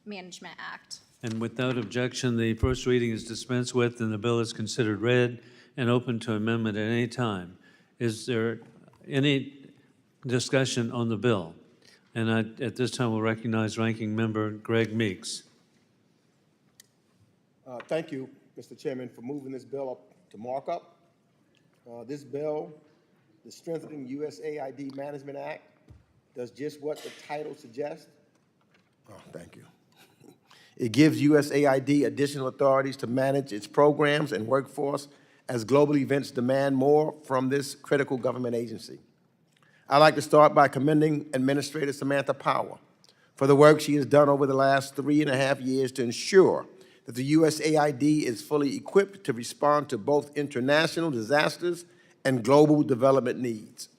Management Act. And without objection, the first reading is dispensed with, and the bill is considered read and open to amendment at any time. Is there any discussion on the bill? And at this time, will recognize Ranking Member Greg Meeks. Thank you, Mr. Chairman, for moving this bill up to markup. This bill, the Strengthening USAID Management Act, does just what the title suggests. Oh, thank you. It gives USAID additional authorities to manage its programs and workforce as global events demand more from this critical government agency. I'd like to start by commending Administrator Samantha Power for the work she has done over the last 3.5 years to ensure that the USAID is fully equipped to respond to both international disasters and global development needs.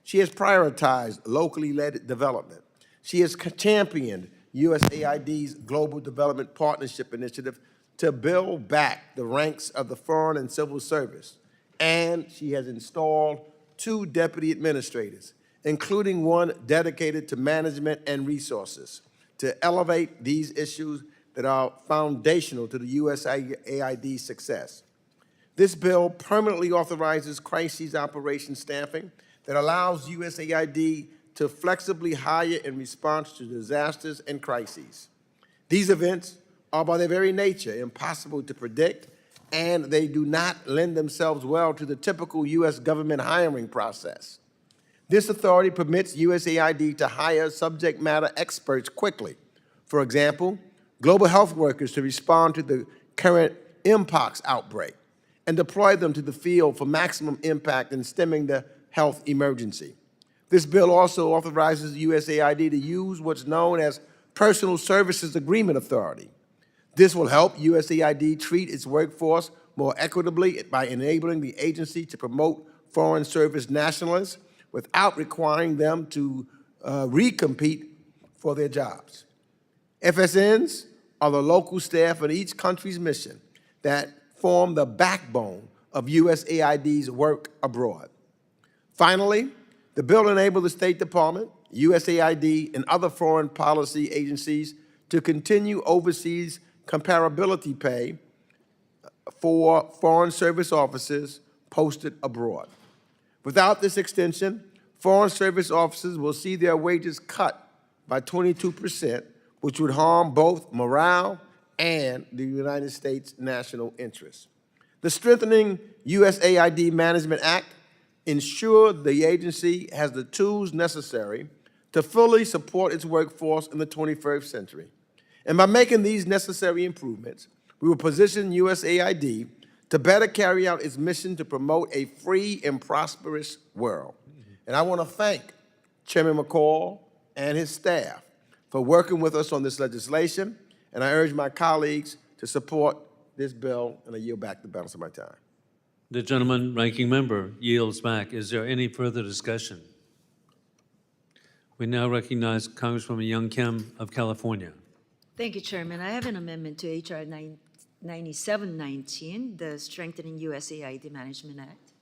She has prioritized locally led development. She has championed USAID's Global Development Partnership Initiative to build back the ranks of the Foreign and Civil Service. And she has installed 2 deputy administrators, including one dedicated to management and resources, to elevate these issues that are foundational to the USAID's success. This bill permanently authorizes crises operations staffing that allows USAID to flexibly hire in response to disasters and crises. These events are by their very nature impossible to predict, and they do not lend themselves well to the typical U.S. government hiring process. This authority permits USAID to hire subject matter experts quickly. For example, global health workers to respond to the current Mpox outbreak and deploy them to the field for maximum impact in stemming the health emergency. This bill also authorizes USAID to use what's known as Personal Services Agreement Authority. This will help USAID treat its workforce more equitably by enabling the agency to promote foreign service nationalists without requiring them to recompete for their jobs. FSNs are the local staff in each country's mission that form the backbone of USAID's work abroad. Finally, the bill enabled the State Department, USAID, and other foreign policy agencies to continue overseas comparability pay for foreign service officers posted abroad. Without this extension, foreign service officers will see their wages cut by 22%, which would harm both morale and the United States' national interests. The Strengthening USAID Management Act ensures the agency has the tools necessary to fully support its workforce in the 21st century. And by making these necessary improvements, we will position USAID to better carry out its mission to promote a free and prosperous world. And I want to thank Chairman McCaul and his staff for working with us on this legislation, and I urge my colleagues to support this bill, and I yield back the balance of my time. The gentleman, ranking member, yields back. Is there any further discussion? We now recognize Congresswoman Young Kim of California. Thank you, Chairman. I have an amendment to H.R. 9719, the Strengthening USAID Management Act.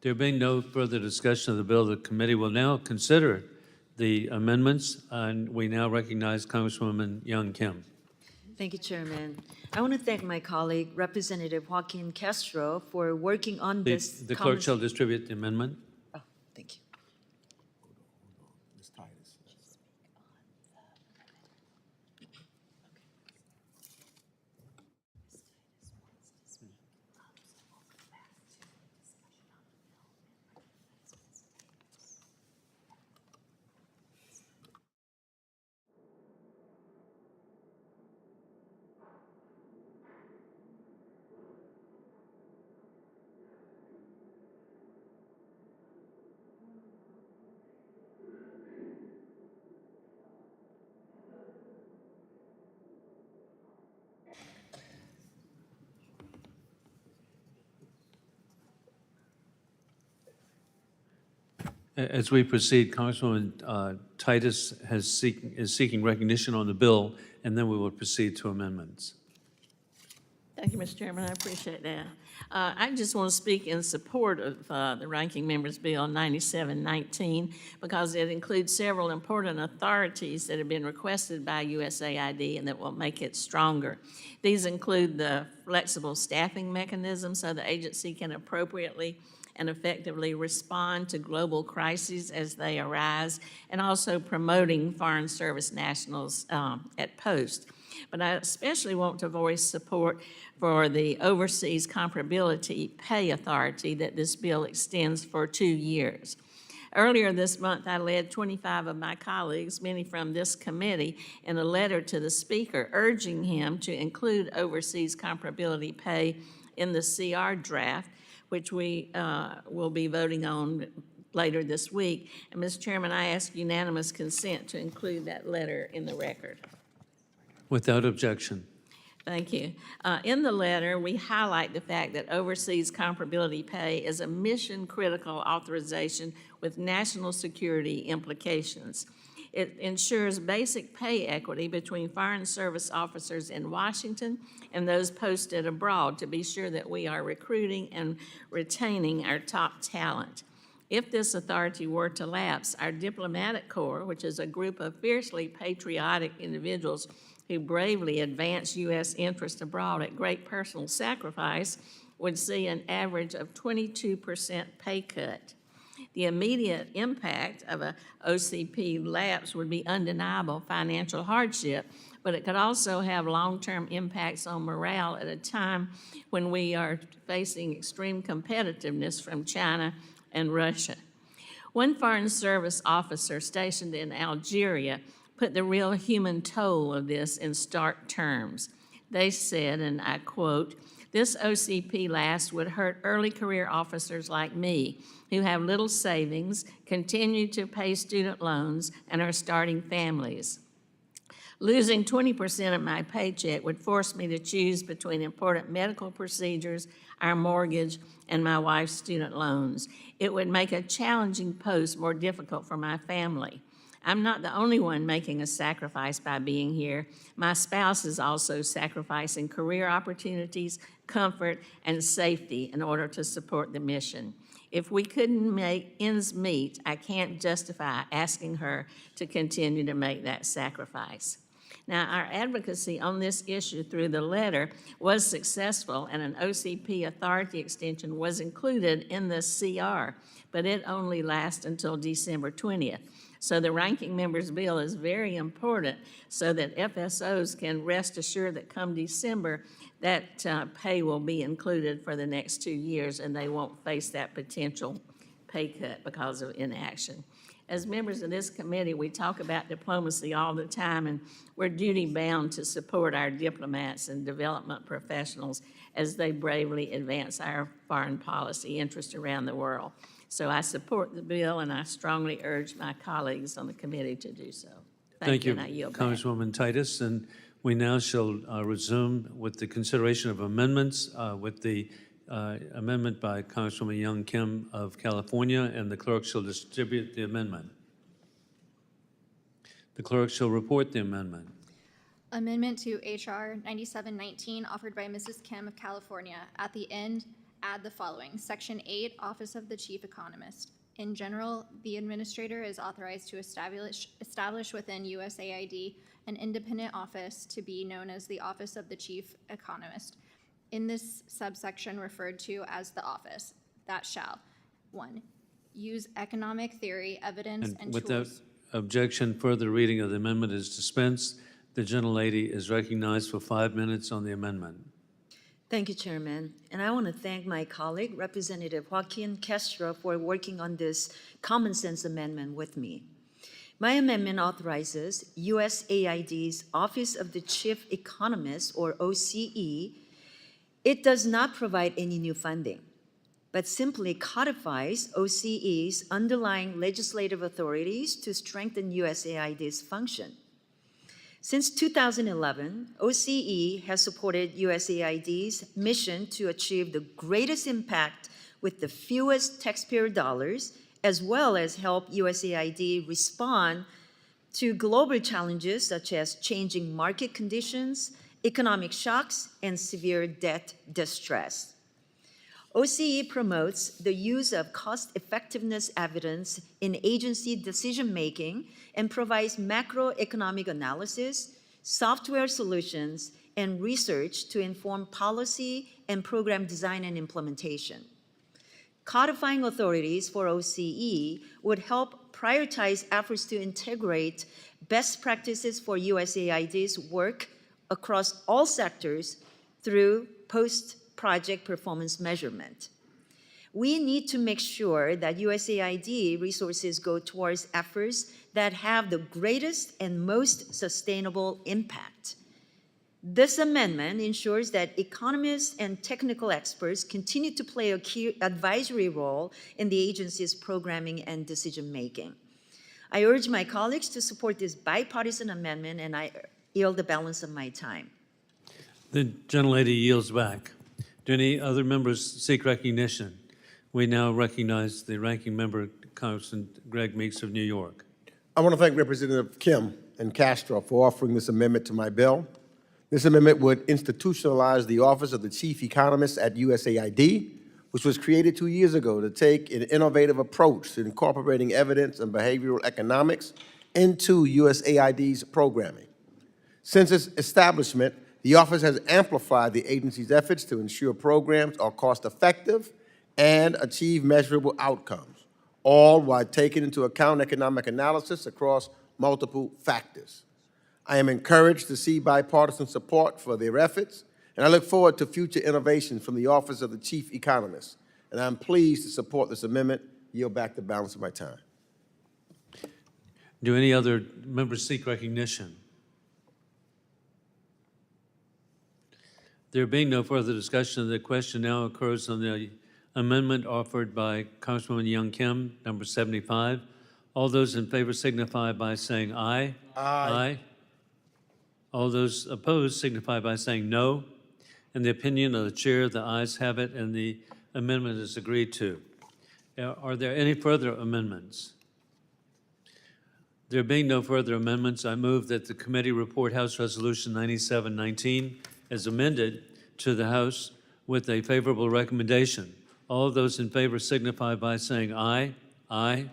There being no further discussion of the bill, the committee will now consider the amendments, and we now recognize Congresswoman Young Kim. Thank you, Chairman. I want to thank my colleague, Representative Joaquin Castro, for working on this. The clerk shall distribute the amendment. Oh, thank you. As we proceed, Congresswoman Titus is seeking recognition on the bill, and then we will proceed to amendments. Thank you, Mr. Chairman. I appreciate that. I just want to speak in support of the ranking member's bill 9719 because it includes several important authorities that have been requested by USAID and that will make it stronger. These include the flexible staffing mechanism so the agency can appropriately and effectively respond to global crises as they arise, and also promoting foreign service nationals at post. But I especially want to voice support for the Overseas Comparability Pay Authority that this bill extends for 2 years. Earlier this month, I led 25 of my colleagues, many from this committee, in a letter to the Speaker urging him to include overseas comparability pay in the CR draft, which we will be voting on later this week. And, Mr. Chairman, I ask unanimous consent to include that letter in the record. Without objection. Thank you. In the letter, we highlight the fact that overseas comparability pay is a mission-critical authorization with national security implications. It ensures basic pay equity between foreign service officers in Washington and those posted abroad to be sure that we are recruiting and retaining our top talent. If this authority were to lapse, our diplomatic corps, which is a group of fiercely patriotic individuals who bravely advance U.S. interests abroad at great personal sacrifice, would see an average of 22% pay cut. The immediate impact of a OCP lapse would be undeniable financial hardship, but it could also have long-term impacts on morale at a time when we are facing extreme competitiveness from China and Russia. One Foreign Service officer stationed in Algeria put the real human toll of this in stark terms. They said, and I quote, "This OCP lapse would hurt early career officers like me who have little savings, continue to pay student loans, and are starting families. Losing 20% of my paycheck would force me to choose between important medical procedures, our mortgage, and my wife's student loans. It would make a challenging post more difficult for my family. I'm not the only one making a sacrifice by being here. My spouse is also sacrificing career opportunities, comfort, and safety in order to support the mission. If we couldn't make ends meet, I can't justify asking her to continue to make that sacrifice." Now, our advocacy on this issue through the letter was successful, and an OCP authority extension was included in the CR, but it only lasts until December 20th. So the ranking member's bill is very important so that FSOs can rest assured that come December, that pay will be included for the next 2 years and they won't face that potential pay cut because of inaction. As members of this committee, we talk about diplomacy all the time, and we're duty-bound to support our diplomats and development professionals as they bravely advance our foreign policy interests around the world. So I support the bill, and I strongly urge my colleagues on the committee to do so. Thank you, and I yield back. Congresswoman Titus. And we now shall resume with the consideration of amendments with the amendment by Congresswoman Young Kim of California, and the clerk shall distribute the amendment. The clerk shall report the amendment. Amendment to H.R. 9719 offered by Mrs. Kim of California. At the end, add the following. Section 8, Office of the Chief Economist. In general, the administrator is authorized to establish within USAID an independent office to be known as the Office of the Chief Economist. In this subsection referred to as the office, that shall, 1, use economic theory, evidence, and without tools. objection, further reading of the amendment is dispensed. The gentlelady is recognized for 5 minutes on the amendment. Thank you, Chairman. And I want to thank my colleague, Representative Joaquin Castro, for working on this common sense amendment with me. My amendment authorizes USAID's Office of the Chief Economist, or OCE. It does not provide any new funding, but simply codifies OCE's underlying legislative authorities to strengthen USAID's function. Since 2011, OCE has supported USAID's mission to achieve the greatest impact with the fewest taxpayer dollars, as well as help USAID respond to global challenges such as changing market conditions, economic shocks, and severe debt distress. OCE promotes the use of cost-effectiveness evidence in agency decision-making and provides macroeconomic analysis, software solutions, and research to inform policy and program design and implementation. Codifying authorities for OCE would help prioritize efforts to integrate best practices for USAID's work across all sectors through post-project performance measurement. We need to make sure that USAID resources go towards efforts that have the greatest and most sustainable impact. This amendment ensures that economists and technical experts continue to play a key advisory role in the agency's programming and decision-making. I urge my colleagues to support this bipartisan amendment, and I yield the balance of my time. The gentlelady yields back. Do any other members seek recognition? We now recognize the ranking member, Congressman Greg Meeks of New York. I want to thank Representative Kim and Castro for offering this amendment to my bill. This amendment would institutionalize the Office of the Chief Economist at USAID, which was created 2 years ago to take an innovative approach to incorporating evidence and behavioral economics into USAID's programming. Since its establishment, the office has amplified the agency's efforts to ensure programs are cost-effective and achieve measurable outcomes, all while taking into account economic analysis across multiple factors. I am encouraged to see bipartisan support for their efforts, and I look forward to future innovations from the Office of the Chief Economist. And I'm pleased to support this amendment. Yield back the balance of my time. Do any other members seek recognition? There being no further discussion, the question now occurs on the amendment offered by Congresswoman Young Kim, number 75. All those in favor signify by saying aye. Aye. All those opposed signify by saying no. In the opinion of the chair, the ayes have it, and the amendment is agreed to. Are there any further amendments? There being no further amendments, I move that the committee report House Resolution 9719 as amended to the House with a favorable recommendation. All those in favor signify by saying aye. Aye.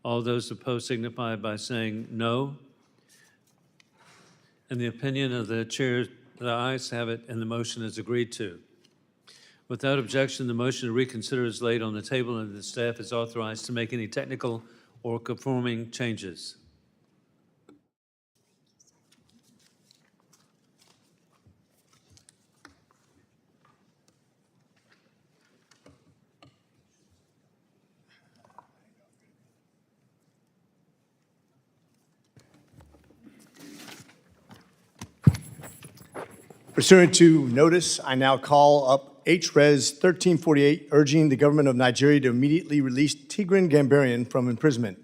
All those opposed signify by saying no. In the opinion of the chair, the ayes have it, and the motion is agreed to. Without objection, the motion to reconsider is laid on the table, and the staff is authorized to make any technical or conforming changes. Pursuant to notice, I now call up H.Res. 1348, urging the government of Nigeria to immediately release Tigran Gambaryan from imprisonment.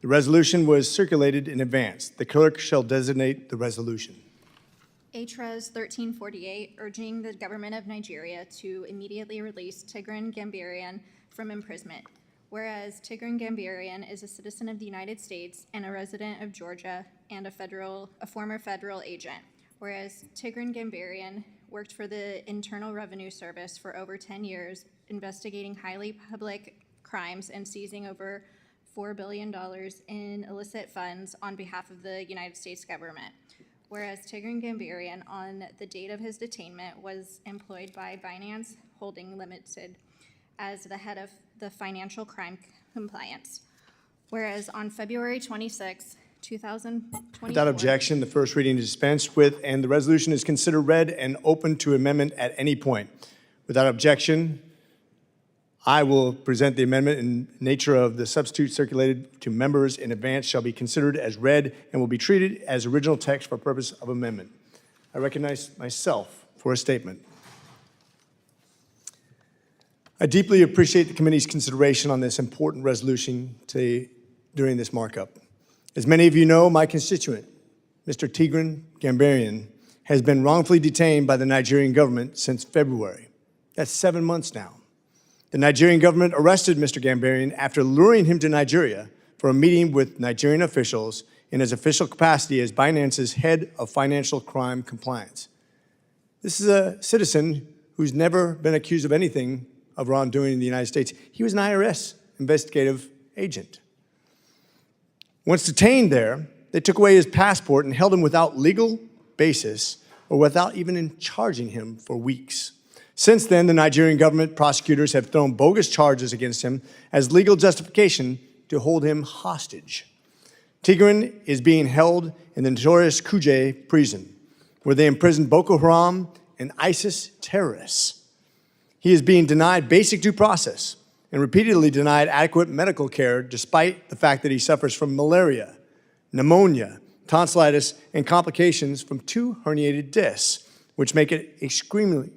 The resolution was circulated in advance. The clerk shall designate the resolution. H.Res. 1348, urging the government of Nigeria to immediately release Tigran Gambaryan from imprisonment. Whereas Tigran Gambaryan is a citizen of the United States and a resident of Georgia and a former federal agent. Whereas Tigran Gambaryan worked for the Internal Revenue Service for over 10 years, investigating highly public crimes and seizing over $4 billion in illicit funds on behalf of the United States government. Whereas Tigran Gambaryan, on the date of his detainment, was employed by Binance Holding Limited as the head of the financial crime compliance. Whereas on February 26, 2024. Without objection, the first reading is dispensed with, and the resolution is considered read and open to amendment at any point. Without objection, I will present the amendment in nature of the substitute circulated to members in advance shall be considered as read and will be treated as original text for purpose of amendment. I recognize myself for a statement. I deeply appreciate the committee's consideration on this important resolution during this markup. As many of you know, my constituent, Mr. Tigran Gambaryan, has been wrongfully detained by the Nigerian government since February. That's 7 months now. The Nigerian government arrested Mr. Gambaryan after luring him to Nigeria for a meeting with Nigerian officials in his official capacity as Binance's head of financial crime compliance. This is a citizen who's never been accused of anything of wrongdoing in the United States. He was an IRS investigative agent. Once detained there, they took away his passport and held him without legal basis or without even charging him for weeks. Since then, the Nigerian government prosecutors have thrown bogus charges against him as legal justification to hold him hostage. Tigran is being held in the notorious Kuje prison, where they imprison Boko Haram and ISIS terrorists. He is being denied basic due process and repeatedly denied adequate medical care despite the fact that he suffers from malaria, pneumonia, tonsillitis, and complications from 2 herniated discs, which make it extremely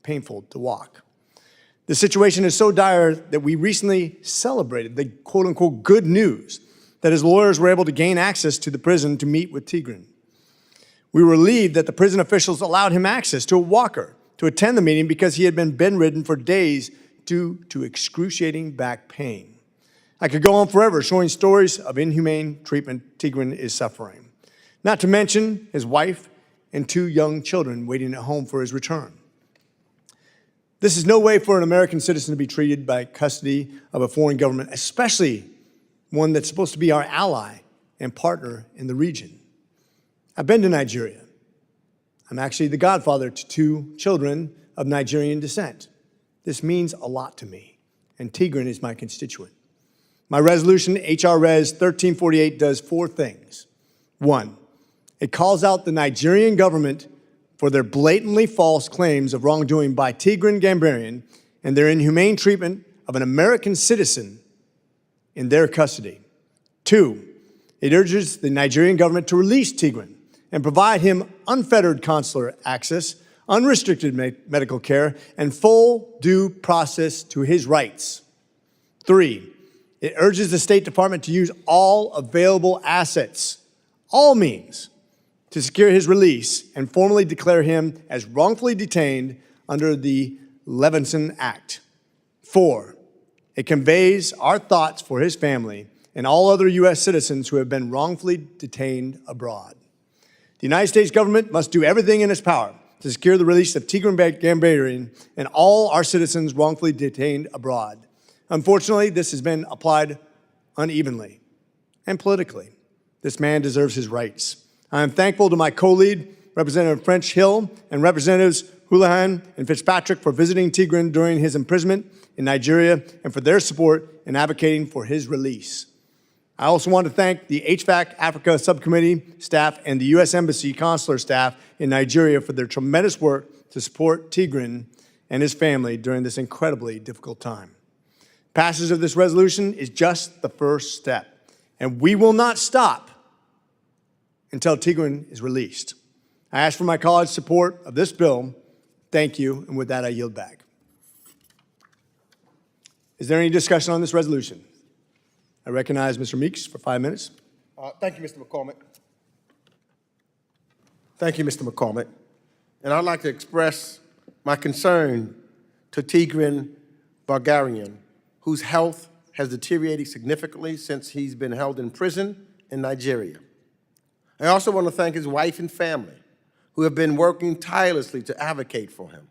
painful to walk. The situation is so dire that we recently celebrated the quote-unquote good news that his lawyers were able to gain access to the prison to meet with Tigran. We were relieved that the prison officials allowed him access to a walker to attend the meeting because he had been bedridden for days due to excruciating back pain. I could go on forever showing stories of inhumane treatment Tigran is suffering, not to mention his wife and 2 young children waiting at home for his return. This is no way for an American citizen to be treated by custody of a foreign government, especially one that's supposed to be our ally and partner in the region. I've been to Nigeria. I'm actually the godfather to 2 children of Nigerian descent. This means a lot to me, and Tigran is my constituent. My resolution, H.Res. 1348, does four things. One, it calls out the Nigerian government for their blatantly false claims of wrongdoing by Tigran Gambaryan and their inhumane treatment of an American citizen in their custody. Two, it urges the Nigerian government to release Tigran and provide him unfettered consular access, unrestricted medical care, and full due process to his rights. Three, it urges the State Department to use all available assets, all means, to secure his release and formally declare him as wrongfully detained under the Levinson Act. Four, it conveys our thoughts for his family and all other U.S. citizens who have been wrongfully detained abroad. The United States government must do everything in its power to secure the release of Tigran Gambaryan and all our citizens wrongfully detained abroad. Unfortunately, this has been applied unevenly and politically. This man deserves his rights. I am thankful to my co-lead, Representative French Hill, and Representatives Houlihan and Fitzpatrick for visiting Tigran during his imprisonment in Nigeria and for their support in advocating for his release. I also want to thank the HVAC Africa Subcommittee staff and the U.S. Embassy consular staff in Nigeria for their tremendous work to support Tigran and his family during this incredibly difficult time. Passage of this resolution is just the first step, and we will not stop until Tigran is released. I ask for my colleagues' support of this bill. Thank you, and with that, I yield back. Is there any discussion on this resolution? I recognize Mr. Meeks for 5 minutes. Thank you, Mr. McCormick. Thank you, Mr. McCormick. And I'd like to express my concern to Tigran Gambaryan, whose health has deteriorated significantly since he's been held in prison in Nigeria. I also want to thank his wife and family, who have been working tirelessly to advocate for him.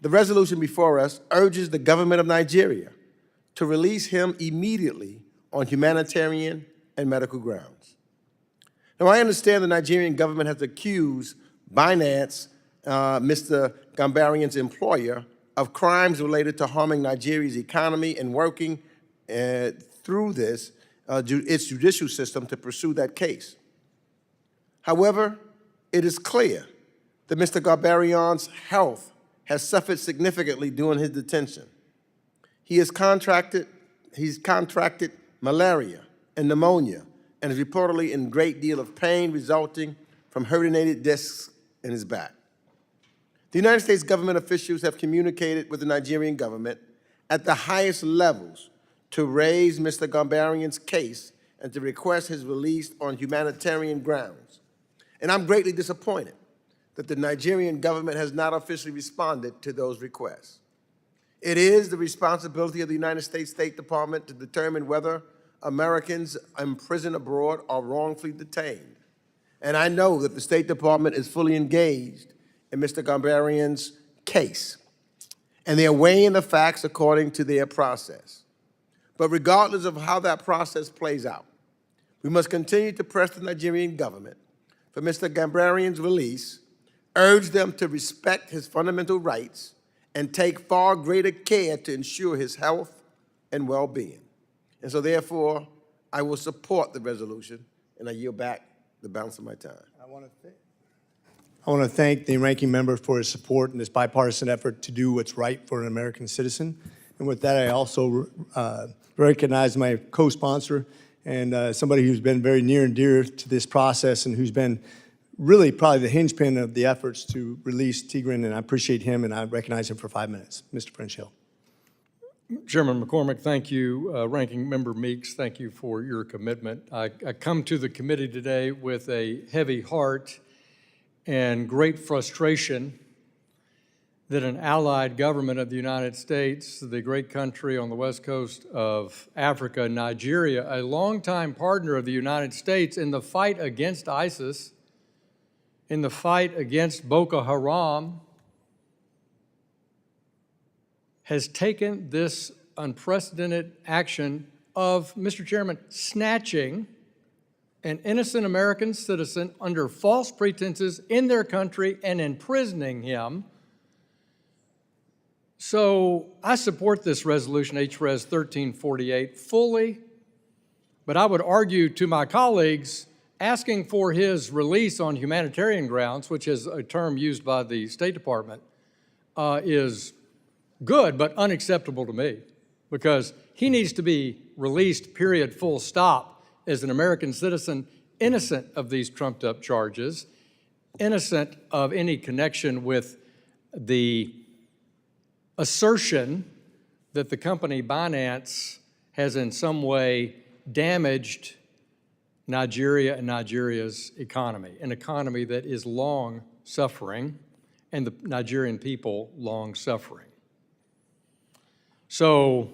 The resolution before us urges the government of Nigeria to release him immediately on humanitarian and medical grounds. Now, I understand the Nigerian government has accused Binance, Mr. Gambaryan's employer, of crimes related to harming Nigeria's economy and working through this, its judicial system to pursue that case. However, it is clear that Mr. Gambaryan's health has suffered significantly during his detention. He's contracted malaria and pneumonia and is reportedly in a great deal of pain resulting from herniated discs in his back. The United States government officials have communicated with the Nigerian government at the highest levels to raise Mr. Gambaryan's case and to request his release on humanitarian grounds. And I'm greatly disappointed that the Nigerian government has not officially responded to those requests. It is the responsibility of the United States State Department to determine whether Americans imprisoned abroad are wrongfully detained. And I know that the State Department is fully engaged in Mr. Gambaryan's case, and they are weighing the facts according to their process. But regardless of how that process plays out, we must continue to press the Nigerian government for Mr. Gambaryan's release, urge them to respect his fundamental rights, and take far greater care to ensure his health and well-being. And so therefore, I will support the resolution, and I yield back the balance of my time. I want to thank the ranking member for his support in this bipartisan effort to do what's right for an American citizen. And with that, I also recognize my co-sponsor and somebody who's been very near and dear to this process and who's been really probably the hinge-pin of the efforts to release Tigran, and I appreciate him, and I recognize him for 5 minutes. Mr. French Hill. Chairman McCormick, thank you. Ranking Member Meeks, thank you for your commitment. I come to the committee today with a heavy heart and great frustration that an allied government of the United States, the great country on the west coast of Africa, Nigeria, a longtime partner of the United States in the fight against ISIS, in the fight against Boko Haram, has taken this unprecedented action of, Mr. Chairman, snatching an innocent American citizen under false pretenses in their country and imprisoning him So I support this resolution, H.Res 1348, fully, but I would argue to my colleagues asking for his release on humanitarian grounds, which is a term used by the State Department, is good but unacceptable to me, because he needs to be released, period, full stop, as an American citizen, innocent of these trumped-up charges, innocent of any connection with the assertion that the company Binance has in some way damaged Nigeria and Nigeria's economy, an economy that is long suffering, and the Nigerian people long suffering. So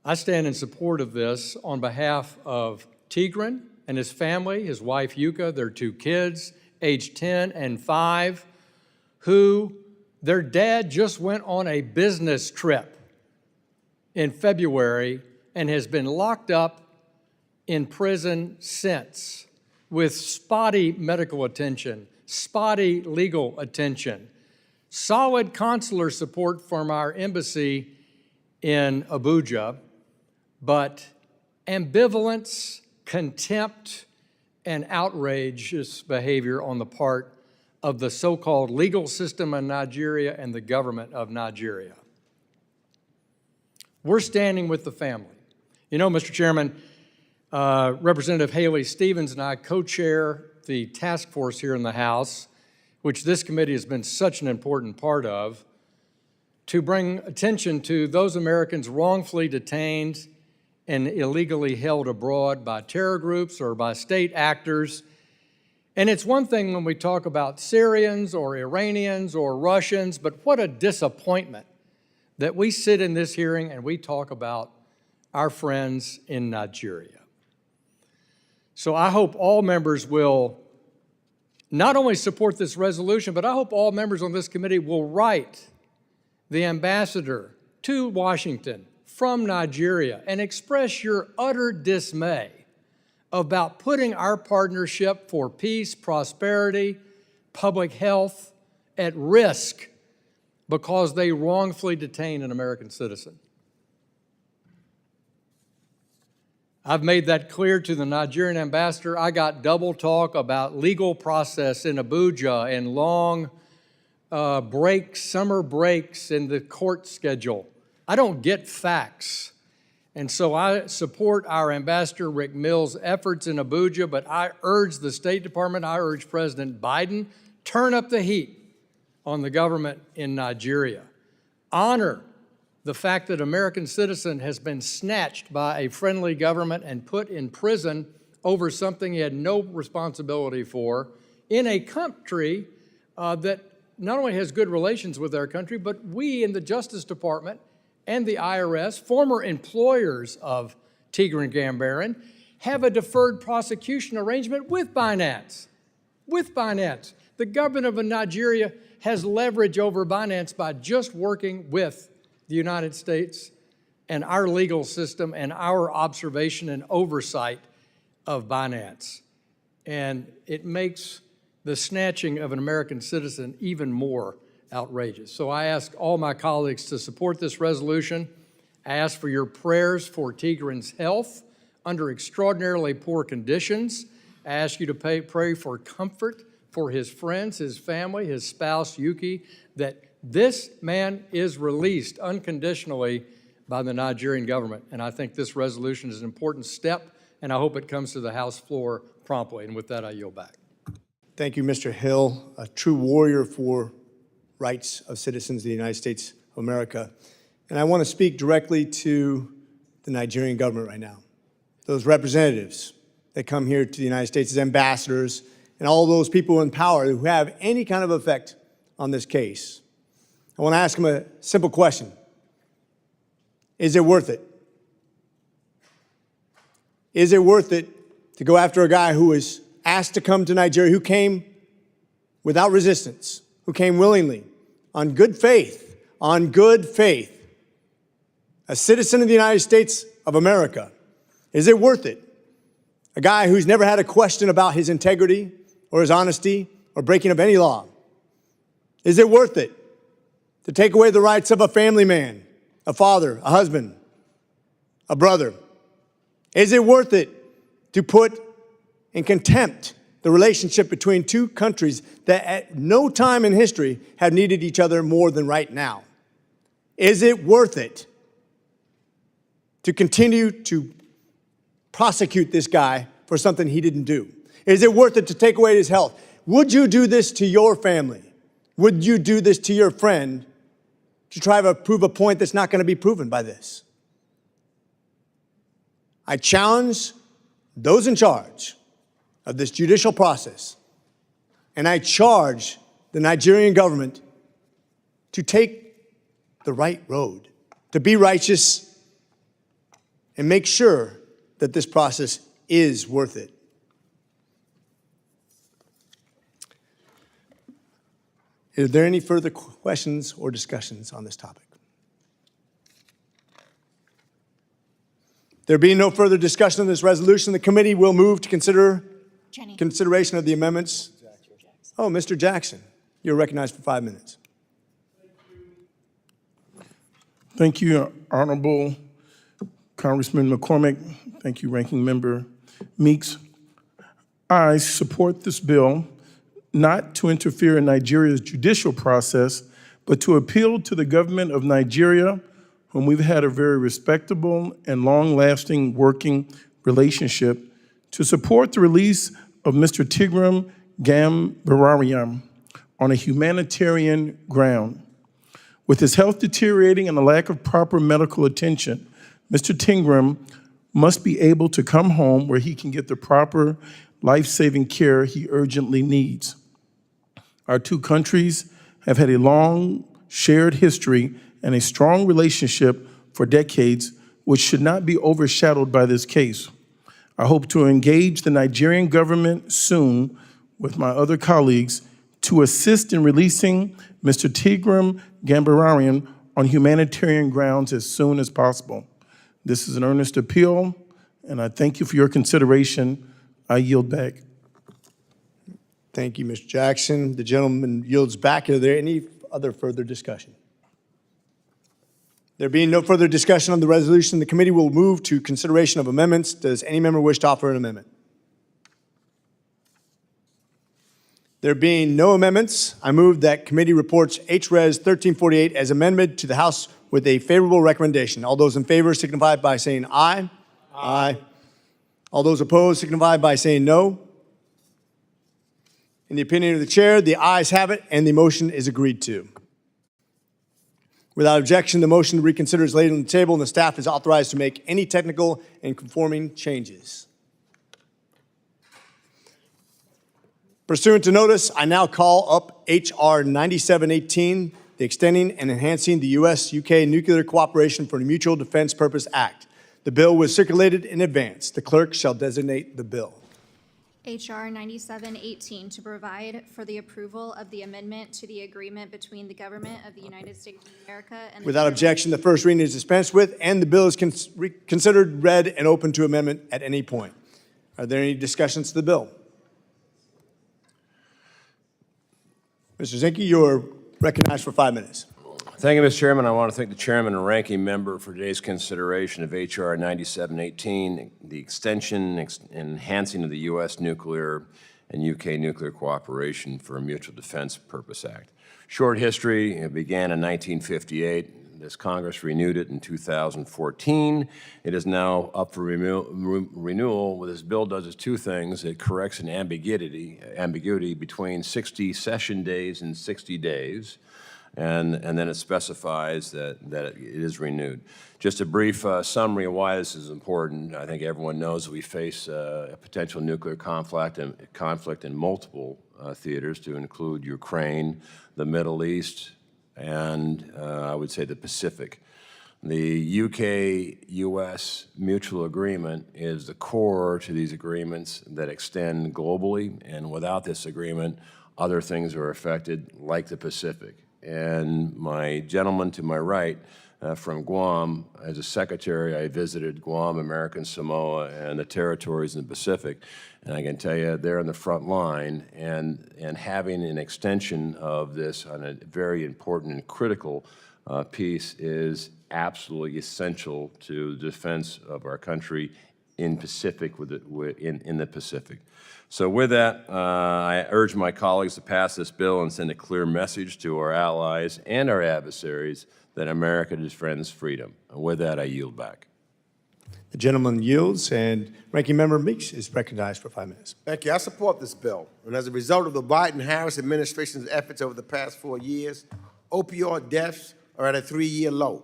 I stand in support of this on behalf of Tigran and his family, his wife Yuka, their 2 kids, aged 10 and 5, who their dad just went on a business trip in February and has been locked up in prison since with spotty medical attention, spotty legal attention, solid consular support from our embassy in Abuja, but ambivalence, contempt, and outrageous behavior on the part of the so-called legal system in Nigeria and the government of Nigeria. We're standing with the family. You know, Mr. Chairman, Representative Haley Stevens and I co-chair the task force here in the House, which this committee has been such an important part of, to bring attention to those Americans wrongfully detained and illegally held abroad by terror groups or by state actors. And it's one thing when we talk about Syrians or Iranians or Russians, but what a disappointment that we sit in this hearing and we talk about our friends in Nigeria. So I hope all members will not only support this resolution, but I hope all members on this committee will write the ambassador to Washington from Nigeria and express your utter dismay about putting our partnership for peace, prosperity, public health at risk because they wrongfully detain an American citizen. I've made that clear to the Nigerian ambassador. I got double talk about legal process in Abuja and long breaks, summer breaks in the court schedule. I don't get facts. And so I support our Ambassador Rick Mills' efforts in Abuja, but I urge the State Department, I urge President Biden, turn up the heat on the government in Nigeria. Honor the fact that an American citizen has been snatched by a friendly government and put in prison over something he had no responsibility for in a country that not only has good relations with our country, but we in the Justice Department and the IRS, former employers of Tigran Gambaryan, have a deferred prosecution arrangement with Binance. With Binance. The government of Nigeria has leverage over Binance by just working with the United States and our legal system and our observation and oversight of Binance. And it makes the snatching of an American citizen even more outrageous. So I ask all my colleagues to support this resolution. I ask for your prayers for Tigran's health under extraordinarily poor conditions. I ask you to pray for comfort for his friends, his family, his spouse, Yuki, that this man is released unconditionally by the Nigerian government. And I think this resolution is an important step, and I hope it comes to the House floor promptly. And with that, I yield back. Thank you, Mr. Hill, a true warrior for rights of citizens of the United States of America. And I want to speak directly to the Nigerian government right now. Those representatives that come here to the United States as ambassadors and all those people in power who have any kind of effect on this case. I want to ask them a simple question. Is it worth it? Is it worth it to go after a guy who was asked to come to Nigeria, who came without resistance, who came willingly, on good faith, a citizen of the United States of America? Is it worth it? A guy who's never had a question about his integrity or his honesty or breaking of any law. Is it worth it? to take away the rights of a family man, a father, a husband, a brother? Is it worth it to put in contempt the relationship between two countries that at no time in history have needed each other more than right now? Is it worth it to continue to prosecute this guy for something he didn't do? Is it worth it to take away his health? Would you do this to your family? Would you do this to your friend to try to prove a point that's not going to be proven by this? I challenge those in charge of this judicial process, and I charge the Nigerian government to take the right road, to be righteous, and make sure that this process is worth it. Is there any further questions or discussions on this topic? There being no further discussion on this resolution, the committee will move to consideration of the amendments. Oh, Mr. Jackson, you're recognized for 5 minutes. Thank you, Honorable Congressman McCormick. Thank you, Ranking Member Meeks. I support this bill not to interfere in Nigeria's judicial process, but to appeal to the government of Nigeria, whom we've had a very respectable and long-lasting working relationship, to support the release of Mr. Tigran Gambaryan on a humanitarian ground. With his health deteriorating and the lack of proper medical attention, Mr. Tigran must be able to come home where he can get the proper life-saving care he urgently needs. Our two countries have had a long shared history and a strong relationship for decades, which should not be overshadowed by this case. I hope to engage the Nigerian government soon with my other colleagues to assist in releasing Mr. Tigran Gambaryan on humanitarian grounds as soon as possible. This is an earnest appeal, and I thank you for your consideration. I yield back. Thank you, Mr. Jackson. The gentleman yields back. Are there any other further discussion? There being no further discussion on the resolution, the committee will move to consideration of amendments. Does any member wish to offer an amendment? There being no amendments, I move that committee reports H.Res. 1348 as amended to the House with a favorable recommendation. All those in favor signify by saying aye. Aye. All those opposed signify by saying no. In the opinion of the chair, the ayes have it, and the motion is agreed to. Without objection, the motion to reconsider is laid on the table, and the staff is authorized to make any technical and conforming changes. Pursuant to notice, I now call up H.R. 9718, the Extending and Enhancing the U.S.-UK Nuclear Cooperation for Mutual Defense Purpose Act. The bill was circulated in advance. The clerk shall designate the bill. H.R. 9718 to provide for the approval of the amendment to the agreement between the government of the United States of America and Without objection, the first reading is dispensed with, and the bill is considered read and open to amendment at any point. Are there any discussions to the bill? Mr. Zinke, you're recognized for 5 minutes. Thank you, Mr. Chairman. I want to thank the chairman and ranking member for today's consideration of H.R. 9718, the extension and enhancing of the U.S. nuclear and U.K. nuclear cooperation for a mutual defense purpose act. Short history, it began in 1958. This Congress renewed it in 2014. It is now up for renewal. What this bill does is two things. It corrects an ambiguity between 60 session days and 60 days. And then it specifies that it is renewed. Just a brief summary of why this is important. I think everyone knows we face a potential nuclear conflict in multiple theaters, to include Ukraine, the Middle East, and I would say the Pacific. The UK-US mutual agreement is the core to these agreements that extend globally, and without this agreement, other things are affected, like the Pacific. And my gentleman to my right from Guam. As a secretary, I visited Guam, American Samoa, and the territories in the Pacific. And I can tell you, they're in the front line, and having an extension of this on a very important and critical piece is absolutely essential to the defense of our country in Pacific, in the Pacific. So with that, I urge my colleagues to pass this bill and send a clear message to our allies and our adversaries that America defends freedom. And with that, I yield back. The gentleman yields, and Ranking Member Meeks is recognized for 5 minutes. Thank you. I support this bill. And as a result of the Biden-Harris administration's efforts over the past 4 years, opioid deaths are at a 3-year low.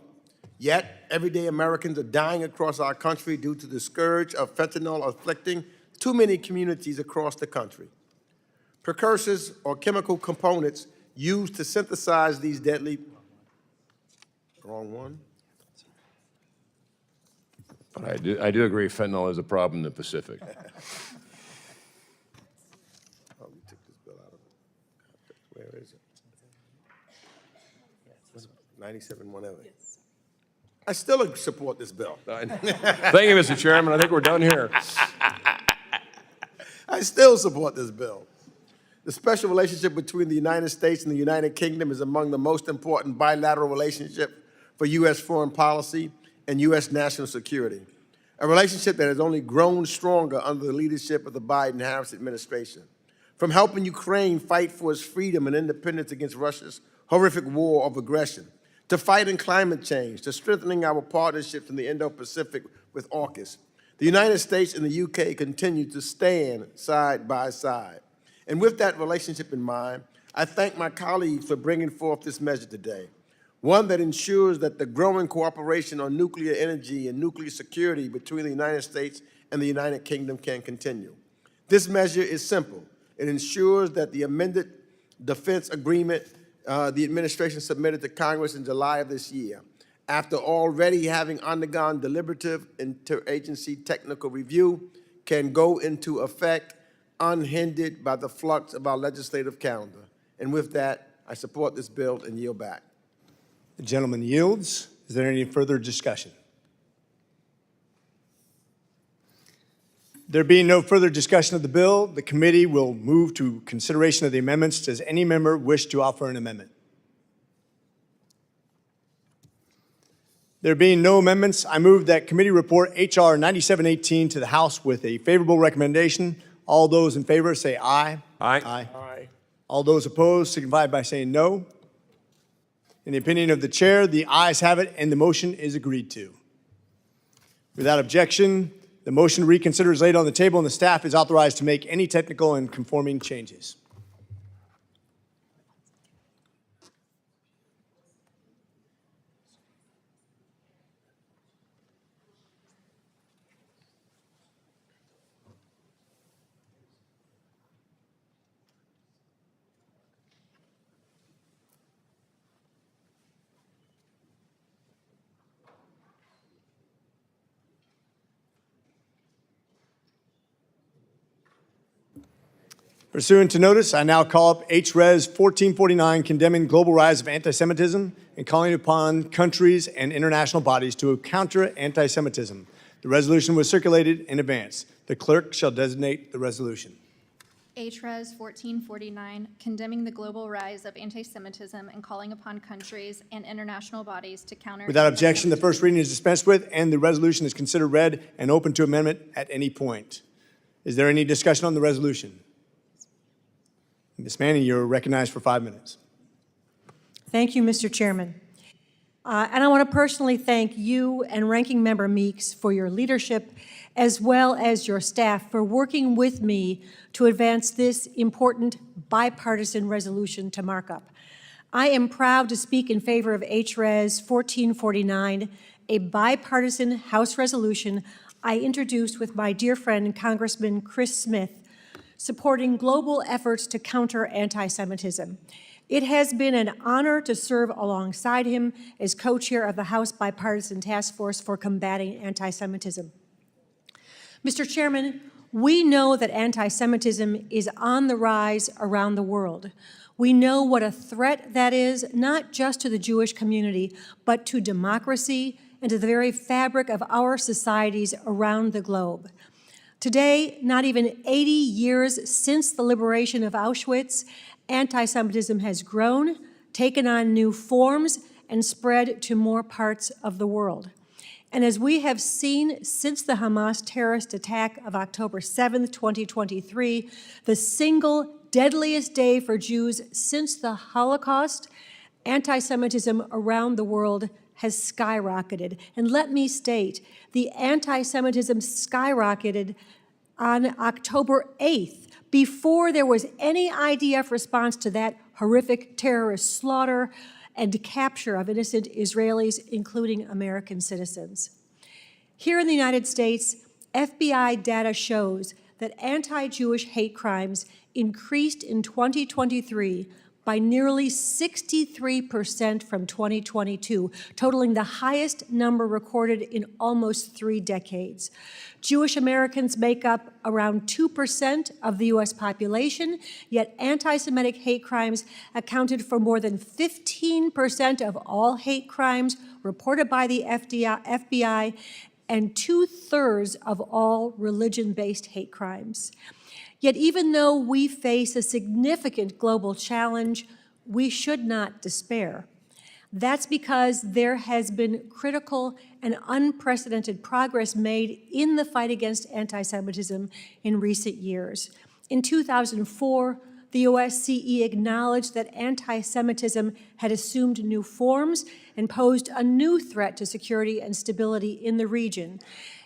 Yet, everyday Americans are dying across our country due to the scourge of fentanyl afflicting too many communities across the country. Precursors or chemical components used to synthesize these deadly... Wrong one. But I do agree fentanyl is a problem in the Pacific. Oh, we took this bill out of it. Where is it? 97, whatever. I still support this bill. Thank you, Mr. Chairman. I think we're done here. I still support this bill. The special relationship between the United States and the United Kingdom is among the most important bilateral relationships for U.S. foreign policy and U.S. national security, a relationship that has only grown stronger under the leadership of the Biden-Harris administration. From helping Ukraine fight for its freedom and independence against Russia's horrific war of aggression, to fighting climate change, to strengthening our partnerships in the Indo-Pacific with AUKUS, the United States and the UK continue to stand side by side. And with that relationship in mind, I thank my colleagues for bringing forth this measure today, one that ensures that the growing cooperation on nuclear energy and nuclear security between the United States and the United Kingdom can continue. This measure is simple. It ensures that the amended defense agreement the administration submitted to Congress in July of this year, after already having undergone deliberative interagency technical review, can go into effect unhindered by the flux of our legislative calendar. And with that, I support this bill and yield back. The gentleman yields. Is there any further discussion? There being no further discussion of the bill, the committee will move to consideration of the amendments. Does any member wish to offer an amendment? There being no amendments, I move that committee report H.R. 9718 to the House with a favorable recommendation. All those in favor say aye. Aye. Aye. All those opposed signify by saying no. In the opinion of the chair, the ayes have it and the motion is agreed to. Without objection, the motion to reconsider is laid on the table and the staff is authorized to make any technical and conforming changes. Pursuant to notice, I now call up H.Res. 1449 condemning global rise of anti-Semitism and calling upon countries and international bodies to counter anti-Semitism. The resolution was circulated in advance. The clerk shall designate the resolution. H.Res. 1449 condemning the global rise of anti-Semitism and calling upon countries and international bodies to counter. Without objection, the first reading is dispensed with and the resolution is considered read and open to amendment at any point. Is there any discussion on the resolution? Ms. Manning, you're recognized for 5 minutes. Thank you, Mr. Chairman. And I want to personally thank you and Ranking Member Meeks for your leadership, as well as your staff for working with me to advance this important bipartisan resolution to markup. I am proud to speak in favor of H.Res. 1449, a bipartisan House resolution I introduced with my dear friend, Congressman Chris Smith, supporting global efforts to counter anti-Semitism. It has been an honor to serve alongside him as co-chair of the House Bipartisan Task Force for Combating Anti-Semitism. Mr. Chairman, we know that anti-Semitism is on the rise around the world. We know what a threat that is, not just to the Jewish community, but to democracy and to the very fabric of our societies around the globe. Today, not even 80 years since the liberation of Auschwitz, anti-Semitism has grown, taken on new forms, and spread to more parts of the world. And as we have seen since the Hamas terrorist attack of October 7th, 2023, the single deadliest day for Jews since the Holocaust, anti-Semitism around the world has skyrocketed. And let me state, the anti-Semitism skyrocketed on October 8th, before there was any IDF response to that horrific terrorist slaughter and capture of innocent Israelis, including American citizens. Here in the United States, FBI data shows that anti-Jewish hate crimes increased in 2023 by nearly 63% from 2022, totaling the highest number recorded in almost 3 decades. Jewish Americans make up around 2% of the U.S. population, yet anti-Semitic hate crimes accounted for more than 15% of all hate crimes reported by the FBI and 2/3 of all religion-based hate crimes. Yet even though we face a significant global challenge, we should not despair. That's because there has been critical and unprecedented progress made in the fight against anti-Semitism in recent years. In 2004, the OSCE acknowledged that anti-Semitism had assumed new forms and posed a new threat to security and stability in the region.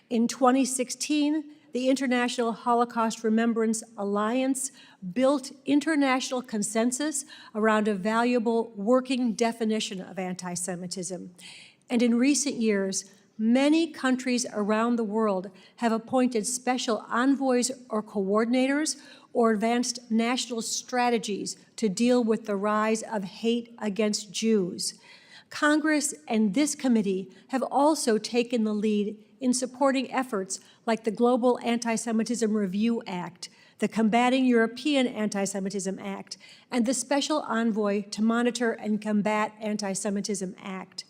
In 2016, the International Holocaust Remembrance Alliance built international consensus around a valuable working definition of anti-Semitism. And in recent years, many countries around the world have appointed special envoys or coordinators or advanced national strategies to deal with the rise of hate against Jews. Congress and this committee have also taken the lead in supporting efforts like the Global Anti-Semitism Review Act, the Combating European Anti-Semitism Act, and the Special Envoy to Monitor and Combat Anti-Semitism Act.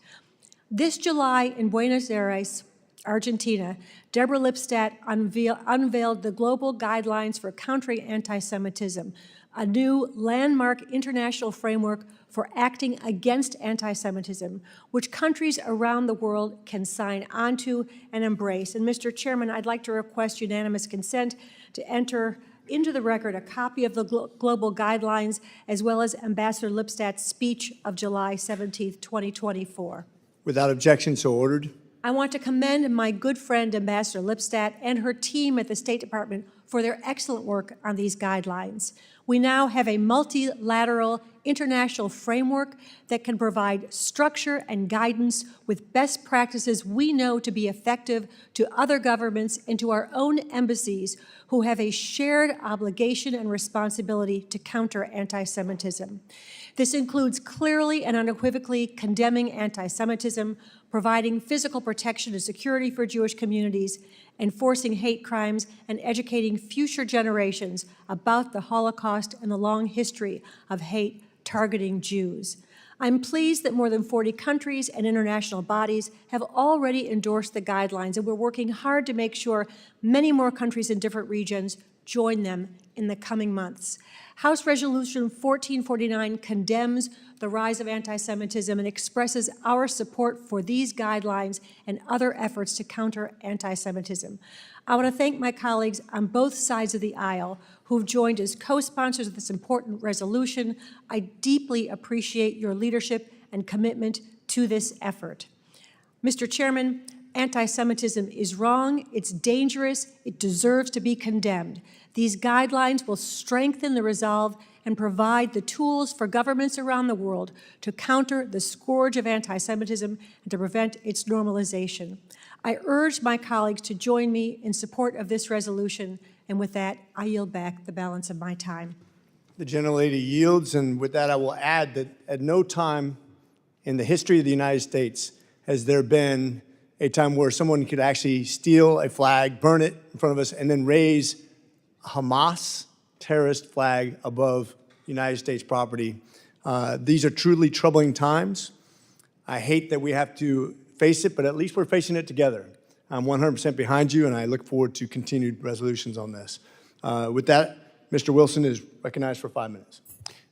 This July in Buenos Aires, Argentina, Deborah Lipstadt unveiled the global guidelines for countering anti-Semitism, a new landmark international framework for acting against anti-Semitism, which countries around the world can sign onto and embrace. And Mr. Chairman, I'd like to request unanimous consent to enter into the record a copy of the global guidelines, as well as Ambassador Lipstadt's speech of July 17th, 2024. Without objection, so ordered. I want to commend my good friend, Ambassador Lipstadt, and her team at the State Department for their excellent work on these guidelines. We now have a multilateral international framework that can provide structure and guidance with best practices we know to be effective to other governments and to our own embassies who have a shared obligation and responsibility to counter anti-Semitism. This includes clearly and unequivocally condemning anti-Semitism, providing physical protection and security for Jewish communities, enforcing hate crimes, and educating future generations about the Holocaust and the long history of hate targeting Jews. I'm pleased that more than 40 countries and international bodies have already endorsed the guidelines, and we're working hard to make sure many more countries in different regions join them in the coming months. House Resolution 1449 condemns the rise of anti-Semitism and expresses our support for these guidelines and other efforts to counter anti-Semitism. I want to thank my colleagues on both sides of the aisle who've joined as co-sponsors of this important resolution. I deeply appreciate your leadership and commitment to this effort. Mr. Chairman, anti-Semitism is wrong, it's dangerous, it deserves to be condemned. These guidelines will strengthen the resolve and provide the tools for governments around the world to counter the scourge of anti-Semitism and to prevent its normalization. I urge my colleagues to join me in support of this resolution, and with that, I yield back the balance of my time. The gentlelady yields, and with that I will add that at no time in the history of the United States has there been a time where someone could actually steal a flag, burn it in front of us, and then raise a Hamas terrorist flag above United States property. These are truly troubling times. I hate that we have to face it, but at least we're facing it together. I'm 100% behind you, and I look forward to continued resolutions on this. With that, Mr. Wilson is recognized for 5 minutes.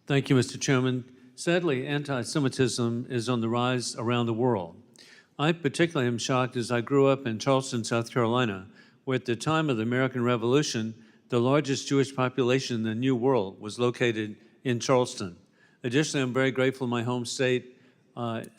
Thank you, Mr. Chairman. Sadly, anti-Semitism is on the rise around the world. I particularly am shocked as I grew up in Charleston, South Carolina, where at the time of the American Revolution, the largest Jewish population in the New World was located in Charleston. Additionally, I'm very grateful my home state,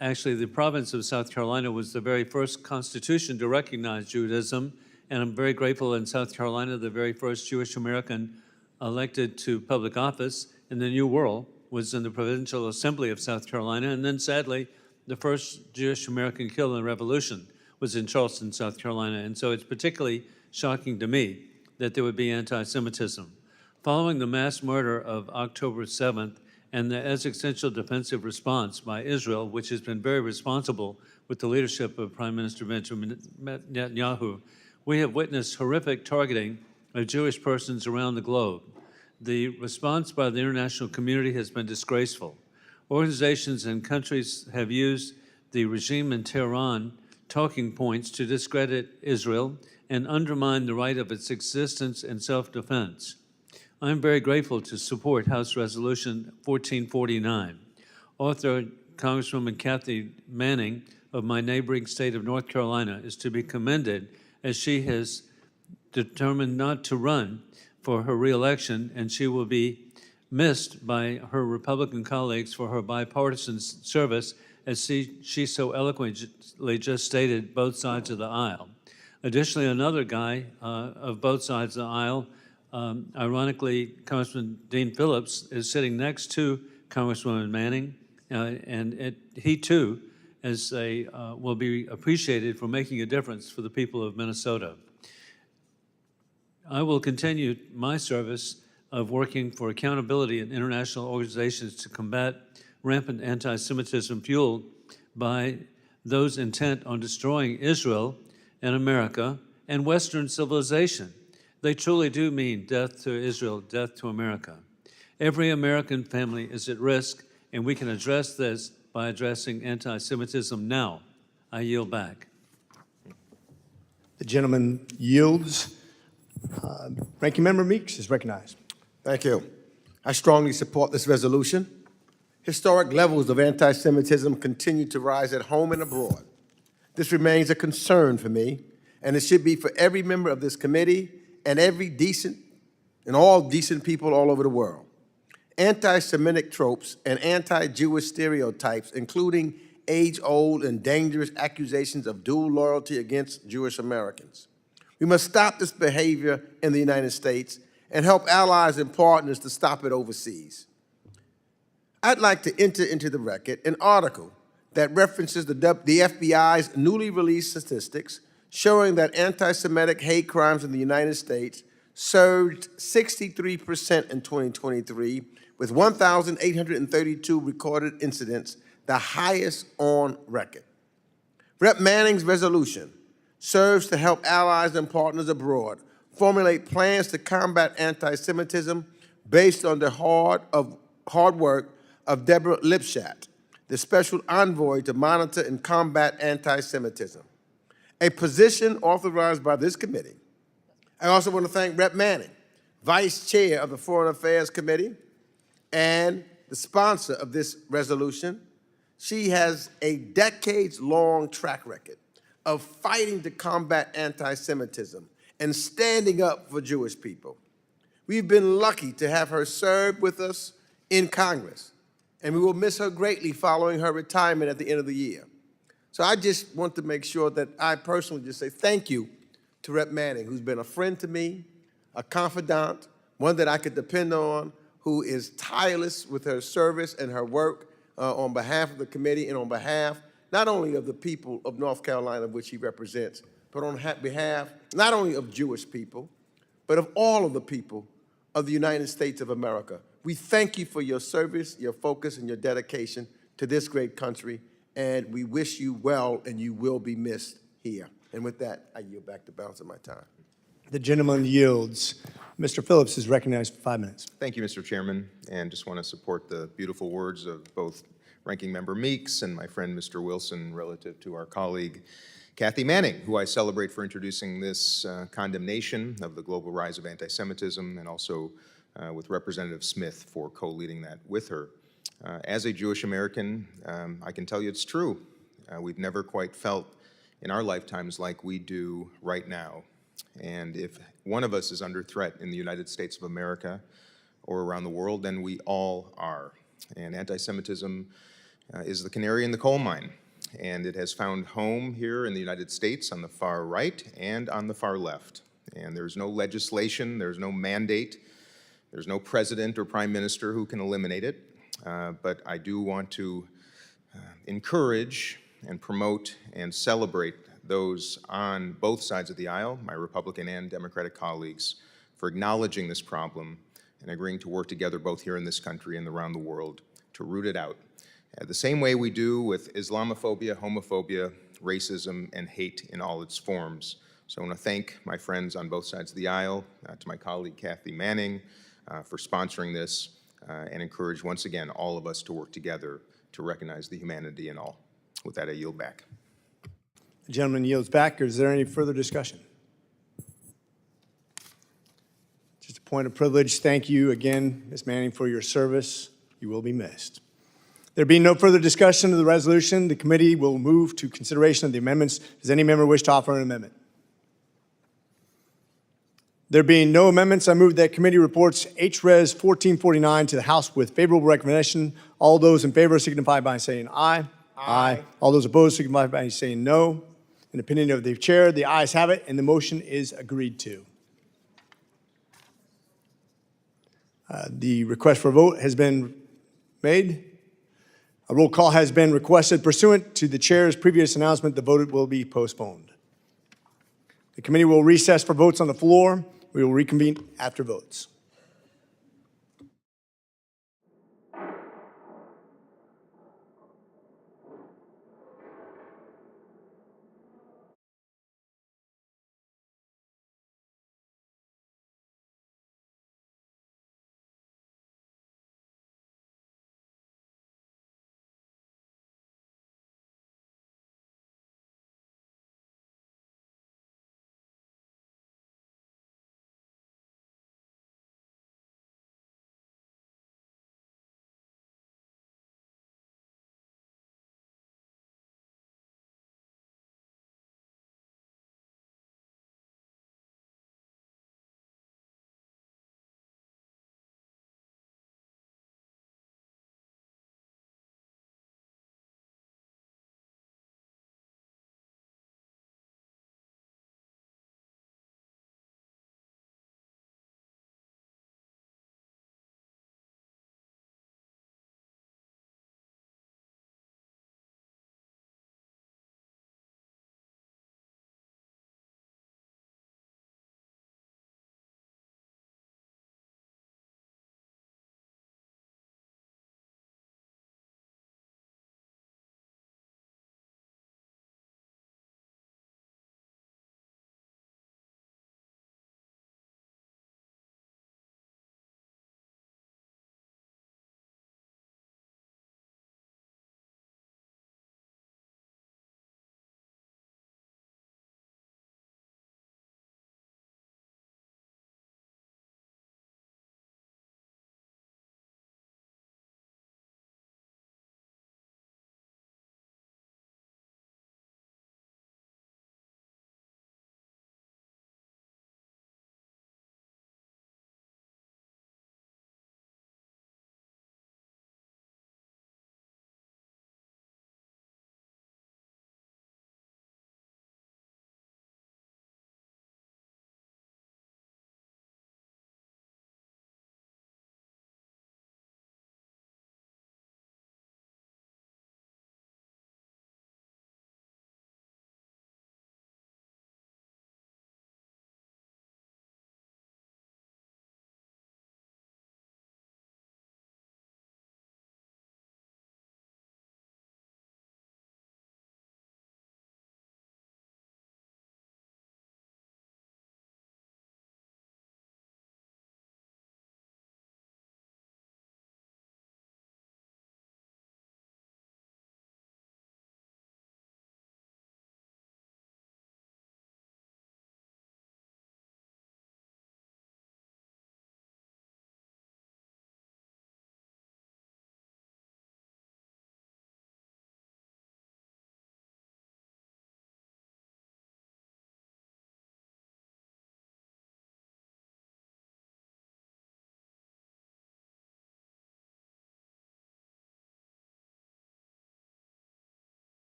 actually the province of South Carolina was the very first constitution to recognize Judaism, and I'm very grateful in South Carolina, the very first Jewish American elected to public office in the New World was in the Provincial Assembly of South Carolina, and then sadly, the first Jewish American killed in the Revolution was in Charleston, South Carolina, and so it's particularly shocking to me that there would be anti-Semitism. Following the mass murder of October 7th and the existential defensive response by Israel, which has been very responsible with the leadership of Prime Minister Benjamin Netanyahu, we have witnessed horrific targeting of Jewish persons around the globe. The response by the international community has been disgraceful. Organizations and countries have used the regime in Tehran talking points to discredit Israel and undermine the right of its existence and self-defense. I'm very grateful to support House Resolution 1449. Author Congresswoman Kathy Manning of my neighboring state of North Carolina is to be commended as she has determined not to run for her reelection, and she will be missed by her Republican colleagues for her bipartisan service, as she so eloquently just stated, both sides of the aisle. Additionally, another guy of both sides of the aisle, ironically, Congressman Dean Phillips, is sitting next to Congresswoman Manning, and he too will be appreciated for making a difference for the people of Minnesota. I will continue my service of working for accountability in international organizations to combat rampant anti-Semitism fueled by those intent on destroying Israel and America and Western civilization. They truly do mean death to Israel, death to America. Every American family is at risk, and we can address this by addressing anti-Semitism now. I yield back. The gentleman yields. Ranking Member Meeks is recognized. Thank you. I strongly support this resolution. Historic levels of anti-Semitism continue to rise at home and abroad. This remains a concern for me, and it should be for every member of this committee and all decent people all over the world. Anti-Semitic tropes and anti-Jewish stereotypes, including age-old and dangerous accusations of dual loyalty against Jewish Americans. We must stop this behavior in the United States and help allies and partners to stop it overseas. I'd like to enter into the record an article that references the FBI's newly released statistics showing that anti-Semitic hate crimes in the United States surged 63% in 2023, with 1,832 recorded incidents, the highest on record. Rep. Manning's resolution serves to help allies and partners abroad formulate plans to combat anti-Semitism based on the hard work of Deborah Lipschat, the special envoy to monitor and combat anti-Semitism, a position authorized by this committee. I also want to thank Rep. Manning, Vice Chair of the Foreign Affairs Committee and the sponsor of this resolution. She has a decades-long track record of fighting to combat anti-Semitism and standing up for Jewish people. We've been lucky to have her serve with us in Congress, and we will miss her greatly following her retirement at the end of the year. So I just want to make sure that I personally just say thank you to Rep. Manning, who's been a friend to me, a confidant, one that I could depend on, who is tireless with her service and her work on behalf of the committee and on behalf not only of the people of North Carolina, which he represents, but on behalf not only of Jewish people, but of all of the people of the United States of America. We thank you for your service, your focus, and your dedication to this great country, and we wish you well, and you will be missed here. And with that, I yield back the balance of my time. The gentleman yields. Mr. Phillips is recognized for 5 minutes. Thank you, Mr. Chairman, and just want to support the beautiful words of both Ranking Member Meeks and my friend Mr. Wilson relative to our colleague Kathy Manning, who I celebrate for introducing this condemnation of the global rise of anti-Semitism, and also with Representative Smith for co-leading that with her. As a Jewish American, I can tell you it's true. We've never quite felt in our lifetimes like we do right now. And if one of us is under threat in the United States of America or around the world, then we all are. And anti-Semitism is the canary in the coal mine. And it has found home here in the United States on the far right and on the far left. And there's no legislation, there's no mandate, there's no president or prime minister who can eliminate it. But I do want to encourage and promote and celebrate those on both sides of the aisle, my Republican and Democratic colleagues, for acknowledging this problem and agreeing to work together both here in this country and around the world to root it out. The same way we do with Islamophobia, homophobia, racism, and hate in all its forms. So I want to thank my friends on both sides of the aisle, to my colleague Kathy Manning for sponsoring this, and encourage once again all of us to work together to recognize the humanity in all. With that, I yield back. The gentleman yields back. Is there any further discussion? Just a point of privilege. Thank you again, Ms. Manning, for your service. You will be missed. There being no further discussion of the resolution, the committee will move to consideration of the amendments. Does any member wish to offer an amendment? There being no amendments, I move that committee reports H.Res. 1449 to the House with favorable recommendation. All those in favor signify by saying aye. Aye. All those opposed signify by saying no. In the opinion of the chair, the ayes have it, and the motion is agreed to. The request for a vote has been made. A roll call has been requested. Pursuant to the chair's previous announcement, the vote will be postponed. The committee will recess for votes on the floor. We will reconvene after votes.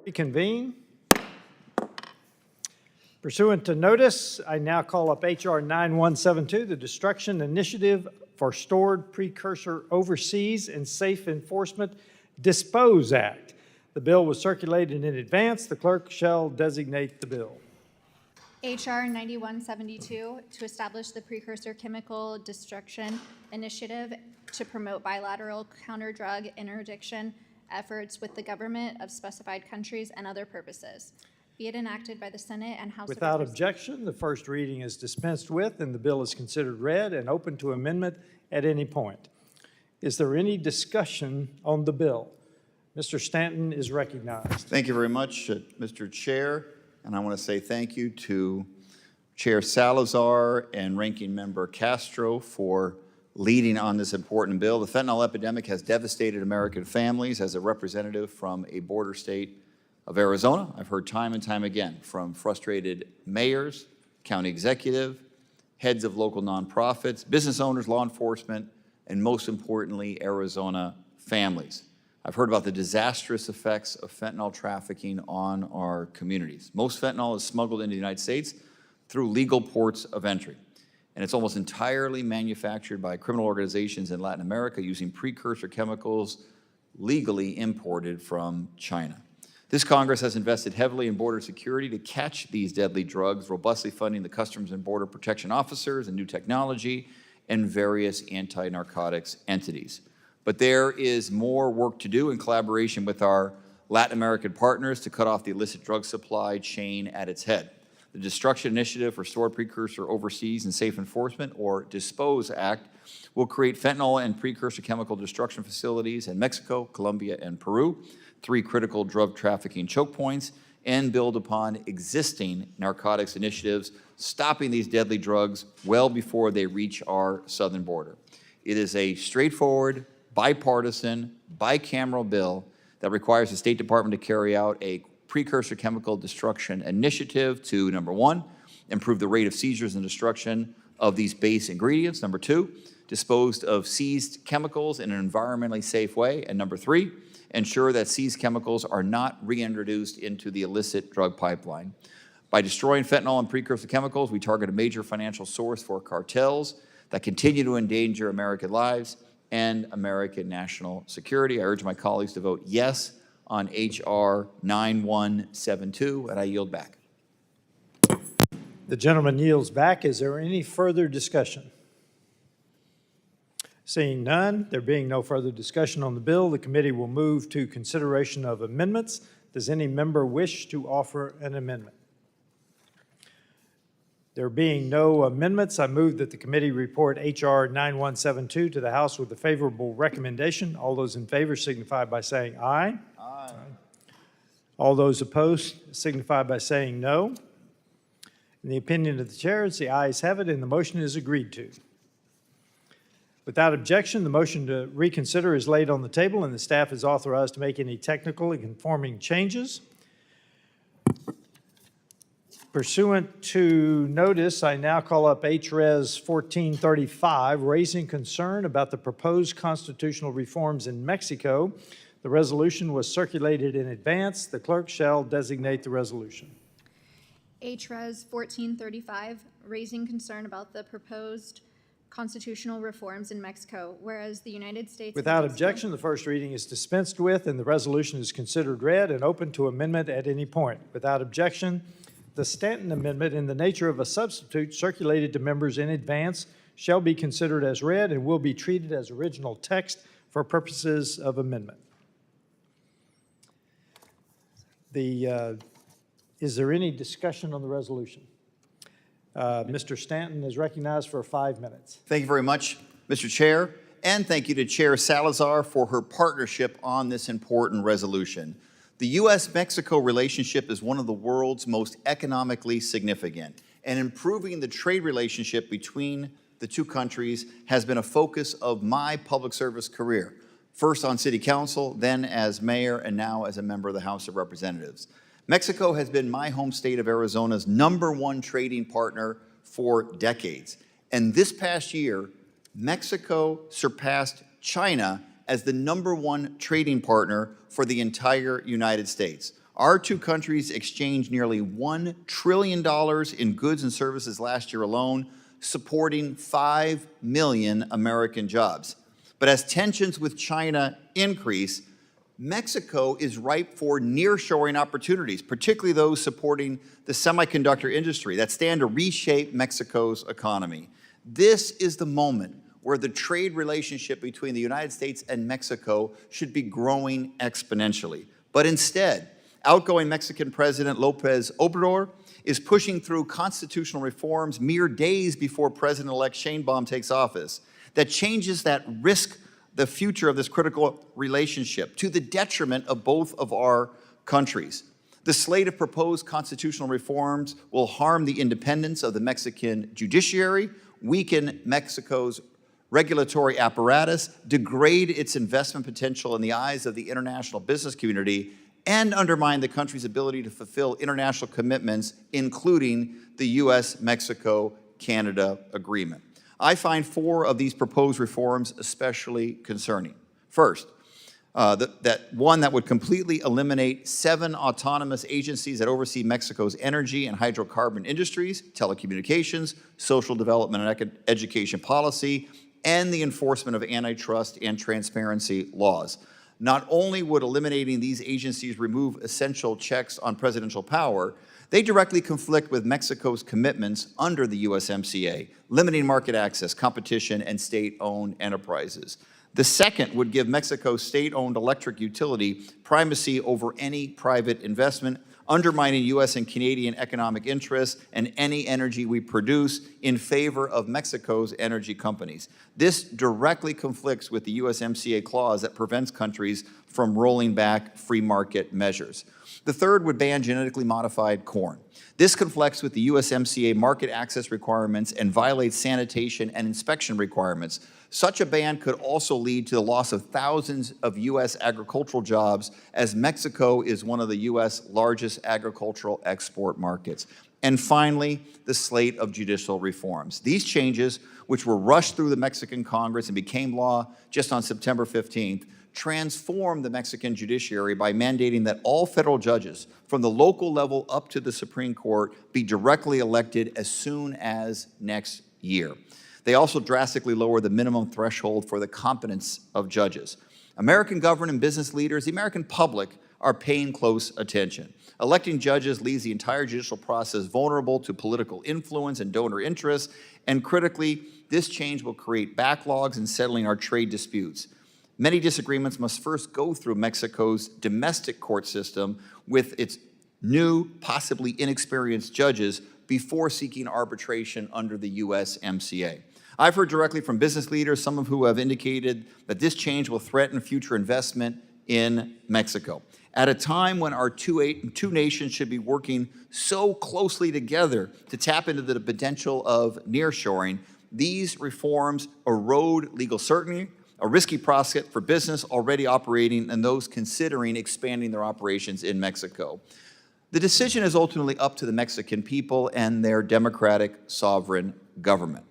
Reconvene. Pursuant to notice, I now call up H.R. 9172, the Destruction Initiative for Stored Precursor Overseas and Safe Enforcement Dispose Act. The bill was circulated in advance. The clerk shall designate the bill. H.R. 9172, to establish the Precursor Chemical Destruction Initiative to promote bilateral counter-drug interdiction efforts with the government of specified countries and other purposes. Be it enacted by the Senate and House of Without Representatives. objection, the first reading is dispensed with, and the bill is considered read and open to amendment at any point. Is there any discussion on the bill? Mr. Stanton is recognized. Thank you very much, Mr. Chair, and I want to say thank you to Chair Salazar and Ranking Member Castro for leading on this important bill. The fentanyl epidemic has devastated American families. As a representative from a border state of Arizona, I've heard time and time again from frustrated mayors, county executive, heads of local nonprofits, business owners, law enforcement, and most importantly, Arizona families. I've heard about the disastrous effects of fentanyl trafficking on our communities. Most fentanyl is smuggled into the United States through legal ports of entry, and it's almost entirely manufactured by criminal organizations in Latin America using precursor chemicals legally imported from China. This Congress has invested heavily in border security to catch these deadly drugs, robustly funding the Customs and Border Protection officers and new technology and various anti-narcotics entities. But there is more work to do in collaboration with our Latin American partners to cut off the illicit drug supply chain at its head. The Destruction Initiative for Stored Precursor Overseas and Safe Enforcement, or DISPOSE Act, will create fentanyl and precursor chemical destruction facilities in Mexico, Colombia, and Peru, 3 critical drug trafficking choke points, and build upon existing narcotics initiatives, stopping these deadly drugs well before they reach our southern border. It is a straightforward, bipartisan, bicameral bill that requires the State Department to carry out a precursor chemical destruction initiative to, number 1, improve the rate of seizures and destruction of these base ingredients, number 2, dispose of seized chemicals in an environmentally safe way, and number 3, ensure that seized chemicals are not reintroduced into the illicit drug pipeline. By destroying fentanyl and precursor chemicals, we target a major financial source for cartels that continue to endanger American lives and American national security. I urge my colleagues to vote yes on H.R. 9172, and I yield back. The gentleman yields back. Is there any further discussion? Seeing none, there being no further discussion on the bill, the committee will move to consideration of amendments. Does any member wish to offer an amendment? There being no amendments, I move that the committee report H.R. 9172 to the House with a favorable recommendation. All those in favor signify by saying aye. Aye. All those opposed signify by saying no. In the opinion of the chair, the ayes have it, and the motion is agreed to. Without objection, the motion to reconsider is laid on the table, and the staff is authorized to make any technical and conforming changes. Pursuant to notice, I now call up H.Res. 1435, raising concern about the proposed constitutional reforms in Mexico. The resolution was circulated in advance. The clerk shall designate the resolution. H.Res. 1435, raising concern about the proposed constitutional reforms in Mexico, whereas the United States... Without objection, the first reading is dispensed with, and the resolution is considered read and open to amendment at any point. Without objection, the Stanton Amendment, in the nature of a substitute circulated to members in advance, shall be considered as read and will be treated as original text for purposes of amendment. Is there any discussion on the resolution? Mr. Stanton is recognized for 5 minutes. Thank you very much, Mr. Chair, and thank you to Chair Salazar for her partnership on this important resolution. The U.S.-Mexico relationship is one of the world's most economically significant, and improving the trade relationship between the two countries has been a focus of my public service career, first on City Council, then as mayor, and now as a member of the House of Representatives. Mexico has been my home state of Arizona's #1 trading partner for decades. And this past year, Mexico surpassed China as the #1 trading partner for the entire United States. Our two countries exchanged nearly $1 trillion in goods and services last year alone, supporting 5 million American jobs. But as tensions with China increase, Mexico is ripe for nearshoring opportunities, particularly those supporting the semiconductor industry that stand to reshape Mexico's economy. This is the moment where the trade relationship between the United States and Mexico should be growing exponentially. But instead, outgoing Mexican President López Obrador is pushing through constitutional reforms mere days before President-elect Sheinbaum takes office that changes that risk the future of this critical relationship to the detriment of both of our countries. The slate of proposed constitutional reforms will harm the independence of the Mexican judiciary, weaken Mexico's regulatory apparatus, degrade its investment potential in the eyes of the international business community, and undermine the country's ability to fulfill international commitments, including the U.S.-Mexico-Canada agreement. I find 4 of these proposed reforms especially concerning. First, that would completely eliminate 7 autonomous agencies that oversee Mexico's energy and hydrocarbon industries, telecommunications, social development and education policy, and the enforcement of antitrust and transparency laws. Not only would eliminating these agencies remove essential checks on presidential power, they directly conflict with Mexico's commitments under the USMCA, limiting market access, competition, and state-owned enterprises. The second would give Mexico's state-owned electric utility primacy over any private investment, undermining U.S. and Canadian economic interests and any energy we produce in favor of Mexico's energy companies. This directly conflicts with the USMCA clause that prevents countries from rolling back free market measures. The third would ban genetically modified corn. This conflicts with the USMCA market access requirements and violates sanitation and inspection requirements. Such a ban could also lead to the loss of thousands of U.S. agricultural jobs, as Mexico is one of the U.S. largest agricultural export markets. And finally, the slate of judicial reforms. These changes, which were rushed through the Mexican Congress and became law just on September 15th, transform the Mexican judiciary by mandating that all federal judges, from the local level up to the Supreme Court, be directly elected as soon as next year. They also drastically lower the minimum threshold for the competence of judges. American government and business leaders, the American public, are paying close attention. Electing judges leaves the entire judicial process vulnerable to political influence and donor interests, and critically, this change will create backlogs in settling our trade disputes. Many disagreements must first go through Mexico's domestic court system with its new, possibly inexperienced judges before seeking arbitration under the USMCA. I've heard directly from business leaders, some of who have indicated that this change will threaten future investment in Mexico. At a time when our two nations should be working so closely together to tap into the potential of nearshoring, these reforms erode legal certainty, a risky prospect for business already operating and those considering expanding their operations in Mexico. The decision is ultimately up to the Mexican people and their democratic sovereign government.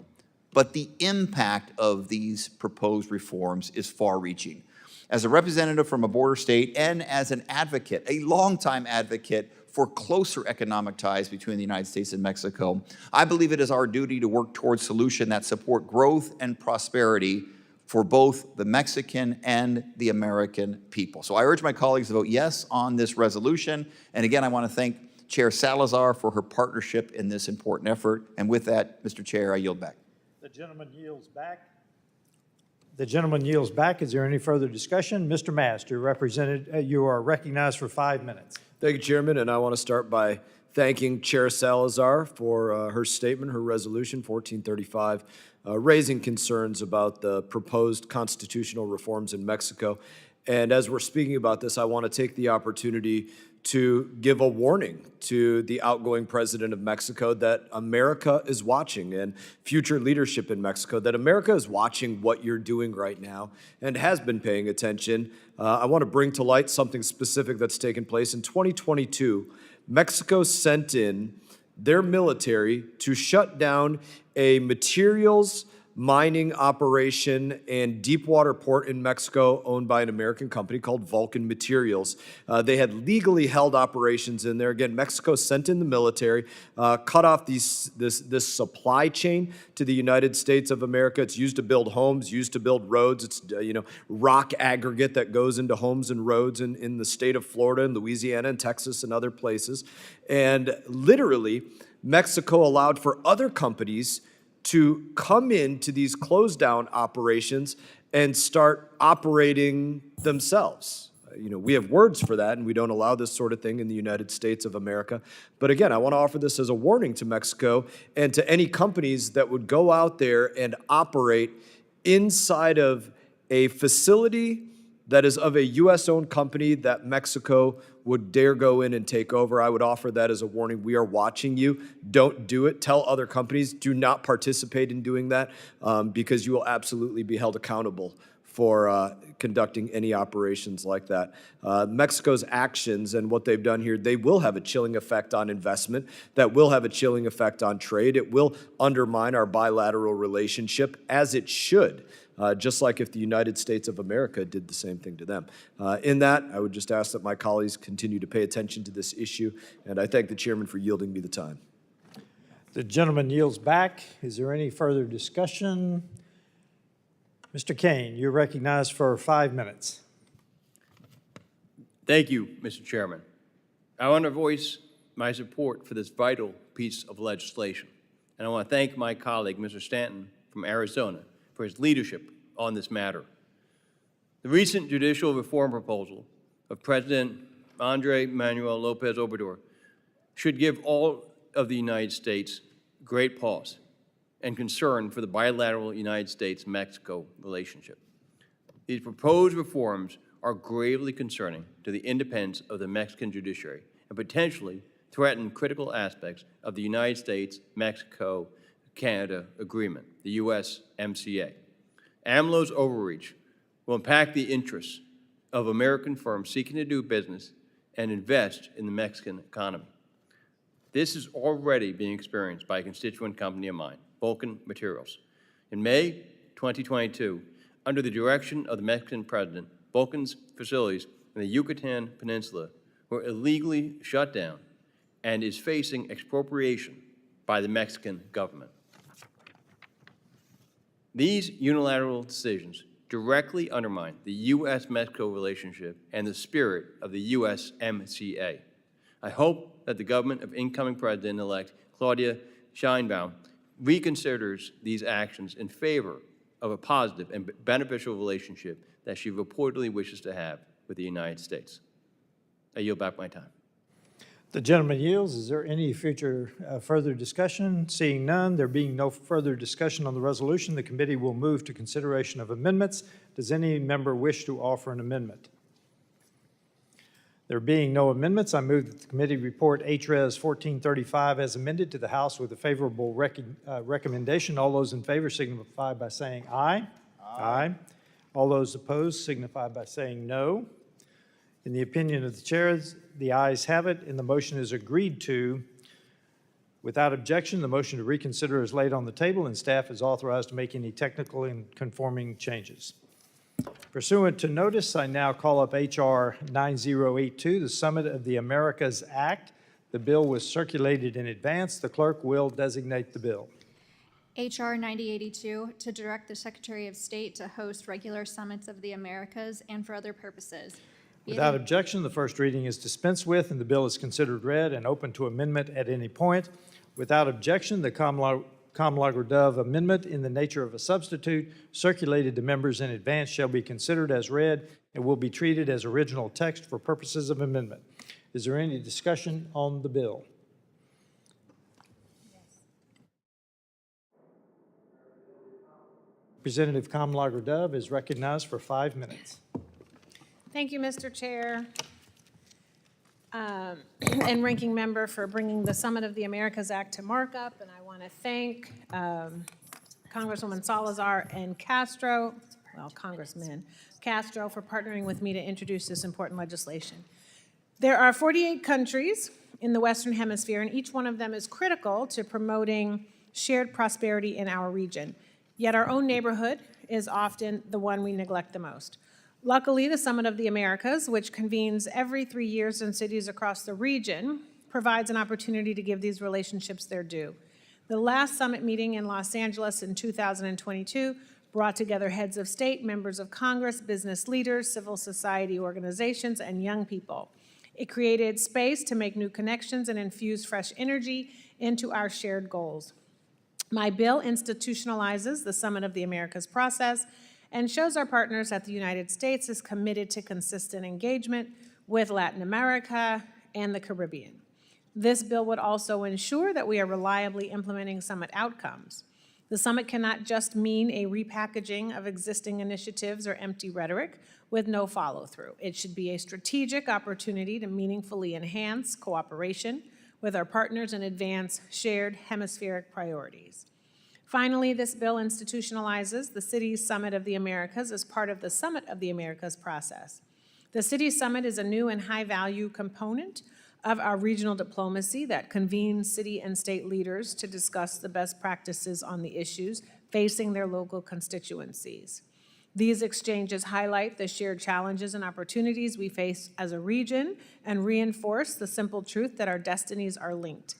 But the impact of these proposed reforms is far-reaching. As a representative from a border state and as an advocate, a longtime advocate for closer economic ties between the United States and Mexico, I believe it is our duty to work towards solutions that support growth and prosperity for both the Mexican and the American people. So I urge my colleagues to vote yes on this resolution. And again, I want to thank Chair Salazar for her partnership in this important effort. And with that, Mr. Chair, I yield back. The gentleman yields back. The gentleman yields back. Is there any further discussion? Mr. Mast, you are recognized for 5 minutes. Thank you, Chairman, and I want to start by thanking Chair Salazar for her statement, her resolution 1435, raising concerns about the proposed constitutional reforms in Mexico. And as we're speaking about this, I want to take the opportunity to give a warning to the outgoing president of Mexico that America is watching, and future leadership in Mexico, that America is watching what you're doing right now and has been paying attention. I want to bring to light something specific that's taken place. In 2022, Mexico sent in their military to shut down a materials mining operation and deepwater port in Mexico owned by an American company called Vulcan Materials. They had legally held operations in there. Again, Mexico sent in the military, cut off this supply chain to the United States of America. It's used to build homes, used to build roads. It's rock aggregate that goes into homes and roads in the state of Florida and Louisiana and Texas and other places. And literally, Mexico allowed for other companies to come into these closed down operations and start operating themselves. We have words for that, and we don't allow this sort of thing in the United States of America. But again, I want to offer this as a warning to Mexico and to any companies that would go out there and operate inside of a facility that is of a U.S.-owned company that Mexico would dare go in and take over. I would offer that as a warning. We are watching you. Don't do it. Tell other companies, do not participate in doing that because you will absolutely be held accountable for conducting any operations like that. Mexico's actions and what they've done here, they will have a chilling effect on investment. That will have a chilling effect on trade. It will undermine our bilateral relationship, as it should. Just like if the United States of America did the same thing to them. In that, I would just ask that my colleagues continue to pay attention to this issue, and I thank the chairman for yielding me the time. The gentleman yields back. Is there any further discussion? Mr. Kane, you're recognized for 5 minutes. Thank you, Mr. Chairman. I want to voice my support for this vital piece of legislation, and I want to thank my colleague, Mr. Stanton from Arizona, for his leadership on this matter. The recent judicial reform proposal of President Andrés Manuel López Obrador should give all of the United States great pause and concern for the bilateral United States-Mexico relationship. These proposed reforms are gravely concerning to the independence of the Mexican judiciary and potentially threaten critical aspects of the United States-Mexico-Canada agreement, the USMCA. AMLO's overreach will impact the interests of American firms seeking to do business and invest in the Mexican economy. This is already being experienced by a constituent company of mine, Vulcan Materials. In May 2022, under the direction of the Mexican president, Vulcan's facilities in the Yucatan Peninsula were illegally shut down and is facing expropriation by the Mexican government. These unilateral decisions directly undermine the U.S.-Mexico relationship and the spirit of the USMCA. I hope that the government of incoming President-elect Claudia Sheinbaum reconsiders these actions in favor of a positive and beneficial relationship that she reportedly wishes to have with the United States. I yield back my time. The gentleman yields. Is there any future further discussion? Seeing none, there being no further discussion on the resolution, the committee will move to consideration of amendments. Does any member wish to offer an amendment? There being no amendments, I move that the committee report H.Res. 1435 as amended to the House with a favorable recommendation. All those in favor signify by saying aye. Aye. All those opposed signify by saying no. In the opinion of the chair, the ayes have it, and the motion is agreed to. Without objection, the motion to reconsider is laid on the table, and staff is authorized to make any technical and conforming changes. Pursuant to notice, I now call up H.R. 9082, the Summit of the Americas Act. The bill was circulated in advance. The clerk will designate the bill. H.R. 9082, to direct the Secretary of State to host regular summits of the Americas and for other purposes. Without objection, the first reading is dispensed with, and the bill is considered read and open to amendment at any point. Without objection, the Kamlager-Dove amendment in the nature of a substitute circulated to members in advance shall be considered as read and will be treated as original text for purposes of amendment. Is there any discussion on the bill? Representative Kamlager-Dove is recognized for 5 minutes. Thank you, Mr. Chair, and Ranking Member for bringing the Summit of the Americas Act to markup. And I want to thank Congresswoman Salazar and Castro, well, Congressman Castro, for partnering with me to introduce this important legislation. There are 48 countries in the Western Hemisphere, and each one of them is critical to promoting shared prosperity in our region. Yet our own neighborhood is often the one we neglect the most. Luckily, the Summit of the Americas, which convenes every 3 years in cities across the region, provides an opportunity to give these relationships their due. The last summit meeting in Los Angeles in 2022 brought together heads of state, members of Congress, business leaders, civil society organizations, and young people. It created space to make new connections and infuse fresh energy into our shared goals. My bill institutionalizes the Summit of the Americas process and shows our partners that the United States is committed to consistent engagement with Latin America and the Caribbean. This bill would also ensure that we are reliably implementing summit outcomes. The summit cannot just mean a repackaging of existing initiatives or empty rhetoric with no follow-through. It should be a strategic opportunity to meaningfully enhance cooperation with our partners and advance shared hemispheric priorities. Finally, this bill institutionalizes the Cities Summit of the Americas as part of the Summit of the Americas process. The Cities Summit is a new and high-value component of our regional diplomacy that convenes city and state leaders to discuss the best practices on the issues facing their local constituencies. These exchanges highlight the shared challenges and opportunities we face as a region and reinforce the simple truth that our destinies are linked.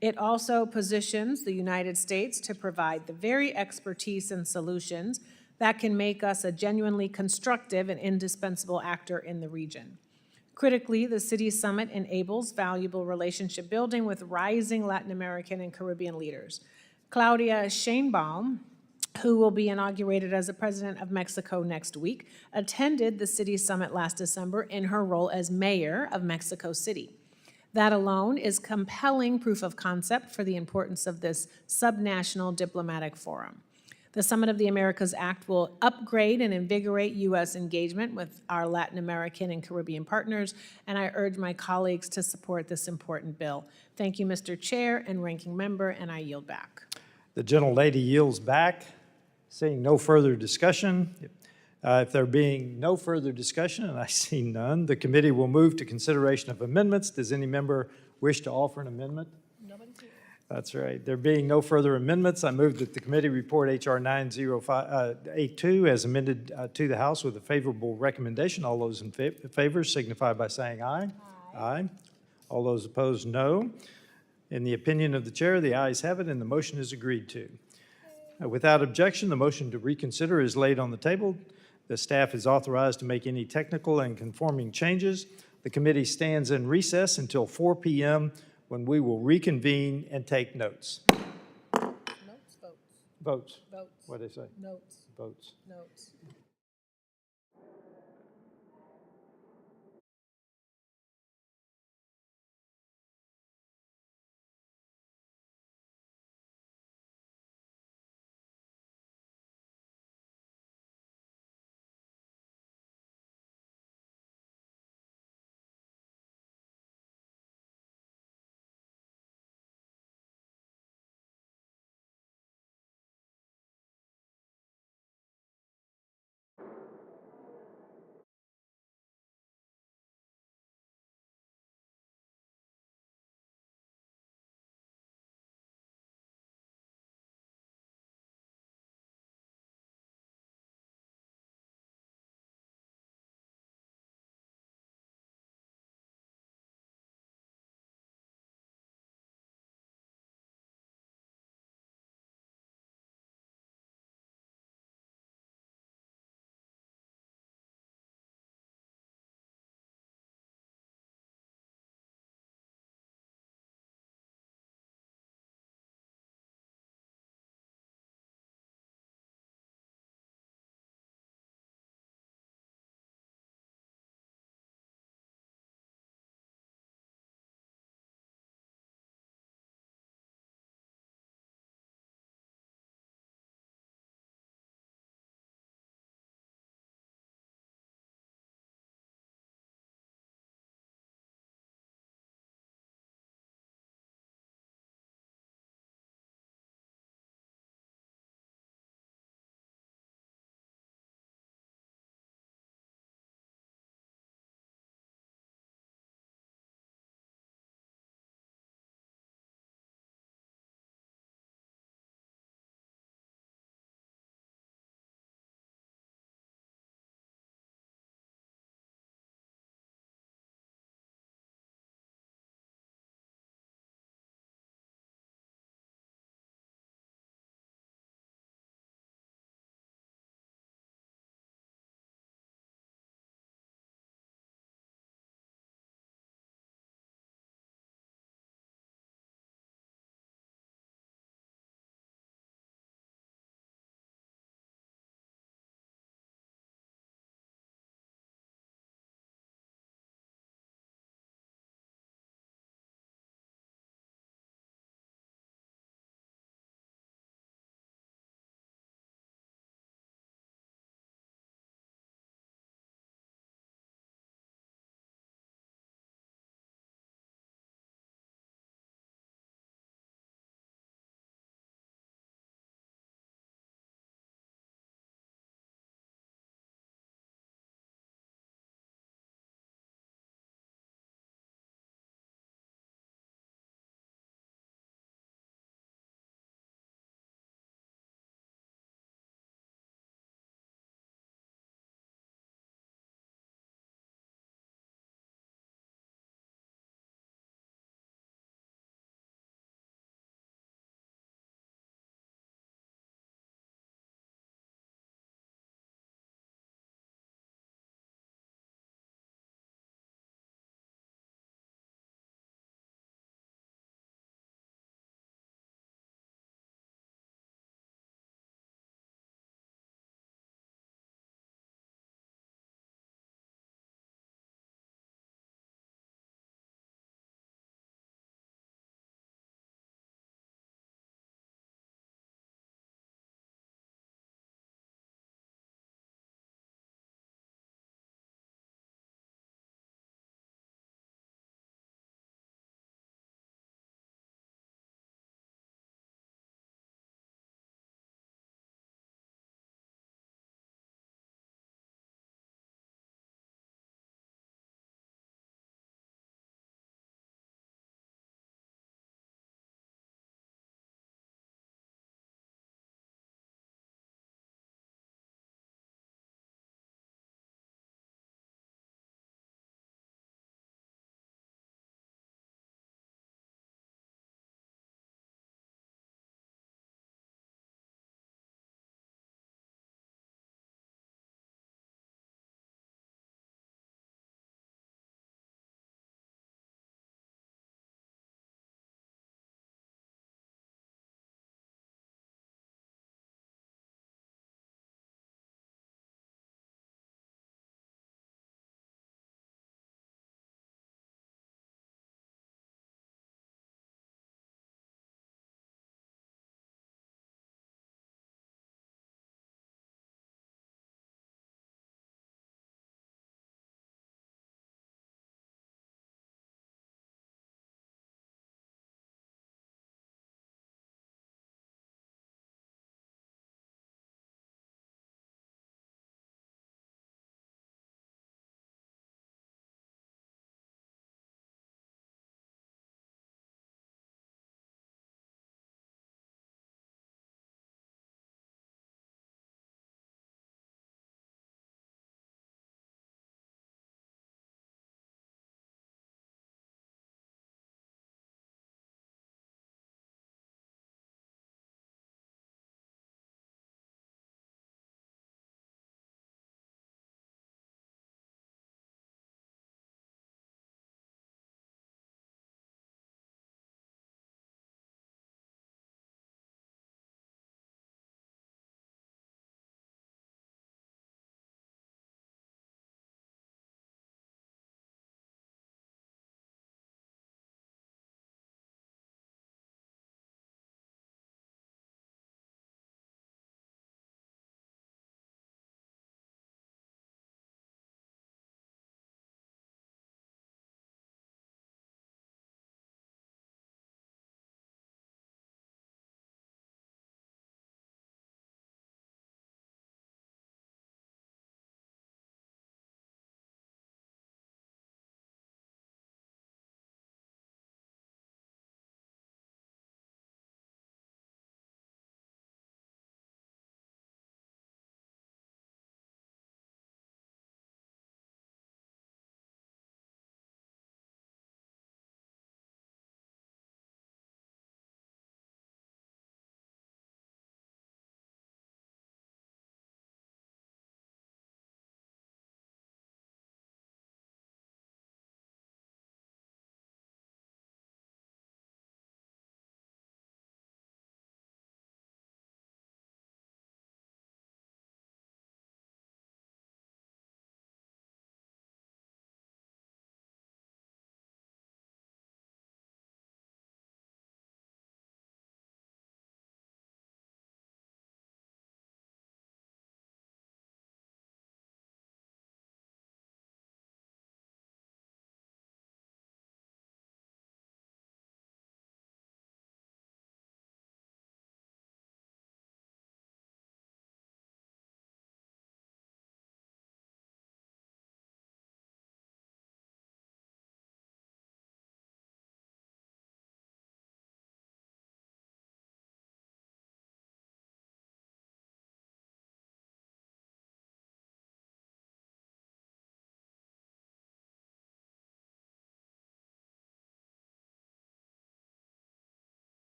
It also positions the United States to provide the very expertise and solutions that can make us a genuinely constructive and indispensable actor in the region. Critically, the Cities Summit enables valuable relationship building with rising Latin American and Caribbean leaders. Claudia Sheinbaum, who will be inaugurated as the President of Mexico next week, attended the Cities Summit last December in her role as Mayor of Mexico City. That alone is compelling proof of concept for the importance of this subnational diplomatic forum. The Summit of the Americas Act will upgrade and invigorate U.S. engagement with our Latin American and Caribbean partners, and I urge my colleagues to support this important bill. Thank you, Mr. Chair and Ranking Member, and I yield back. The gentlelady yields back. Seeing no further discussion, if there being no further discussion, and I see none, the committee will move to consideration of amendments. Does any member wish to offer an amendment? Nobody's here. That's right. There being no further amendments, I move that the committee report H.R. 90582 as amended to the House with a favorable recommendation. All those in favor signify by saying aye. Aye. All those opposed, no. In the opinion of the chair, the ayes have it, and the motion is agreed to. Without objection, the motion to reconsider is laid on the table. The staff is authorized to make any technical and conforming changes. The committee stands in recess until 4 p.m. when we will reconvene and take notes. Notes, votes. Votes. Votes. What did they say? Notes. Votes. Notes.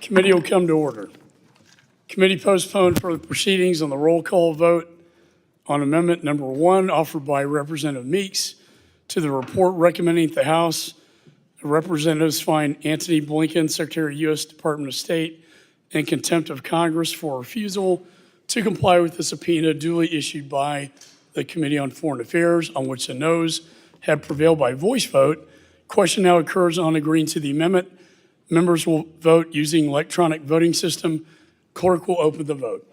Committee will come to order. Committee postponed further proceedings on the roll call vote on amendment number 1 offered by Representative Meeks to the report recommending that the House of Representatives find Antony Blinken, Secretary of U.S. Department of State, in contempt of Congress for refusal to comply with the subpoena duly issued by the Committee on Foreign Affairs, on which the noes have prevailed by voice vote. Question now occurs on agreeing to the amendment. Members will vote using electronic voting system. Clerk will open the vote.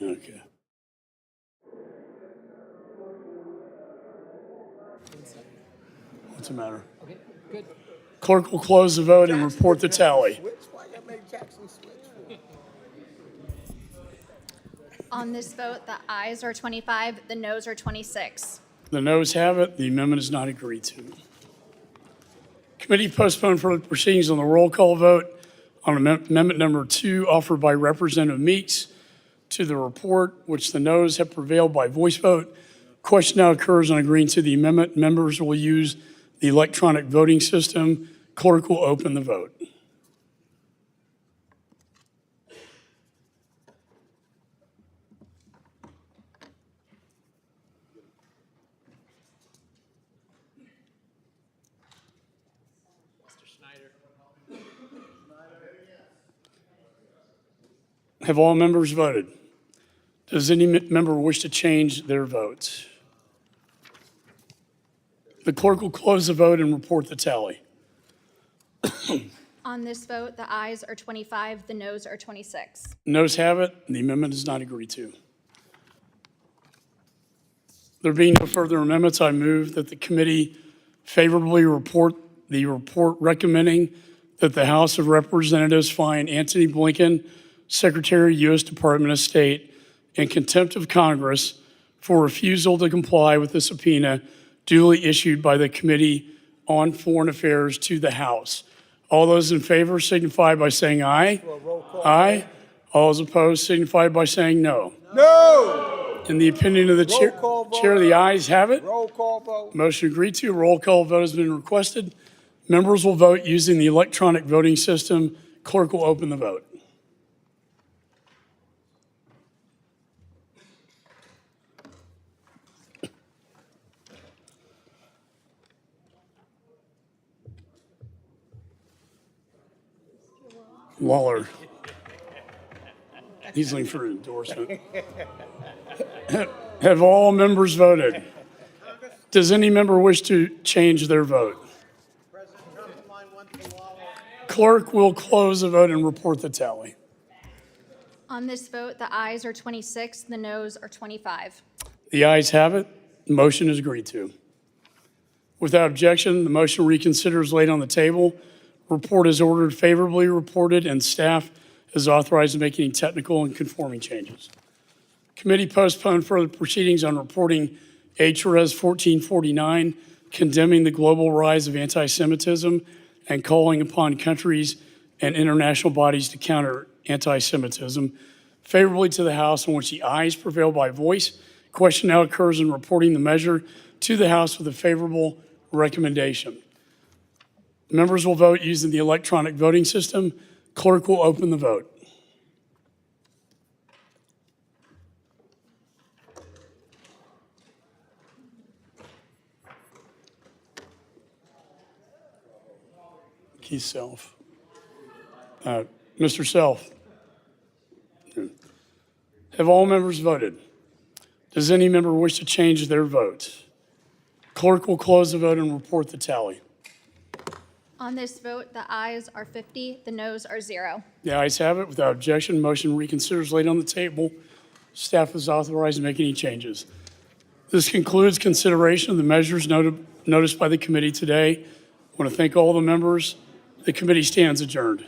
Okay. What's the matter? Okay, good. Clerk will close the vote and report the tally. On this vote, the ayes are 25, the noes are 26. The noes have it. The amendment is not agreed to. Committee postponed further proceedings on the roll call vote on amendment number 2 offered by Representative Meeks to the report, which the noes have prevailed by voice vote. Question now occurs on agreeing to the amendment. Members will use the electronic voting system. Clerk will open the vote. Have all members voted? Does any member wish to change their votes? The clerk will close the vote and report the tally. On this vote, the ayes are 25, the noes are 26. Noes have it. The amendment is not agreed to. There being no further amendments, I move that the committee favorably report the report recommending that the House of Representatives find Antony Blinken, Secretary, U.S. Department of State, in contempt of Congress for refusal to comply with the subpoena duly issued by the Committee on Foreign Affairs to the House. All those in favor signify by saying aye. Aye. All those opposed signify by saying no. No! In the opinion of the chair, the ayes have it. Roll call vote. Motion agreed to. Roll call vote has been requested. Members will vote using the electronic voting system. Clerk will open the vote. Lawler. He's looking for endorsement. Have all members voted? Does any member wish to change their vote? Clerk will close the vote and report the tally. On this vote, the ayes are 26, the noes are 25. The ayes have it. The motion is agreed to. Without objection, the motion to reconsider is laid on the table. Report is ordered favorably reported, and staff is authorized to make any technical and conforming changes. Committee postponed further proceedings on reporting H.Res 1449, condemning the global rise of anti-Semitism and calling upon countries and international bodies to counter anti-Semitism, favorably to the House, on which the ayes prevail by voice. Question now occurs in reporting the measure to the House with a favorable recommendation. Members will vote using the electronic voting system. Clerk will open the vote. Keith Self. Mr. Self. Have all members voted? Does any member wish to change their vote? Clerk will close the vote and report the tally. On this vote, the ayes are 50, the noes are 0. The ayes have it. Without objection, motion reconsiders laid on the table. Staff is authorized to make any changes. This concludes consideration of the measures noticed by the committee today. I want to thank all the members. The committee stands adjourned.